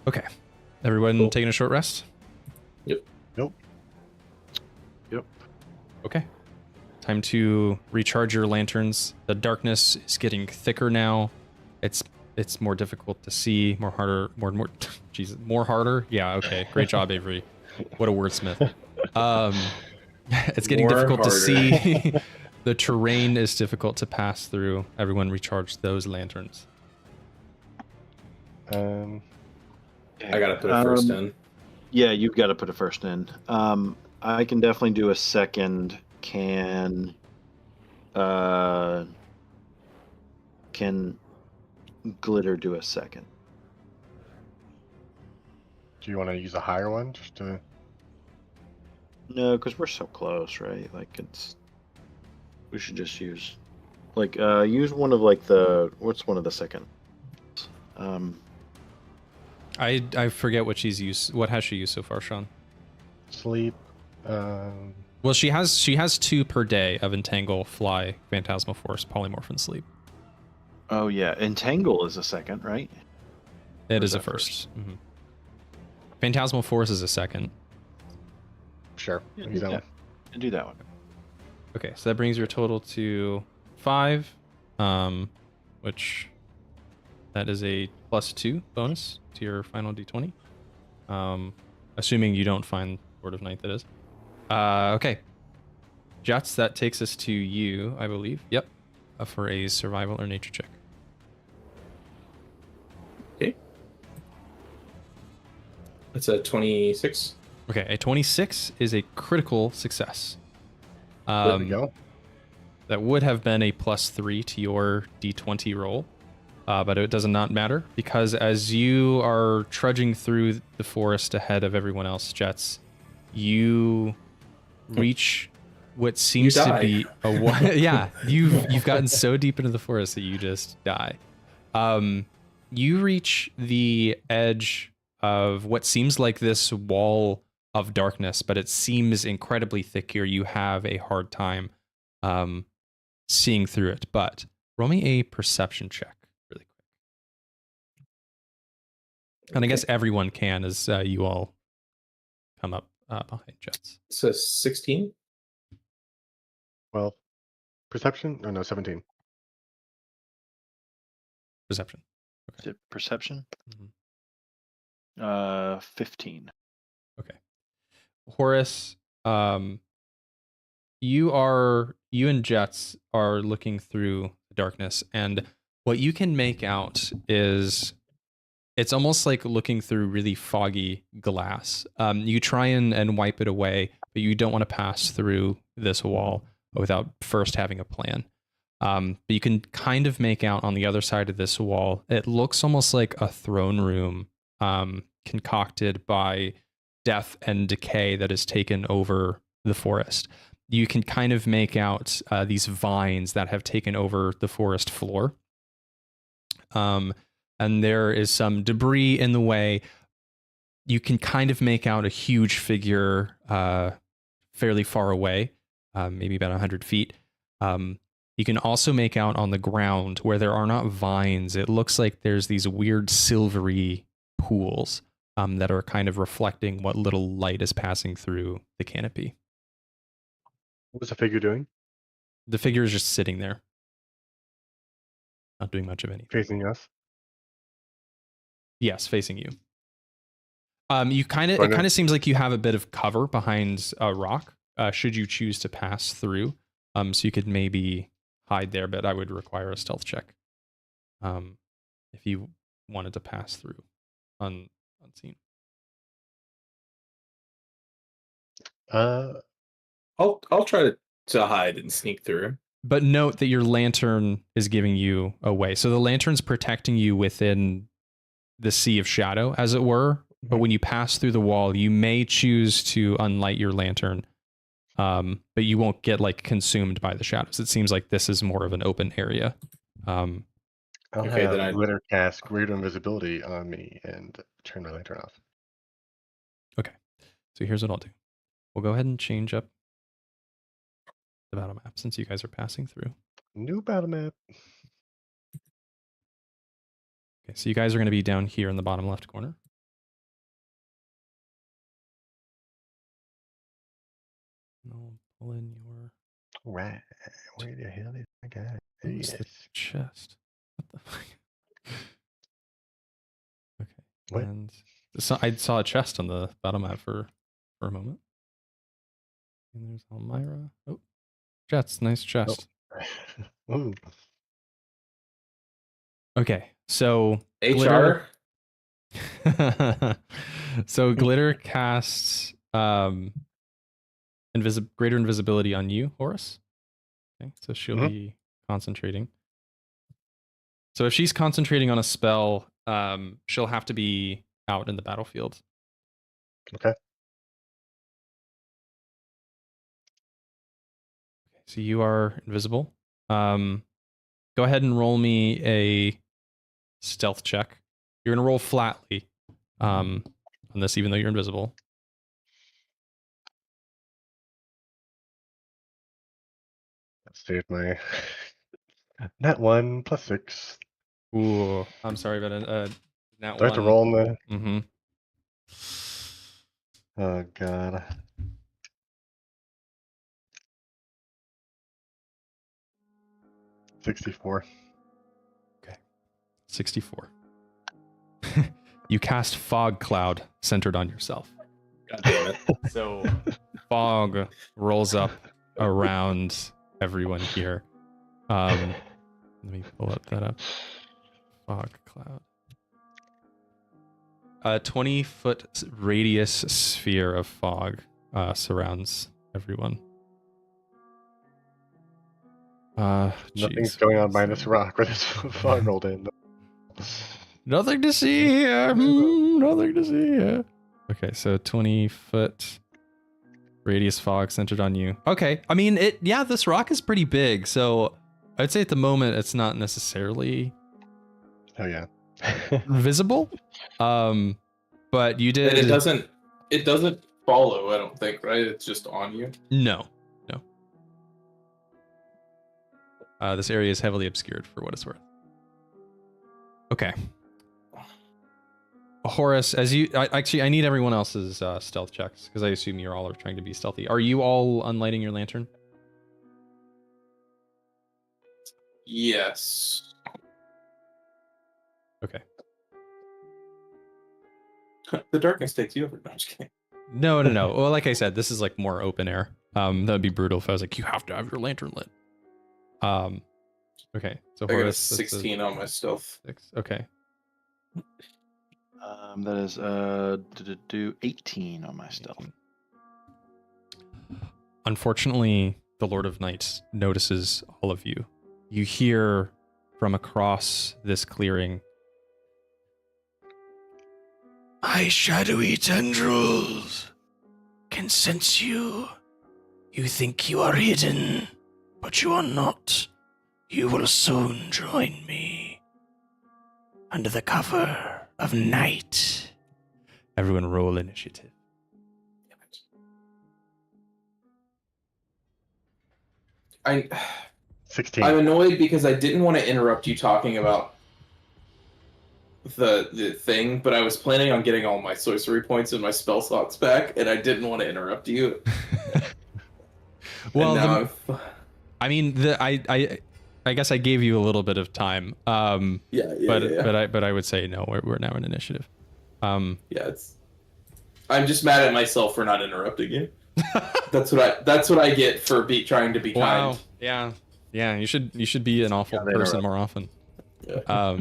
Okay. Everyone Cool. taking a short rest? Yep. Nope. Yep. Okay. Time to recharge your lanterns. The darkness is getting thicker now. It's more difficult to see, more harder. Jesus, more harder? Yeah, okay. Great job, Avery. What a wordsmith. It's getting More difficult to harder. see. The terrain is difficult to pass through. Everyone recharge those lanterns. I gotta put it first in. Yeah, you've got to put a first in. I can definitely do a second. Can Glitter do a second? Do you want to use a higher one just to? No, because we're so close, right? Like we should just use, use one of what's one of the second? I forget what she's used. What has she used so far, Sean? Sleep. Well, she has 2 per day of Entangle, Fly, Phantasmal Force, Polymorph, and Sleep. Oh yeah, entangle is a second, right? It Or is a that first. Mhm. Phantasmal Force is a second. Sure. Yeah, Use do that that. one. And do that one. Okay, so that brings your total to 5, which that is a +2 bonus to your final d20. Assuming you don't find Sword of Night, that is. Okay. Jeatz, that takes us to you, I believe. Yep. For a survival or nature check. Okay. That's a 26. Okay, a 26 is a critical success. There we go. That would have been a +3 to your d20 roll, but it does not matter because as you are trudging through the forest ahead of everyone else, Jeatz, you reach what seems to die. be a yeah. You've gotten so deep into the forest that you just die. You reach the edge of what seems like this wall of darkness, but it seems incredibly thick here. You have a hard time seeing through it, but roll me a perception check really quick. And I guess everyone can as you all come up behind Jeatz. So 16. Well, perception? Oh, no, 17. Perception. Is it perception? Mhm. 15. Okay. Horace, you and Jeatz are looking through the darkness, and what you can make out is it's almost like looking through really foggy glass. You try and wipe it away, but you don't want to pass through this wall without first having a plan. But you can kind of make out on the other side of this wall, it looks almost like a throne room concocted by death and decay that has taken over the forest. You can kind of make out these vines that have taken over the forest floor. And there is some debris in the way. You can kind of make out a huge figure fairly far away, maybe about 100 feet. You can also make out on the ground where there are not vines. It looks like there's these weird silvery pools that are kind of reflecting what little light is passing through the canopy. What was the figure doing? The figure is just sitting there, not doing much of anything. Facing us? Yes, facing you. It kind of seems like you have a bit of cover behind a rock. Should you choose to pass through, so you could maybe hide there, but I would require a stealth check. If you wanted to pass through unseen. I'll try to hide and sneak through. But note that your lantern is giving you away. So the lantern's protecting you within the sea of shadow, as it were. But when you pass through the wall, you may choose to unlight your lantern, but you won't get like consumed by the shadows. It seems like this is more of an open area. I'll Okay, have then I- Glitter cast Greater Invisibility on me and turn my lantern off. Okay, so here's what I'll do. We'll go ahead and change up the battle map since you guys are passing through. New battle map. Okay, so you guys are going to be down here in the bottom left corner. And I'll pull in your... Right. Where the hell is my guy? There he Where's the is. chest? What the fuck? Okay. What? And so I saw a chest on the battle map for a moment. And there's Almyre. Oh, Jeatz, nice chest. Ooh. Okay, so HR. so Glitter casts greater invisibility on you, Horace. Okay, so she'll be concentrating. So if she's concentrating on a spell, she'll have to be out in the battlefield. Okay. So you are invisible. Go ahead and roll me a stealth check. You're gonna roll flatly on this, even though you're invisible. Let's see if my net 1 +6 Ooh, I'm sorry, but that Do I have to one. roll in the? Mm-hmm. Oh god. 64. 64. You cast fog cloud centered on yourself. God damn it. So fog rolls up around everyone here. Let me pull that up. Fog cloud. A 20-foot radius sphere of fog surrounds everyone. Nothing's jeez. going on behind this rock where this fog rolled in. Nothing to see here. Nothing to see here. Okay, so 20-foot radius fog centered on you. Okay, I mean, this rock is pretty big, so I'd say at the moment it's not necessarily Oh yeah. visible. But you did. And it doesn't follow, I don't think, right? It's just on you. No. This area is heavily obscured for what it's worth. Okay. Horace, I need everyone else's stealth checks because I assume you all are trying to be stealthy. Are you all unlighting your lantern? Yes. Okay. The darkness takes you over. No, I'm just kidding. No. Well, like I said, this is like more open air. That would be brutal if I was like, you have to have your lantern lit. Okay. So I got a Horace, that's 16 on my stealth. 6. Okay. That is 18 on my stealth. Unfortunately, the Lord of Night notices all of you. You hear from across this clearing, I shadowy tendrils can sense you. You think you are hidden, but you are not. You will soon join me under the cover of night. everyone roll initiative. I'm 16. annoyed because I didn't want to interrupt you talking about the thing, but I was planning on getting all my sorcery points and my spell slots back, and I didn't want to interrupt you. Well, I guess I gave you a little bit of time. But I would say no. We're now in initiative. I'm just mad at myself for not interrupting you. That's what I get for trying to be kind. Yeah. You should be an awful person more often. Yeah.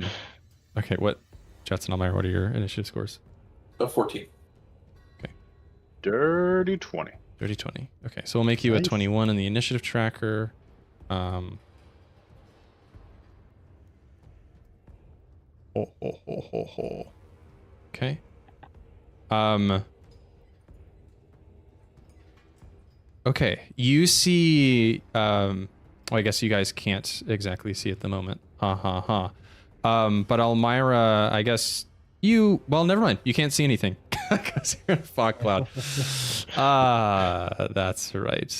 Okay. What? Jeatz and Almyre, what are your initiative scores? 14. Okay. Dirty 20. Dirty 20. Okay, so we'll make you a 21 in the initiative tracker. Okay. Okay, you see, well, I guess you guys can't exactly see at the moment. But Almyre, I guess well, never mind. You can't see anything because you're in a fog cloud. That's right.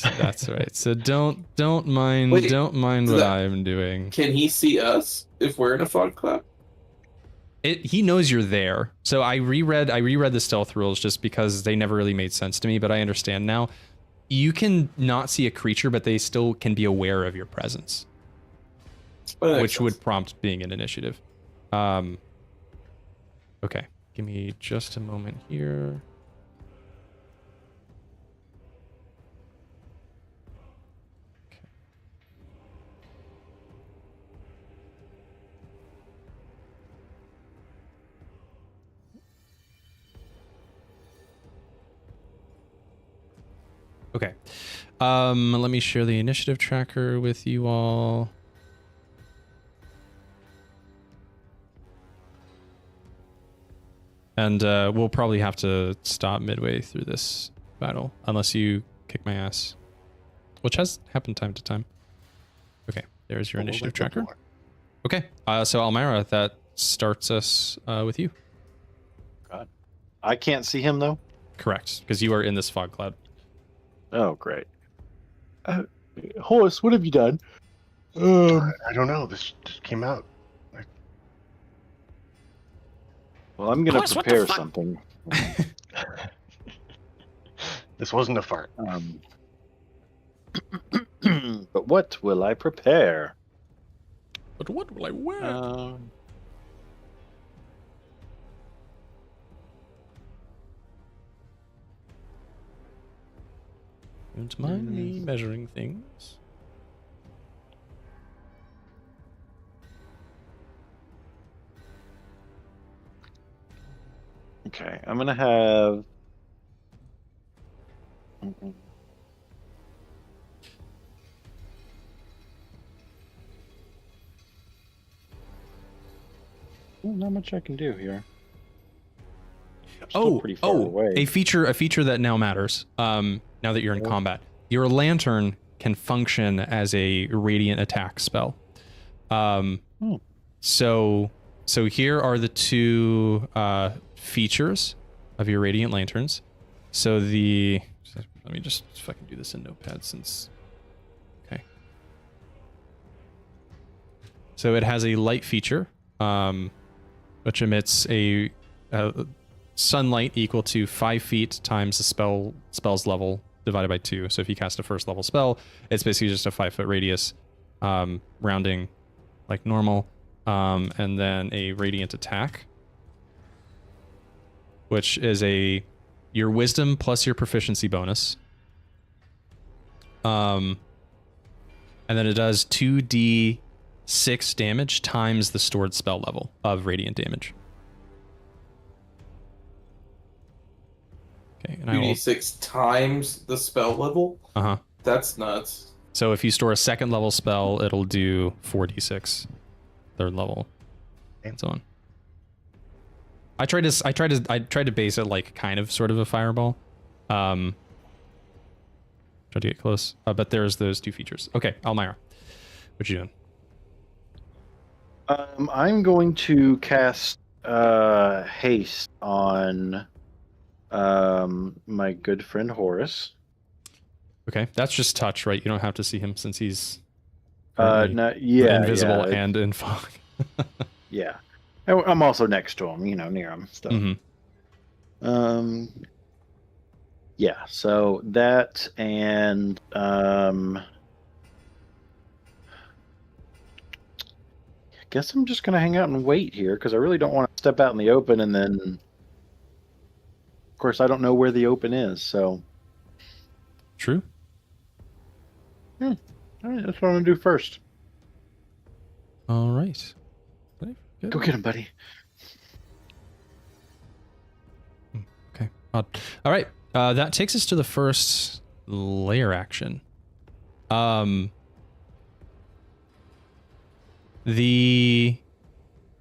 So don't mind what I'm doing. Can he see us if we're in a fog cloud? He knows you're there. So I reread the stealth rules just because they never really made sense to me, but I understand now. You can not see a creature, but they still can be aware of your presence, which would prompt being an initiative. Okay, give me just a moment here. Okay. Let me share the initiative tracker with you all. And we'll probably have to stop midway through this battle, unless you kick my ass, which has happened time to time. Okay, there's your initiative tracker. Okay, so Almyre, that starts us with you. God. I can't see him, though? Correct, because you are in this fog cloud. Oh, great. Horace, what have you done? I don't know. This just came out. Well, I'm going Horace, to what the prepare fuck? something. This wasn't a fart. But what will I prepare? But what will I wear? Don't mind me measuring things. Okay, I'm gonna have. Not much I can do here. I'm still pretty far away. a feature that now matters. Now that you're in combat, your lantern can function as a radiant attack spell. So here are the two features of your radiant lanterns. So let me just fucking do this in Notepad since. Okay. So it has a light feature, which emits a sunlight equal to 5 feet times the spell's level divided by 2. So if you cast a first level spell, it's basically just a 5-foot radius, rounding like normal, and then a radiant attack, which is your wisdom plus your proficiency bonus. And then it does 2d6 damage times the stored spell level of radiant damage. Okay, and 2d6 times the spell level? Uh-huh. That's nuts. So if you store a second level spell, it'll do 4d6, third level, and so on. I tried to base it like kind of sort of a fireball. Tried to get close, but there's those two features. Okay, Almyre, what you doing? I'm going to cast haste on my good friend Horace. Okay, that's just touch, right? You don't have to see him since he's invisible and in fog. Yeah. I'm also next to him, near him. So. Mm-hmm. Yeah, so that and I guess I'm just gonna hang out and wait here because I really don't want to step out in the open and then of course I don't know where the open is, so True. all right, that's what I'm gonna do first. All right. Good. Go get him, buddy. Okay. All right. That takes us to the first layer action. The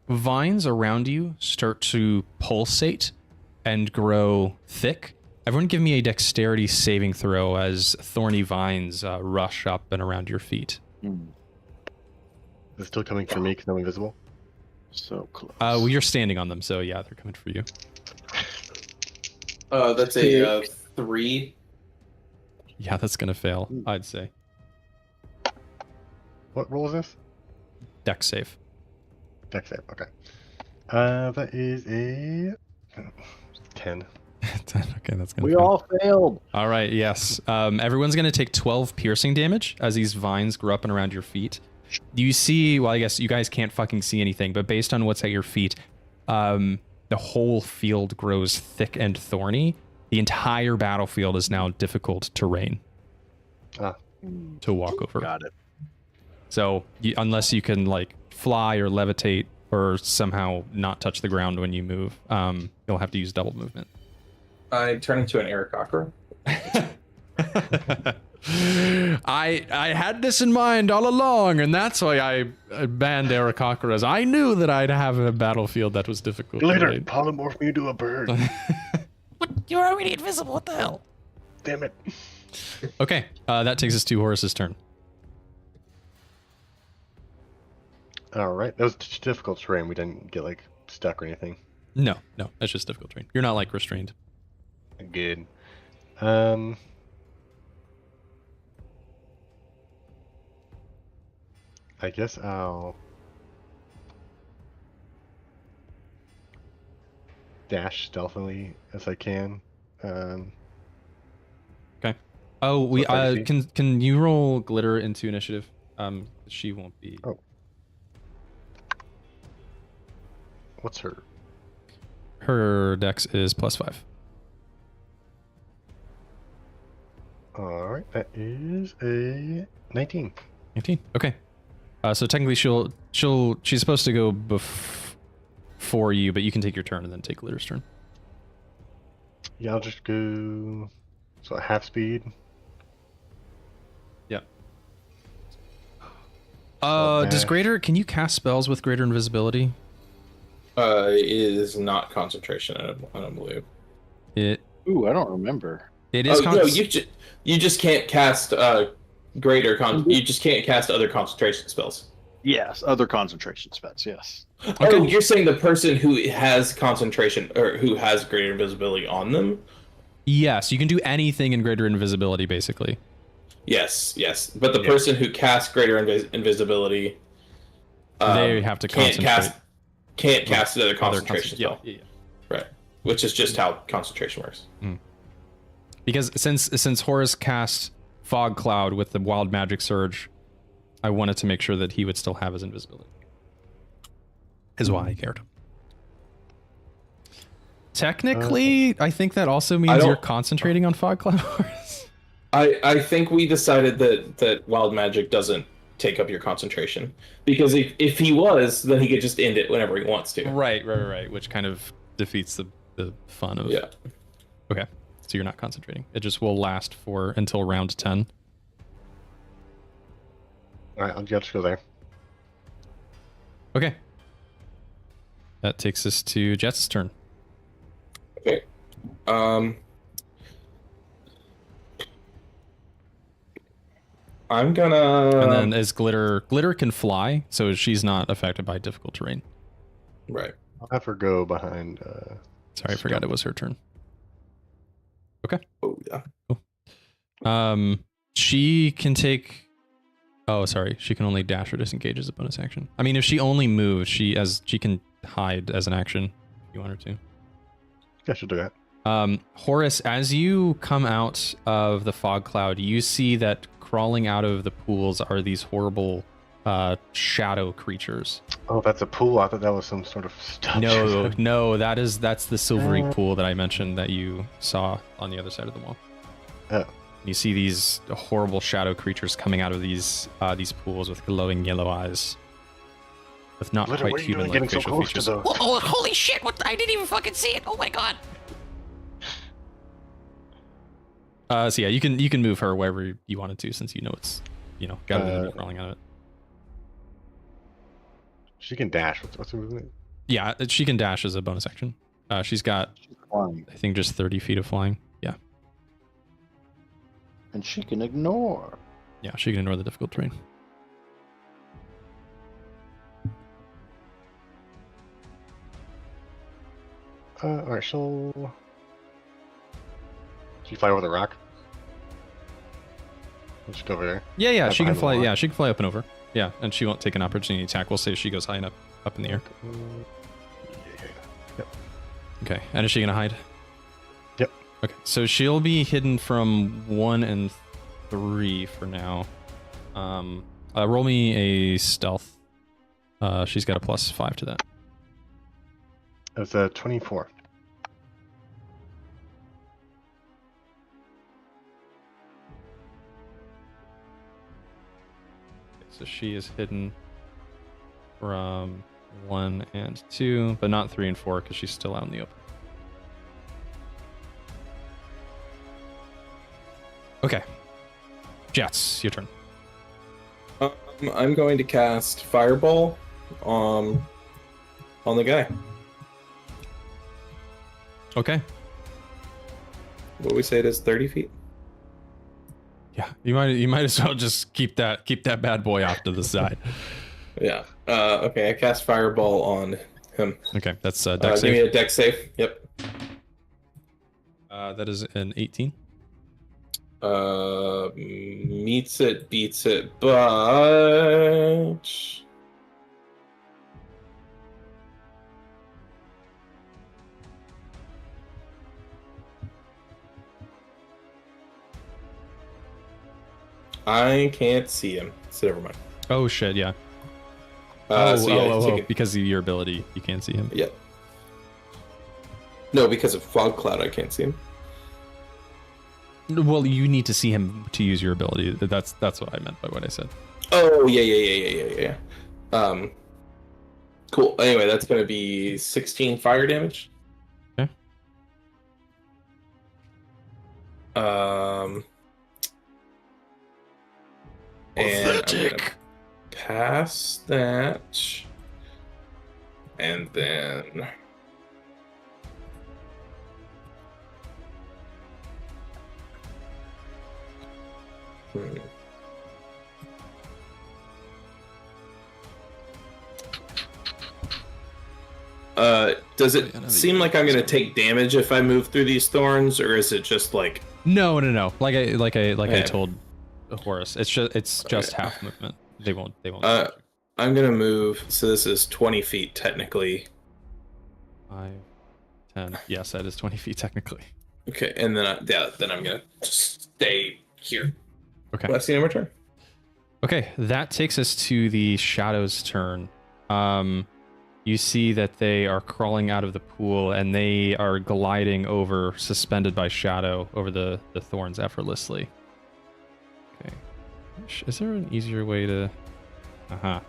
vines around you start to pulsate and grow thick. Everyone give me a dexterity saving throw as thorny vines rush up and around your feet. Is it still coming for me because I'm invisible? So close. Well, you're standing on them, so yeah, they're coming for you. That's a 3. Yeah, that's gonna fail, I'd say. What roll is this? Dex save. Dex save, okay. That is a 10. 10. Okay, that's gonna We fail. all failed. All right, yes. Everyone's going to take 12 piercing damage as these vines grow up and around your feet. You see, well, I guess you guys can't fucking see anything, but based on what's at your feet, the whole field grows thick and thorny. The entire battlefield is now difficult terrain to walk over. Got it. So unless you can like fly or levitate or somehow not touch the ground when you move, you'll have to use double movement. I turn into an Aarakocra. I had this in mind all along, and that's why I banned Aarakocras. I knew that I'd have a battlefield that was difficult. Later, Right? polymorph me into a bird. What? You're already invisible. What the hell? Damn it. Okay, that takes us to Horace's turn. All right, that was difficult terrain. We didn't get like stuck or anything. No, that's just difficult terrain. You're not like restrained. Good. I guess I'll dash stealthily as I can. Oh, we So 30 feet. can you roll glitter into initiative? She won't be. Oh. What's her? Her dex is +5. All right, that is a 19. 19. Okay. So technically she's supposed to go before you, but you can take your turn and then take glitter's turn. Yeah, I'll just go. So half speed. Yeah. So Does dash. greater? Can you cast spells with greater invisibility? It is not concentration, I don't believe. It Ooh, I don't remember. is. No, you just can't cast you just can't cast other concentration spells. Yes, other concentration spells. Yes. Okay. Oh, you're saying the person who has concentration or who has greater invisibility on them? Yes, you can do anything in greater invisibility, basically. Yes. But the person who casts greater invisibility, They have to concentrate. Can't cast another concentration spell. Yeah. Right. Which is just how concentration works. Because since Horace cast Fog Cloud with the Wild Magic Surge, I wanted to make sure that he would still have his invisibility. Is why I cared. Technically, I think that also means you're concentrating on Fog Cloud, Horace. I think we decided that Wild Magic doesn't take up your concentration. Because if he was, then he could just end it whenever he wants to. Right. Which kind of defeats the fun of... Yeah. Okay. So you're not concentrating. It just will last until round 10. All right, I'll just go there. Okay. That takes us to Jetz's turn. Okay. I'm gonna... And then as Glitter can fly, so she's not affected by difficult terrain. Right. I'll have her go behind. Sorry, I forgot it was her turn. Okay. Oh, yeah. Cool. She can take... Oh, sorry. She can only dash or disengage as a bonus action. I mean, if she only moves, she can hide as an action if you want her to. Yeah, she'll do that. Horace, as you come out of the fog cloud, you see that crawling out of the pools are these horrible shadow creatures. Oh, that's a pool. I thought that was some sort of stuff. No, that's the silvery pool that I mentioned that you saw on the other side of the wall. Oh. You see these horrible shadow creatures coming out of these pools with glowing yellow eyes, with not Glitter, quite what are you doing human-like getting so facial close features. to those? Oh, holy shit! What? I didn't even fucking see it. Oh my god. So yeah, you can move her wherever you wanted to, since you know it's got to be crawling out of it. She can dash. What's her movement? Yeah, she can dash as a bonus action. She's got, Flying. I think, just 30 feet of flying. Yeah. And she can ignore. Yeah, she can ignore the difficult terrain. Alright, she'll... She fly over the rock? Let's go over there. Yeah, Right she can behind the fly. wall. Yeah, she can fly up and over. Yeah, and she won't take an opportunity attack. We'll say she goes high enough up in the air. Yep. Okay, and is she gonna hide? Yep. Okay, so she'll be hidden from 1 and 3 for now. Roll me a stealth. She's got a +5 to that. It's a 24. So she is hidden from 1 and 2, but not 3 and 4 because she's still out in the open. Okay. Jeatz, your turn. I'm going to cast Fireball on the guy. Okay. What we say it is 30 feet? Yeah, you might as well just keep that bad boy off to the side. Yeah. Okay, I cast Fireball on him. Okay, that's dex Give save. me a dex save. Yep. That is an 18. Meets it, beats it, but I can't see him, so never mind. Oh shit, yeah. So yeah, you can- Because of your ability, you can't see him. Yeah. No, because of fog cloud, I can't see him. Well, you need to see him to use your ability. That's what I meant by what I said. Oh yeah. Cool. Anyway, that's gonna be 16 fire damage. Okay. And I'm gonna pass that, and then. Does it seem like I'm gonna take damage if I move through these thorns, or is it just like? No. Like I Okay. told Horace, it's just half movement. They won't. I'm gonna move. So this is 20 feet technically. 5, 10. Yes, that is 20 feet technically. Okay, and then then I'm gonna just stay here. Okay. Last scene of my turn. Okay, that takes us to the Shadow's turn. You see that they are crawling out of the pool and they are gliding over, suspended by Shadow, over the thorns effortlessly. Okay. Is there an easier way to... Uh-huh.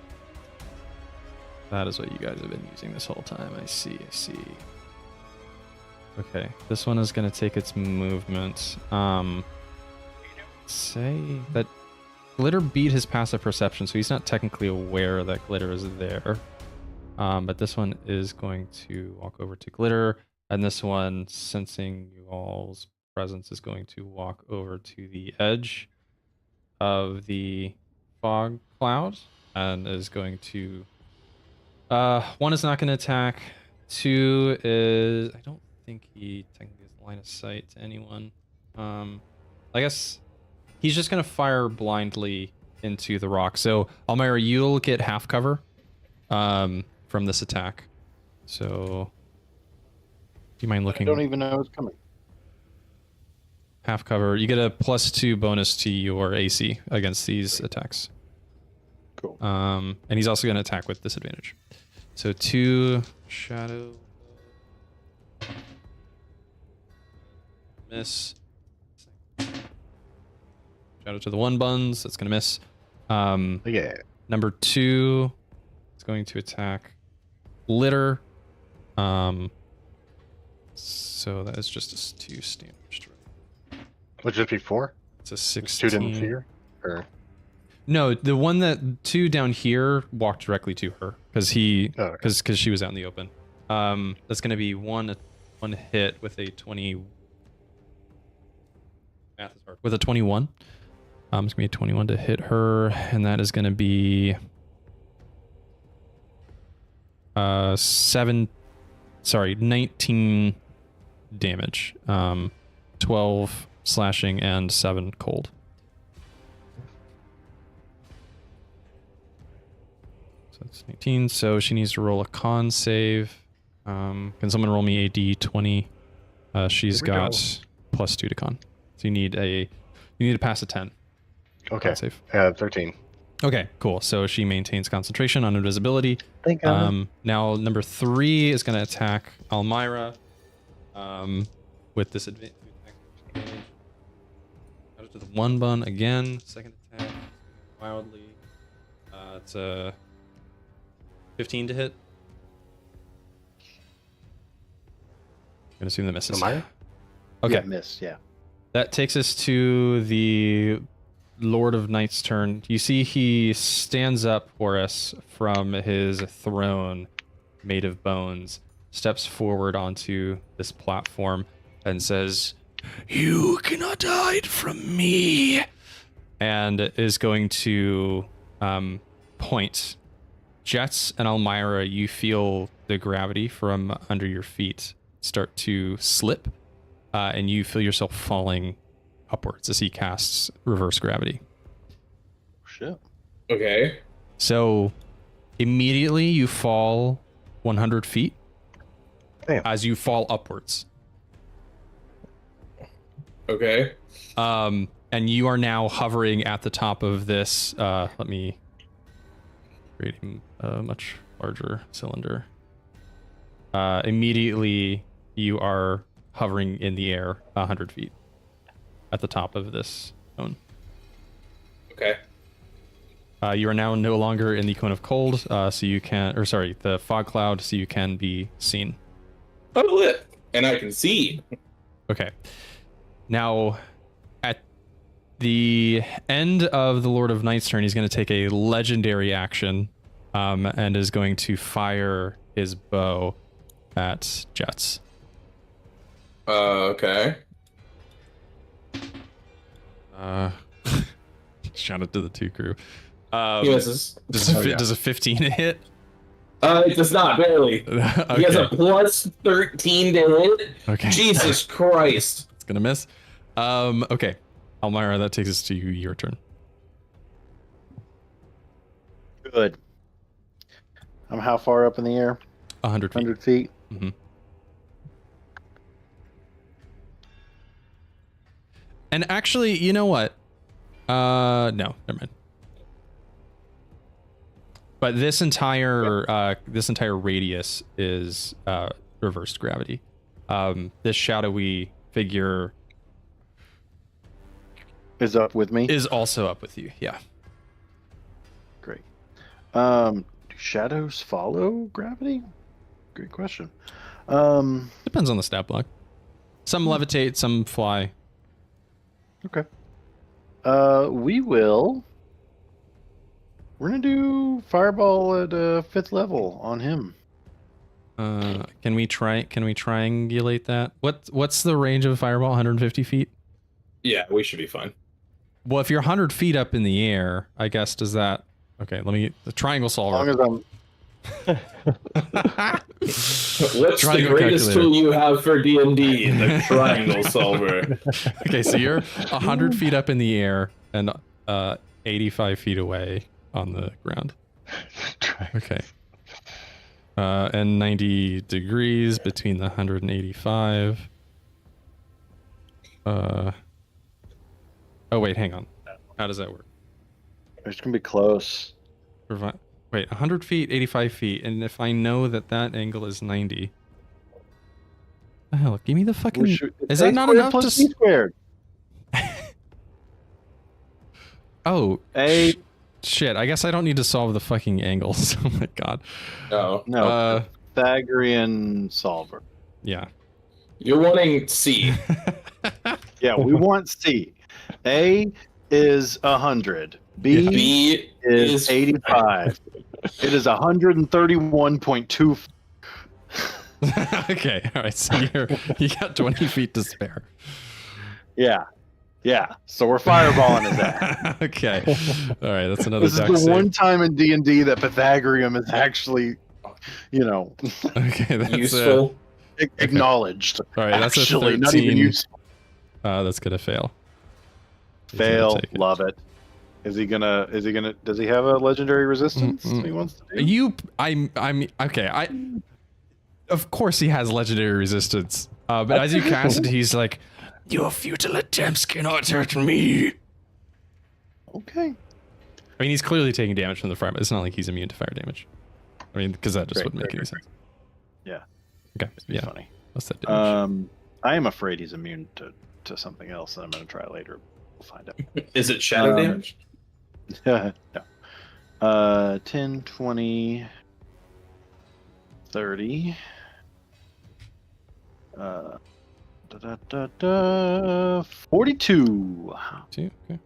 That is what you guys have been using this whole time. I see. Okay, this one is going to take its movement. Say that Glitter beat his passive perception, so he's not technically aware that Glitter is there. But this one is going to walk over to Glitter, and this one, sensing you all's presence, is going to walk over to the edge of the fog cloud, and is going to... one is not going to attack. 2 is... I don't think he technically has line of sight to anyone. I guess he's just going to fire blindly into the rock. So, Almyre, you'll get half cover. From this attack. So, do you mind looking? I don't even know it's coming. Half cover. You get a +2 bonus to your AC against these attacks. Cool. And he's also going to attack with disadvantage. So 2 Shadow. Miss. Shadow to the 1 buns. That's going to miss. Yeah. Number 2 is going to attack Glitter. So that is just a 2 damage. Would it just be 4? It's a 16. 2 didn't see her? Or... No, the one that 2 down here walked directly to her because she was out in the open. That's going to be one hit with a 20. Math is hard. With a 21. It's going to be a 21 to hit her, and that is going to be 19 damage. 12 slashing and 7 cold. So that's 19. So she needs to roll a con save. Can someone roll me a d20? She's got +2 to con. So you need to pass a 10. Okay. Con save. 13. Okay, cool. So she maintains concentration on invisibility. Thank God. Now number 3 is going to attack Almyre with disadvantage. Out to the 1 bun again. Second attack. Wildly. It's a 15 to hit. I'm going to assume that misses. Almyre? Okay. Yeah, miss, yeah. That takes us to the Lord of Night's turn. You see he stands up, Horace, from his throne made of bones, steps forward onto this platform and says, "You cannot hide from me," and is going to point. Jeatz and Almyre, you feel the gravity from under your feet start to slip, and you feel yourself falling upwards as he casts reverse gravity. Shit. Okay. So immediately you fall 100 feet. Damn. As you fall upwards. Okay. and you are now hovering at the top of this. Let me create a much larger cylinder. Immediately, you are hovering in the air 100 feet at the top of this cone. Okay. You are now no longer in the cone of cold, so you can, or sorry, the fog cloud, so you can be seen. Oh, lit. And I can see. Okay. Now, at the end of the Lord of Night's turn, he's going to take a legendary action, and is going to fire his bow at Jeatz. Okay. Shout out to the 2 crew. He misses. Does a 15 hit? It does not, barely. Okay. He has a plus 13 to hit. Okay. Jesus Christ. It's gonna miss. Okay. Almyre, that takes us to your turn. Good. I'm how far up in the air? 100 feet. 100 feet. Mm-hmm. And actually, you know what? No, never mind. But this entire radius is reversed gravity. This shadowy figure Is up with me. is also up with you. Yeah. Great. Do shadows follow gravity? Great question. Depends on the stat block. Some levitate, some fly. Okay. We're gonna do fireball at 5th level on him. Can we triangulate that? What's the range of a fireball? 150 feet? Yeah, we should be fine. Well, if you're 100 feet up in the air, I guess does that... Okay, the triangle As solver. long as I'm What's the Triangle greatest calculator. tool you have for D&D? The triangle solver. Okay, so you're 100 feet up in the air and 85 feet away on the ground. Okay. And 90 degrees between the 185. Oh, wait, hang on. How does that work? it's gonna be close. Wait, 100 feet, 85 feet. And if I know that that angle is 90... The hell, give me the fucking... Is that not enough to... B squared. Oh, A shit. I guess I don't need to solve the fucking angles. Oh my god. No. Pythagorean solver. Yeah. You're wanting C. Yeah, we want C. A is 100. B, B is 85. It is 131.2. Okay, all right. So you got 20 feet to spare. Yeah. So we're fireballing his ass. Okay. All right, that's another This is dex the save. one time in D&D that Pythagorean is actually, Okay, that's Useful. acknowledged. all right, that's Actually, a 13. not even useful. That's gonna fail. He's gonna Fail. take it. Love it. Does he have a legendary resistance he wants to do? Okay. Of course he has legendary resistance. But as you cast it, he's like, "Your futile attempts cannot hurt me." Okay. I mean, he's clearly taking damage from the fire, but it's not like he's immune to fire damage. I mean, because that just wouldn't make any sense. Yeah. Okay. Yeah. Funny. What's that damage? I am afraid he's immune to something else that I'm going to try later. We'll find out. Is it shadow damage? No. 10, 20, 30. 42. Two? Okay.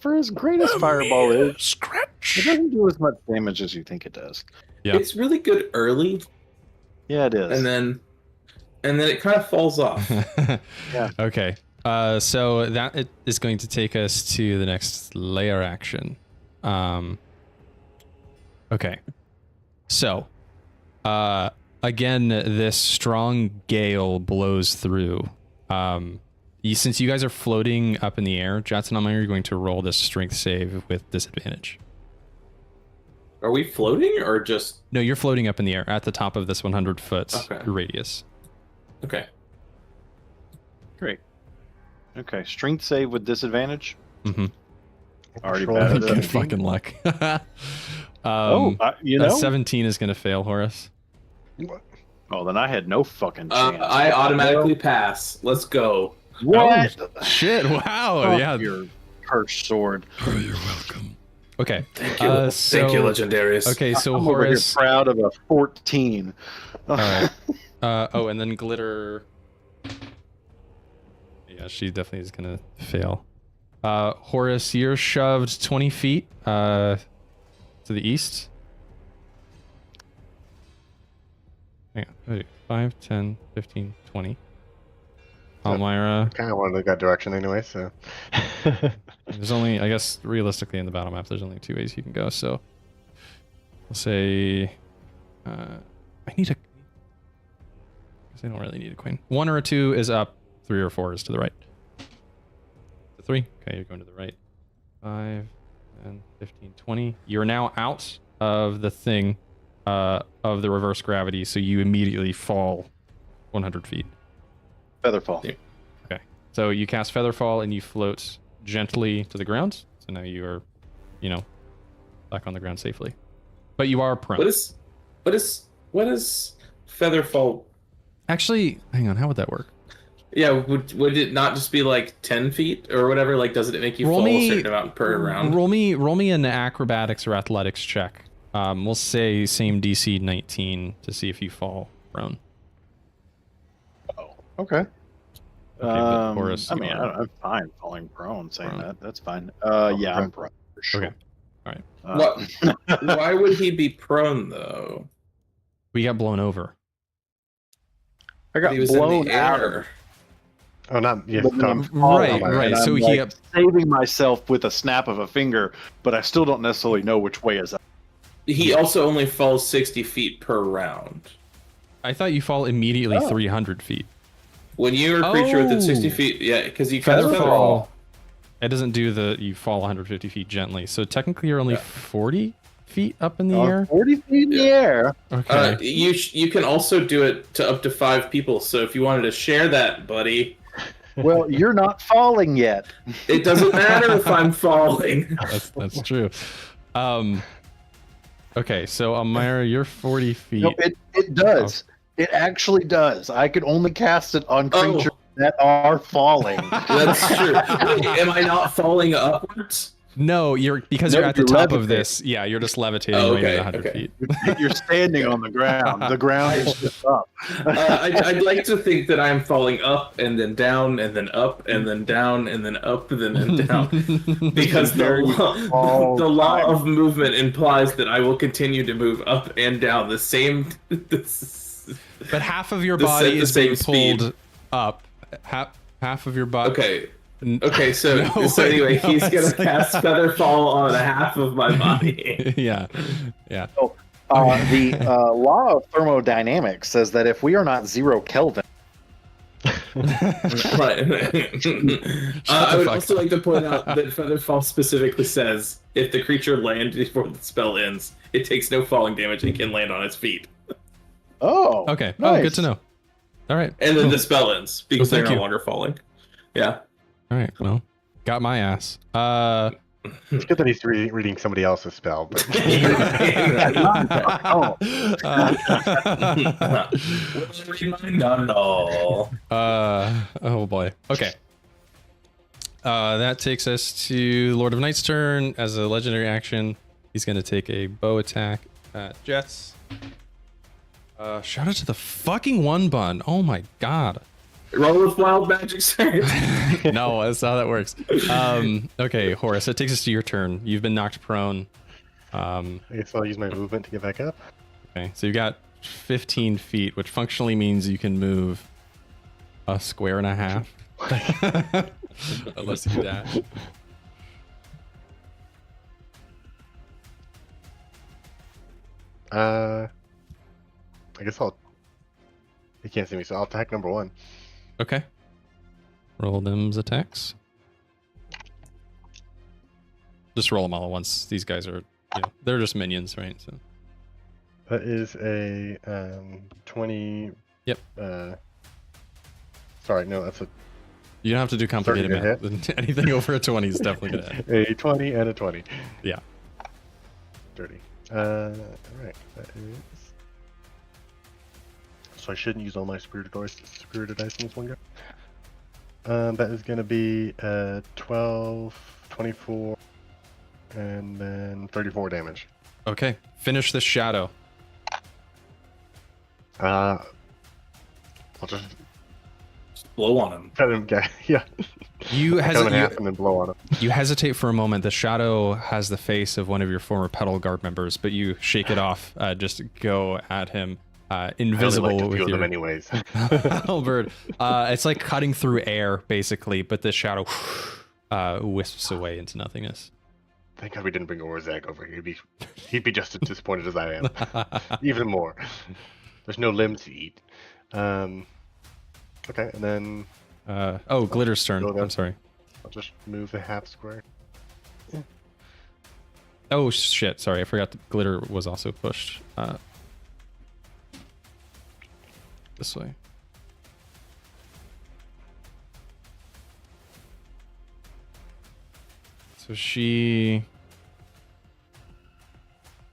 For as great as Fireball is, it Scratch. doesn't do as much damage as you think it does. Yeah. It's really good early, Yeah, it is. and then it kind of falls off. Yeah. Okay. So that is going to take us to the next layer action. Okay. So, again, this strong gale blows through. Since you guys are floating up in the air, Jeatz and Almyre are going to roll this strength save with disadvantage. Are we floating or just? No, you're floating up in the air at the top of this 100-foot Okay. radius. Okay. Great. Okay, strength save with disadvantage. Mm-hmm. Already Roll bad a at it. 17. Fucking luck. You A know. 17 is gonna fail, Horace. Oh, then I had no fucking chance. I automatically pass. Let's go. What? Oh, shit! Wow. Fuck Yeah. your cursed sword. Oh, you're welcome. Okay. Thank you. Thank you, Legendarius. Okay, so I'm over here Horace. proud of a 14. All right. And then Glitter. Yeah, she definitely is gonna fail. Horace, you're shoved 20 feet to the east. Hang on. Wait, 5, 10, 15, 20. Almyre. Kind of wanted to go that direction anyway, so. There's only, I guess, realistically in the battle map, there's only 2 ways you can go. So we'll say, I need a. Because I don't really need a queen. 1 or a 2 is up. 3 or 4 is to the right. 3. Okay, you're going to the right. 5, 10, 15, 20. You're now out of the thing of the reverse gravity, so you immediately fall 100 feet. Featherfall. Yeah. Okay. So you cast Featherfall and you float gently to the ground. So now you are, back on the ground safely. But you are prone. What is Featherfall? Actually, hang on. How would that work? Yeah, would it not just be like 10 feet or whatever? Like, doesn't it make you fall a certain amount per round? Roll me an acrobatics or athletics check. We'll say same DC 19 to see if you fall prone. Oh, okay. But Horace, I'm fine falling prone saying that. That's fine. Yeah, I'm prone for sure. Okay. All right. What? Why would he be prone though? We got blown over. I got He was in blown the out. air. Oh, not yes, But then Tom. I'm falling, Right. and So I'm, he like, saving myself with a snap of a finger, but I still don't necessarily know which way is up. He also only falls 60 feet per round. I thought you fall immediately 300 feet. When you're a creature within 60 Oh. feet, yeah, because you cast Featherfall. It doesn't do you fall 150 feet gently. So technically you're only 40 feet up in the air. 40 feet in the air. Okay. You can also do it to up to 5 people. So if you wanted to share that, buddy, Well, you're not falling yet. it doesn't matter if I'm falling. That's true. Okay, so Almyre, you're 40 feet. No, it does. It actually does. I can only cast it on Oh. creatures that are falling. That's true. Wait, am I not falling upwards? No, you're because No, you're at the you're top of levitating. this. Yeah, you're just levitating Oh, away okay, 100 okay. feet. You're standing on the ground. The ground is just up. I'd like to think that I'm falling up and then down and then up and then down and then up and then down. Because the law of movement implies that I will continue to move up and down the same. But half of your The body the is being same pulled up. Half of your body. Okay, so No, so anyway, no, he's gonna it's like- cast Featherfall on half of my body. Yeah. The law of thermodynamics says that if we are not 0 Kelvin, Right. I would also like to point out that Featherfall specifically says if the creature lands before the spell ends, it takes no falling damage and can land on its feet. Okay. nice. Oh, good to know. All right. And then cool. the spell ends because Well, they're thank no you. longer falling. Yeah. All right. Well, got my ass. It's good that he's reading somebody else's spell. But Not at all. Oh boy. Okay. That takes us to Lord of Night's turn. As a legendary action, he's going to take a bow attack at Jeatz. Shout out to the fucking one bun. Oh my god. Roll with wild magic, sir. No, that's how that works. Okay, Horace, that takes us to your turn. You've been knocked prone. I guess I'll use my movement to get back up. Okay, so you got 15 feet, which functionally means you can move a square and a half. Unless you dash. I guess he can't see me, so I'll attack number 1. Okay. Roll them's attacks. Just roll them all at once. These guys are, they're just minions, right? So. That is a 20. Yep. Sorry, no, that's a You don't have to do complicated 30 to math. Anything over a 20 is definitely gonna hit. a 20 and a 20. Yeah. Dirty. Alright, that is. So I shouldn't use all my superior dice in this one go. That is gonna be 12, 24, and then 34 damage. Okay. Finish the shadow. I'll just Blow on him. cut him. Yeah. You Cut him in half hesitate. and then blow on him. You hesitate for a moment. The shadow has the face of one of your former Petal Guard members, but you shake it off. Just go at him. Invisible I only like a with few of your them anyways. halberd. It's like cutting through air, basically, but the shadow wisps away into nothingness. Thank God we didn't bring Orzag over here. He'd be just as disappointed as I am. Even more. There's no limbs to eat. Okay, and then Glitter's turn. Go then. I'm sorry. I'll just move the half square. Oh shit! Sorry, I forgot that Glitter was also pushed. This way. So she.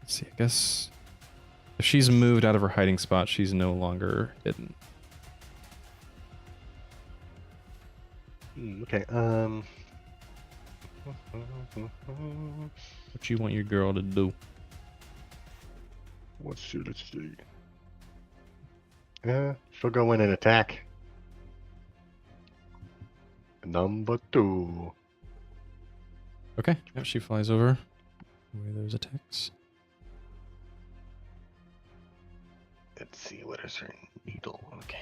Let's see. I guess if she's moved out of her hiding spot, she's no longer hidden. Okay. What you want your girl to do? What should it see? She'll go in and attack. Number 2. Okay. Yep, she flies over where there's attacks. Let's see, what is her needle? Okay.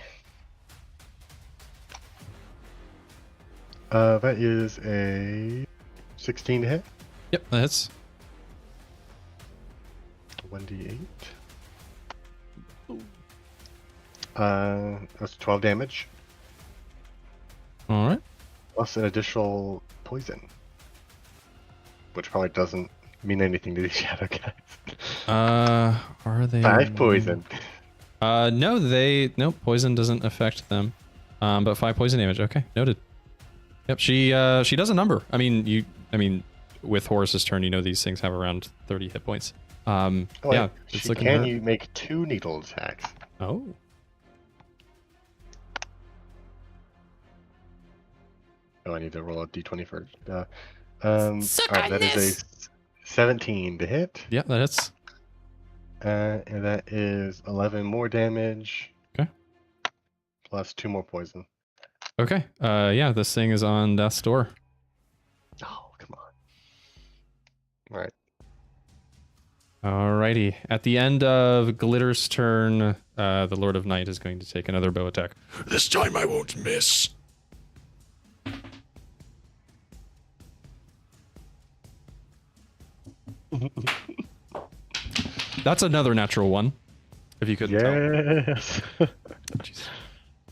That is a 16 to hit. Yep, that hits. 1d8. That's 12 damage, All right. plus an additional poison, which probably doesn't mean anything to these shadow guys. Are they 5 poison. No, poison doesn't affect them. But 5 poison damage. Okay, noted. Yep, she does a number. I mean, with Horace's turn, these things have around 30 hit points. Oh, yeah, wait, it's looking can hurt. you make 2 needle attacks? Oh. Oh, I need to roll a d20 first. Alright, that is a 17 to hit. Yeah, that hits. And that is 11 more damage. Okay. Plus 2 more poison. Okay. Yeah, this thing is on death's door. Oh, come on. Alright. Alrighty. At the end of Glitter's turn, the Lord of Night is going to take another bow attack. This time I won't miss. That's another natural one. If you couldn't Yes. tell. Jeez.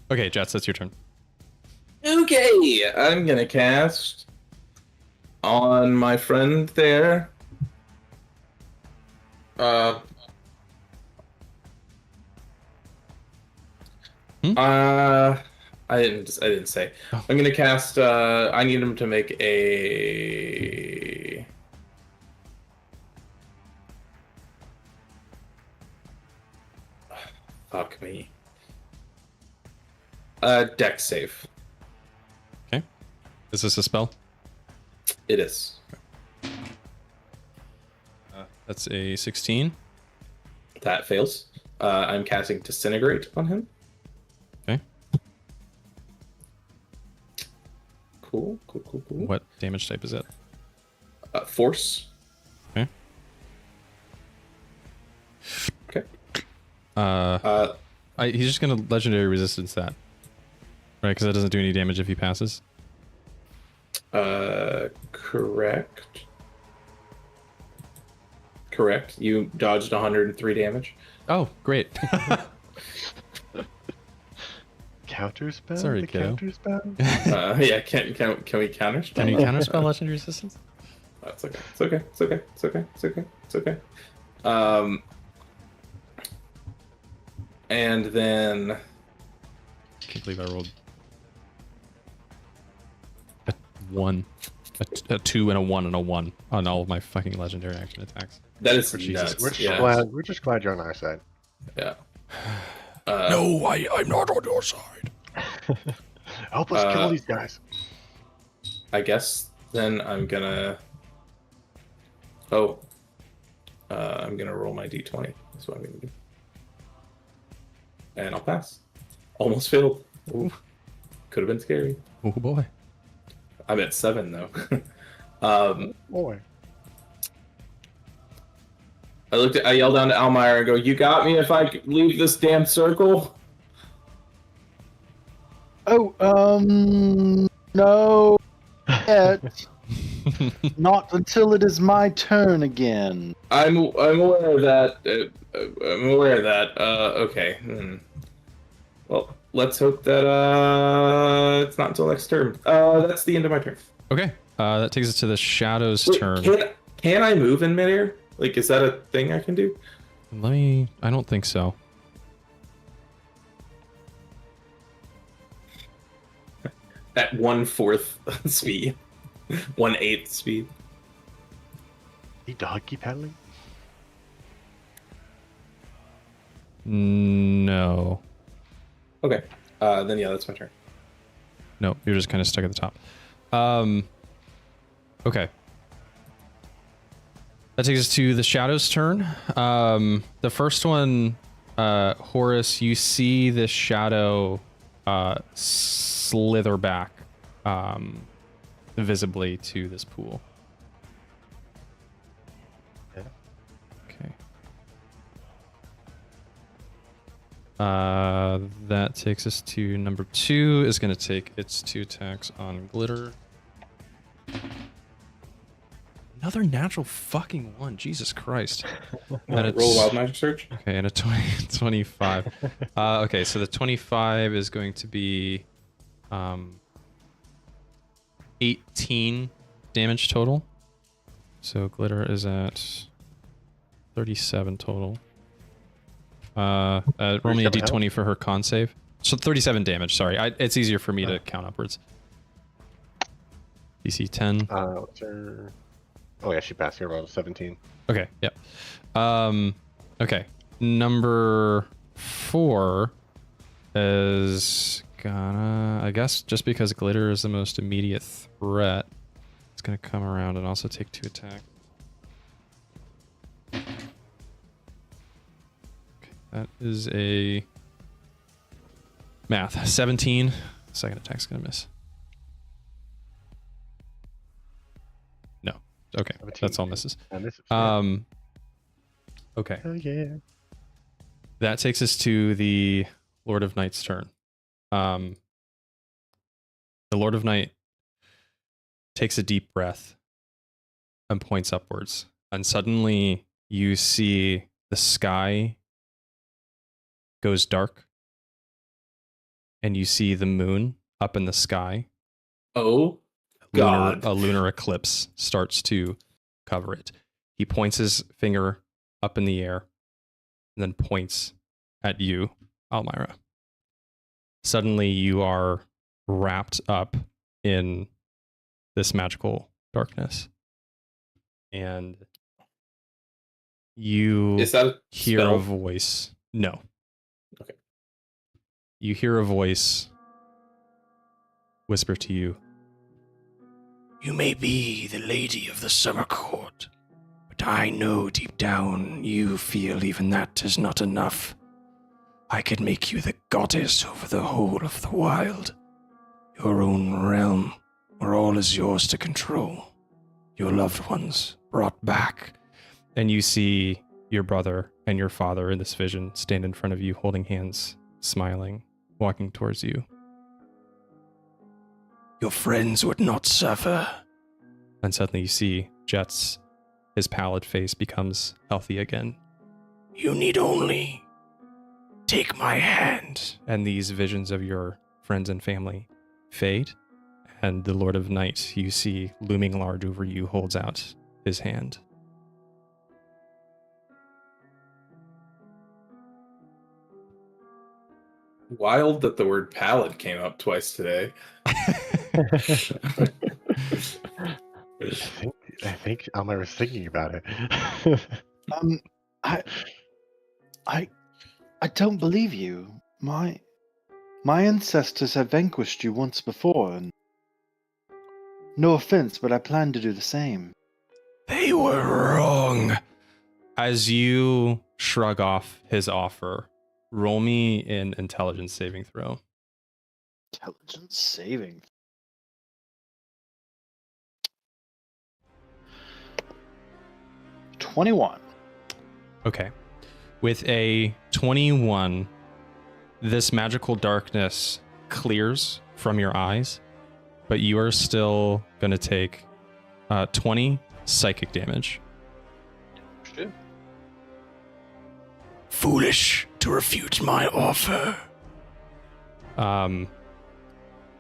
Okay, Jeatz, that's your turn. Okay, I'm gonna cast on my friend there. I didn't say. Oh. I'm gonna cast. I need him to make a. Fuck me. Dex save. Okay. Is this a spell? It is. That's a 16. That fails. I'm casting Disintegrate on him. Okay. Cool. What damage type is it? Force. Okay. Okay. He's just gonna legendary resistance that, right? Because that doesn't do any damage if he passes. Correct. You dodged 103 damage. Oh, great. Counter spell? Sorry, the kiddo. counter spell? Yeah. Can we counterspell? Can you counterspell legendary resistance? That's okay. It's okay. And then Can't believe I rolled 1. A 2 and a 1 and a 1 on all of my fucking legendary action attacks. That is Jesus. nuts. We're just glad you're on our side. Yeah. No, I'm not on your side. Help us kill these guys. I guess then I'm gonna. I'm gonna roll my d20. That's what I'm gonna do. And I'll pass. Almost failed. Could have been scary. Oh boy. I'm at 7 though. Boy. I yelled down to Almyre and go, "You got me if I leave this damn circle." Oh, no. Yet. Not until it is my turn again. I'm aware of that. I'm aware of that. Okay. Well, let's hope that it's not until next turn. That's the end of my turn. Okay. That takes us to the Shadow's Wait, turn. Can I move in midair? Like, is that a thing I can do? I don't think so. At 1/4 speed. 1/8 speed. You dog keep paddling? No. Okay. Then yeah, that's my turn. No, you're just kind of stuck at the top. Okay. That takes us to the Shadow's turn. The first one, Horace, you see this shadow slither back visibly to this pool. Yeah. Okay. That takes us to number 2. Is going to take its 2 attacks on Glitter. Another natural fucking 1. Jesus Christ. And Roll Wild Magic Search. Okay, and a 25. Okay, so the 25 is going to be 18 damage total. So Glitter is at 37 total. Roll me a 37 d20 for her con save. So 37 damage, sorry. It's easier for me to count upwards. DC 10. What's her... Oh yeah, she passed here. Rolled 17. Okay, yep. Okay. Number 4 is gonna, I guess just because Glitter is the most immediate threat, it's gonna come around and also take 2 attacks. Okay, that is a math. 17. Second attack's gonna miss. No. Okay, 17. that's all misses. And this is Okay. Hell yeah. That takes us to the Lord of Night's turn. The Lord of Night takes a deep breath and points upwards. And suddenly you see the sky goes dark. And you see the moon up in the sky. Oh, God. A lunar eclipse starts to cover it. He points his finger up in the air and then points at you, Almyre. Suddenly you are wrapped up in this magical darkness. And you Is that a hear spell? a voice. No. Okay. You hear a voice whisper to you. You may be the lady of the summer court, but I know deep down you feel even that is not enough. I could make you the goddess over the whole of the wild, your own realm, where all is yours to control, your loved ones brought back. And you see your brother and your father in this vision stand in front of you, holding hands, smiling, walking towards you. Your friends would not suffer. And suddenly you see Jeatz, his pallid face becomes healthy again. You need only take my hand. And these visions of your friends and family fade. And the Lord of Night you see looming large over you holds out his hand. Wild that the word pallid came up twice today. I think Almyre was thinking about it. I don't believe you. My ancestors have vanquished you once before, and no offense, but I plan to do the same. They were wrong. As you shrug off his offer, roll me an intelligence saving throw. Intelligence saving. $21. Okay. With a 21, this magical darkness clears from your eyes, but you are still going to take 20 psychic damage. Foolish to refute my offer.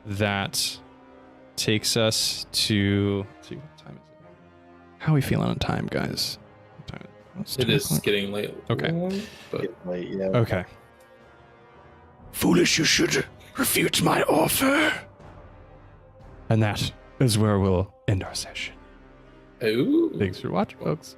That takes us to... Let's see, what time is it? How are we feeling on time, guys? What time is It is 10 o'clock? getting late. Okay. But Wait, yeah. Okay. Foolish you should refute my offer. And that is where we'll end our session. ooh. Thanks for watching, folks.